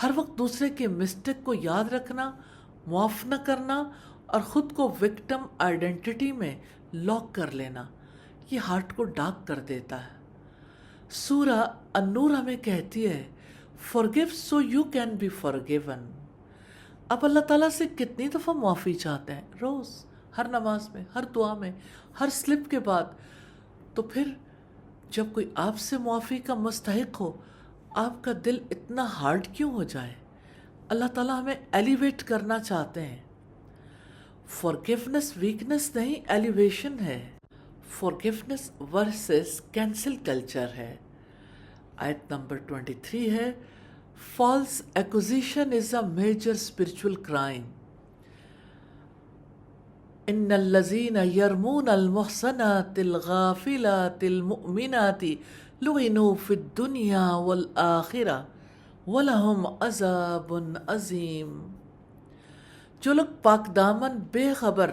ہر وقت دوسرے کے مسٹیک کو یاد رکھنا، معاف نہ کرنا اور خود کو وکٹم آئیڈینٹی میں لاک کر لینا، یہ ہارٹ کو ڈارک کر دیتا ہے۔ سورہ النور ہمیں کہتی ہے forgive so you can be forgiven۔ اب اللہ تعالیٰ سے کتنی دفعہ معافی چاہتے ہیں؟ روز، ہر نماز میں، ہر دعا میں، ہر سلپ کے بعد۔ تو پھر جب کوئی آپ سے معافی کا مستحق ہو آپ کا دل اتنا ہارڈ کیوں ہو جائے؟ اللہ تعالیٰ ہمیں ایلیویٹ کرنا چاہتے ہیں۔ فورگیونیس ویکنیس نہیں، ایلیویشن ہے۔ فورگیونیس ورسز کینسل کلچر ہے۔ آیت نمبر 23 ہے false accusation is a major spiritual crime. ان الذین یرمون المحصنات الغافلات المؤمنات لعنوا فی الدنیا والآخرہ وَلَهُمْ عَذَابٌ عَظِيمٌ۔ جو لوگ پاک دامن بے خبر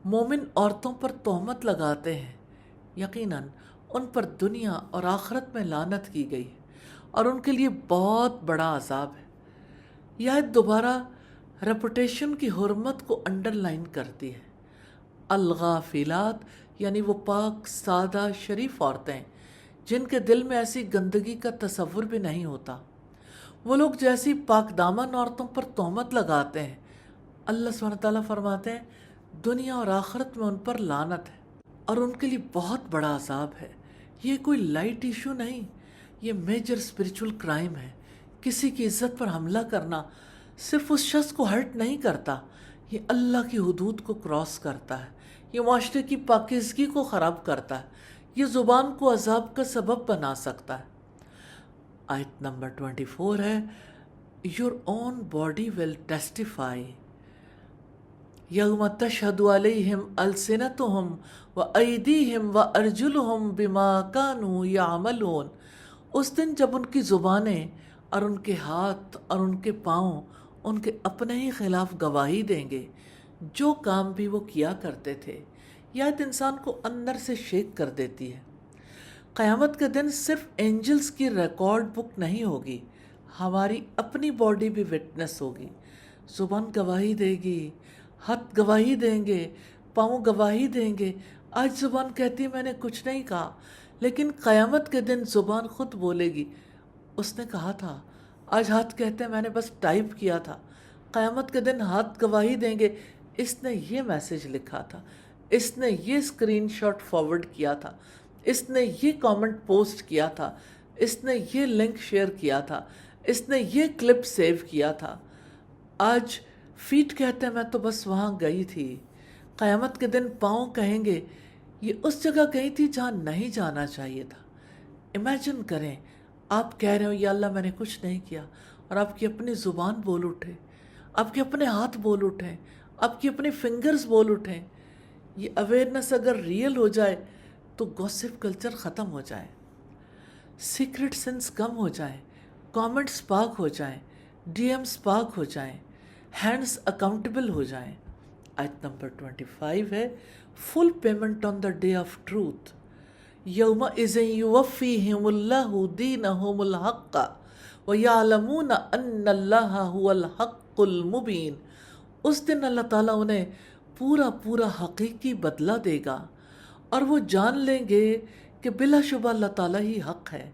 مومن عورتوں پر تہمت لگاتے ہیں یقیناً ان پر دنیا اور آخرت میں لعنت کی گئی اور ان کے لیے بہت بڑا عذاب ہے۔ یہ آیت دوبارہ ریپوٹیشن کی حرمت کو انڈر لائن کرتی ہے۔ الغافلات یعنی وہ پاک سادہ شریف عورتیں جن کے دل میں ایسی گندگی کا تصور بھی نہیں ہوتا، وہ لوگ جیسی پاک دامن عورتوں پر تہمت لگاتے ہیں، اللہ سبحانہ تعالیٰ فرماتے ہیں دنیا اور آخرت میں ان پر لعنت ہے اور ان کے لیے بہت بڑا عذاب ہے۔ یہ کوئی لائٹ ایشو نہیں، یہ میجر اسپرچل کرائم ہے۔ کسی کی عزت پر حملہ کرنا صرف اس شخص کو ہرٹ نہیں کرتا، یہ اللہ کی حدود کو کراس کرتا ہے، یہ معاشرے کی پاکیزگی کو خراب کرتا ہے، یہ زبان کو عذاب کا سبب بنا سکتا ہے۔ آیت نمبر 24 ہے Your own body will testify یوم تشہد علیہم السنتہم وایدیہم وارجلہم بما کانوا یعملون۔ اس دن جب ان کی زبانیں اور ان کے ہاتھ اور ان کے پاؤں ان کے اپنے ہی خلاف گواہی دیں گے جو کام بھی وہ کیا کرتے تھے۔ یہ آیت انسان کو اندر سے شیک کر دیتی ہے۔ قیامت کے دن صرف اینجلز کی ریکارڈ بک نہیں ہوگی، ہماری اپنی باڈی بھی وٹنس ہوگی۔ زبان گواہی دے گی، ہاتھ گواہی دیں گے، پاؤں گواہی دیں گے۔ آج زبان کہتی ہے میں نے کچھ نہیں کہا، لیکن قیامت کے دن زبان خود بولے گی اس نے کہا تھا۔ آج ہاتھ کہتے ہیں میں نے بس ٹائپ کیا تھا، قیامت کے دن ہاتھ گواہی دیں گے اس نے یہ میسج لکھا تھا، اس نے یہ اسکرین شاٹ فارورڈ کیا تھا، اس نے یہ کامنٹ پوسٹ کیا تھا، اس نے یہ لنک شیئر کیا تھا، اس نے یہ کلپ سیو کیا تھا۔ آج فیٹ کہتے ہیں میں تو بس وہاں گئی تھی، قیامت کے دن پاؤں کہیں گے یہ اس جگہ گئی تھی جہاں نہیں جانا چاہیے تھا۔ امیجن کریں آپ کہہ رہے ہو یا اللہ میں نے کچھ نہیں کیا، اور آپ کی اپنی زبان بول اٹھے، آپ کے اپنے ہاتھ بول اٹھیں، آپ کی اپنی فنگرز بول اٹھیں۔ یہ اویئرنس اگر ریئل ہو جائے تو گوسپ کلچر ختم ہو جائے، سیکرٹ سنس کم ہو جائیں، کامنٹس پاک ہو جائیں، ڈی ایمز پاک ہو جائیں، ہینڈز اکاؤنٹیبل ہو جائیں۔ آیت نمبر 25 ہے full payment on the day of truth یومئذ یوفیہم اللہ دینہم الحق ویعلمون ان اللہ هو الحق المبین۔ اس دن اللہ تعالیٰ انہیں پورا حقیقی بدلہ دے گا اور وہ جان لیں گے کہ بلا شبہ اللہ تعالیٰ ہی حق ہے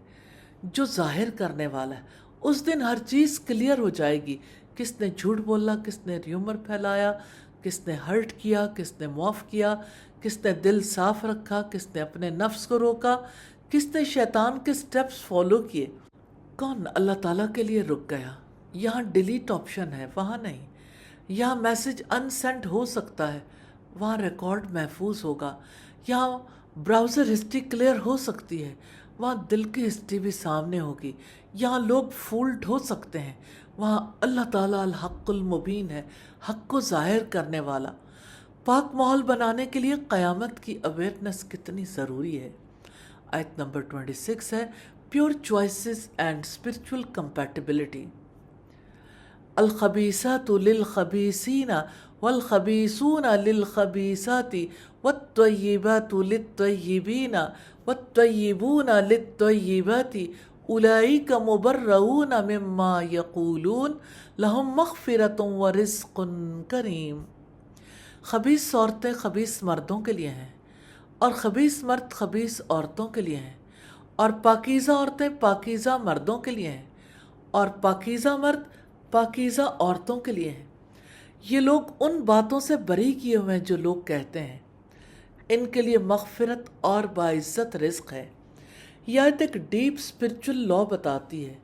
جو ظاہر کرنے والا ہے۔ اس دن ہر چیز کلیئر ہو جائے گی، کس نے جھوٹ بولا، کس نے ریومر پھیلایا، کس نے ہرٹ کیا، کس نے معاف کیا، کس نے دل صاف رکھا، کس نے اپنے نفس کو روکا، کس نے شیطان کے سٹیپس فالو کیے، کون اللہ تعالیٰ کے لیے رک گیا۔ یہاں ڈیلیٹ آپشن ہے، وہاں نہیں۔ یہاں میسج ان سینڈ ہو سکتا ہے، وہاں ریکارڈ محفوظ ہوگا۔ یہاں براؤزر ہسٹری کلیئر ہو سکتی ہے، وہاں دل کی ہسٹری بھی سامنے ہوگی۔ یہاں لوگ فولڈ ہو سکتے ہیں، وہاں اللہ تعالیٰ الحق المبین ہے، حق کو ظاہر کرنے والا۔ پاک ماحول بنانے کے لیے قیامت کی اویئرنس کتنی ضروری ہے۔ آیت نمبر 26 ہے pure choices and spiritual compatibility. الخبیثات للخبیثین والخبیثون للخبیثات والطیبات للطیبین والطیبون للطیبات اولئک مبرؤون مما یقولون لہم مغفرۃ ورزق کریم۔ خبیث عورتیں خبیث مردوں کے لیے ہیں اور خبیث مرد خبیث عورتوں کے لیے ہیں، اور پاکیزہ عورتیں پاکیزہ مردوں کے لیے ہیں، اور پاکیزہ مرد پاکیزہ عورتوں کے لیے ہیں۔ یہ لوگ ان باتوں سے بری کیے ہوئے ہیں جو لوگ کہتے ہیں، ان کے لیے مغفرت اور باعزت رزق ہے۔ یہ آیت ایک ڈیپ اسپرچل لا بتاتی ہے.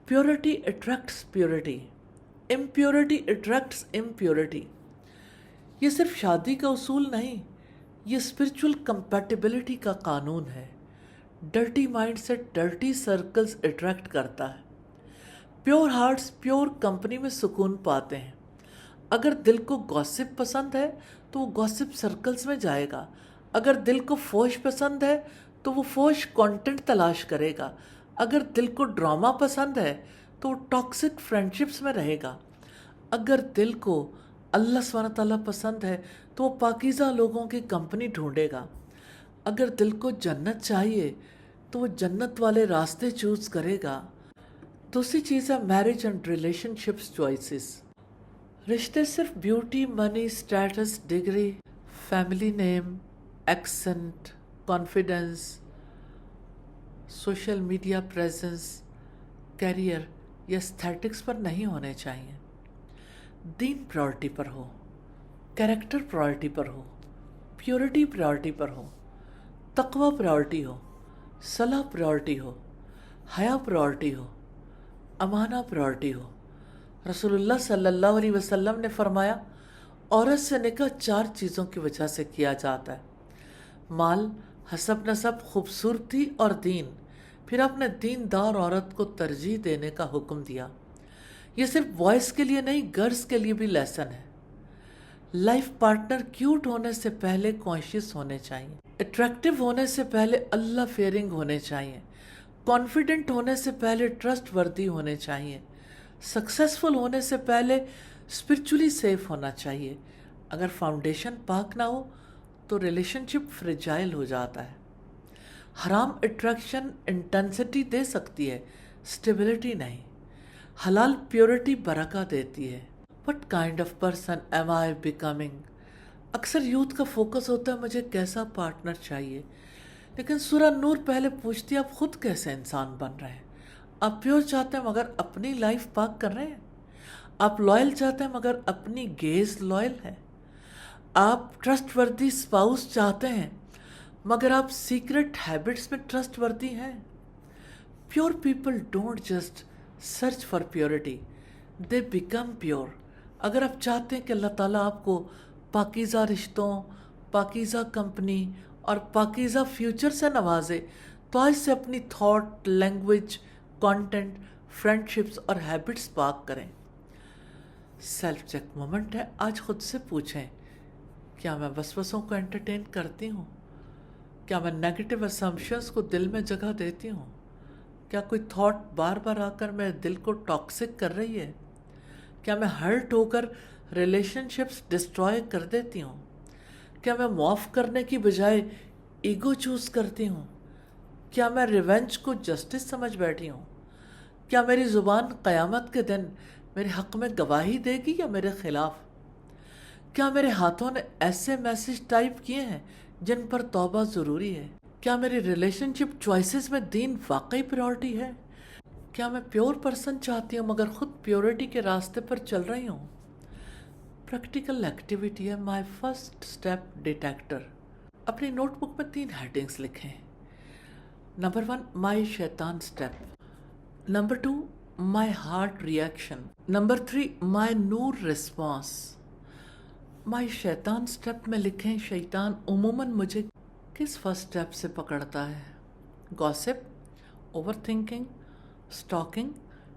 Purity attracts purity, impurity attracts impurity. یہ صرف شادی کا اصول نہیں، یہ اسپرچل کمپیٹیبلٹی کا قانون ہے. ڈرٹی مائنڈ سے ڈرٹی سرکلز اٹریکٹ کرتا ہے. پیور ہارٹس پیور کمپنی میں سکون پاتے ہیں. اگر دل کو گوسپ پسند ہے تو وہ گوسپ سرکلز میں جائے گا. اگر دل کو فوش پسند ہے تو وہ فوش کانٹینٹ تلاش کرے گا. اگر دل کو ڈرامہ پسند ہے تو وہ ٹاکسک فرینڈشپس میں رہے گا. اگر دل کو اللہ سبحانہ تعالیٰ پسند ہے تو وہ پاکیزہ لوگوں کی کمپنی ڈھونڈے گا. اگر دل کو جنت چاہیے تو وہ جنت والے راستے چوز کرے گا. دوسری چیز ہے marriage and relationship choices. رشتے صرف beauty, money, status, degree, family name, accent, confidence, social media presence, career یا استھیٹکس پر نہیں ہونے چاہیے. دین پرائورٹی پر ہو، کیریکٹر پرائورٹی پر ہو، پیورٹی پرائورٹی پر ہو، تقوی پرائورٹی ہو، صلاح پرائورٹی ہو، حیا پرائورٹی ہو، امانہ پرائورٹی ہو. رسول اللہ صلی اللہ علیہ وسلم نے فرمایا عورت سے نکاح 4 چیزوں کی وجہ سے کیا جاتا ہے: مال، حسب نسب، خوبصورتی اور دین. پھر آپ نے دیندار عورت کو ترجیح دینے کا حکم دیا. یہ صرف بوائز کے لیے نہیں، گرلز کے لیے بھی لیسن ہے. لائف پارٹنر کیوٹ ہونے سے پہلے کانشیس ہونے چاہیے، اٹریکٹیو ہونے سے پہلے اللہ فیئرنگ ہونے چاہیے، کانفیڈنٹ ہونے سے پہلے ٹرسٹ وردی ہونے چاہیے، سکسیسفل ہونے سے پہلے اسپرچولی سیف ہونا چاہیے. اگر فاؤنڈیشن پاک نہ ہو تو ریلیشن شپ فریجائل ہو جاتا ہے. حرام اٹریکشن انٹینسٹی دے سکتی ہے، اسٹیبلٹی نہیں. حلال پیورٹی برکہ دیتی ہے. What kind of person am I becoming. اکثر یوتھ کا فوکس ہوتا ہے مجھے کیسا پارٹنر چاہیے، لیکن سورہ نور پہلے پوچھتی ہے آپ خود کیسے انسان بن رہے ہیں. آپ پیور چاہتے ہیں مگر اپنی لائف پاک کر رہے ہیں. آپ لائل چاہتے ہیں مگر اپنی گیز لائل ہے. آپ ٹرسٹ وردی اسپاؤس چاہتے ہیں مگر آپ سیکرٹ ہیبٹس میں ٹرسٹ وردی ہیں. Pure people don't just search for purity, they become pure. اگر آپ چاہتے ہیں کہ اللہ تعالیٰ آپ کو پاکیزہ رشتوں، پاکیزہ کمپنی اور پاکیزہ فیوچر سے نوازے تو آج سے اپنی تھاٹ، لینگویج، کانٹینٹ، فرینڈشپس اور ہیبٹس پاک کریں. سیلف چیک مومنٹ ہے. آج خود سے پوچھیں کیا میں وسوسوں کو انٹرٹین کرتی ہوں؟ کیا میں نیگیٹو اسمپشنز کو دل میں جگہ دیتی ہوں؟ کیا کوئی تھاٹ بار بار آ کر میرے دل کو ٹاکسک کر رہی ہے؟ کیا میں ہرٹ ہو کر ریلیشن شپس ڈسٹرائے کر دیتی ہوں؟ کیا میں معاف کرنے کی بجائے ایگو چوز کرتی ہوں؟ کیا میں ریونج کو جسٹس سمجھ بیٹھی ہوں؟ کیا میری زبان قیامت کے دن میرے حق میں گواہی دے گی یا میرے خلاف؟ کیا میرے ہاتھوں نے ایسے میسج ٹائپ کیے ہیں جن پر توبہ ضروری ہے؟ کیا میری ریلیشن شپ چوائسیز میں دین واقعی پرائورٹی ہے؟ کیا میں پیور پرسن چاہتی ہوں مگر خود پیورٹی کے راستے پر چل رہی ہوں؟ پریکٹیکل ایکٹیویٹی ہے مائی فرسٹ اسٹیپ ڈیٹیکٹر. اپنی نوٹ بک میں 3 ہیڈنگز لکھیں. نمبر 1 مائی شیطان step. Number 2 my heart reaction. Number 3 my نور ریسپانس. مائی شیطان اسٹیپ میں لکھیں شیطان عموماً مجھے کس فرسٹ اسٹیپ سے پکڑتا ہے؟ Gossip, over thinking, stalking,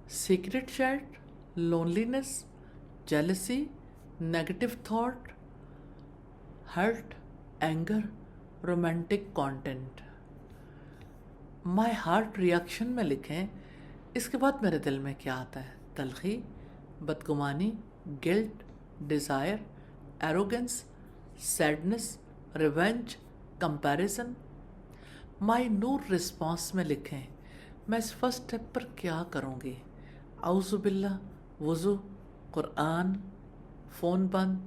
secret chat, loneliness, jealousy, negative thought, hurt, anger, romantic content. مائی ہارٹ ریئیکشن میں لکھیں اس کے بعد میرے دل میں کیا آتا ہے؟ تلخی، بدگمانی، guilt, desire, arrogance, sadness, revenge, comparison. My نور رسپانس میں لکھیں میں اس فرسٹ اسٹیپ پر کیا کروں گی؟ اعوذ باللہ، وضو، قرآن، فون بند،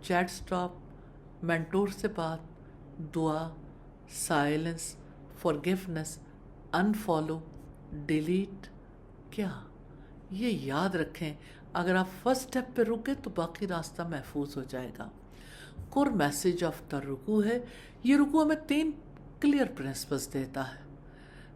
چیٹ سٹاپ، مینٹور سے بات، دعا، سائلنس، فارگیونیس، انفالو، ڈیلیٹ. کیا یہ یاد رکھیں اگر آپ فرسٹ اسٹیپ پہ رکے تو باقی راستہ محفوظ ہو جائے گا. کور میسج آف دا رکوع ہے. یہ رکوع ہمیں 3 کلیئر پرنسپلز دیتا ہے.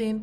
3,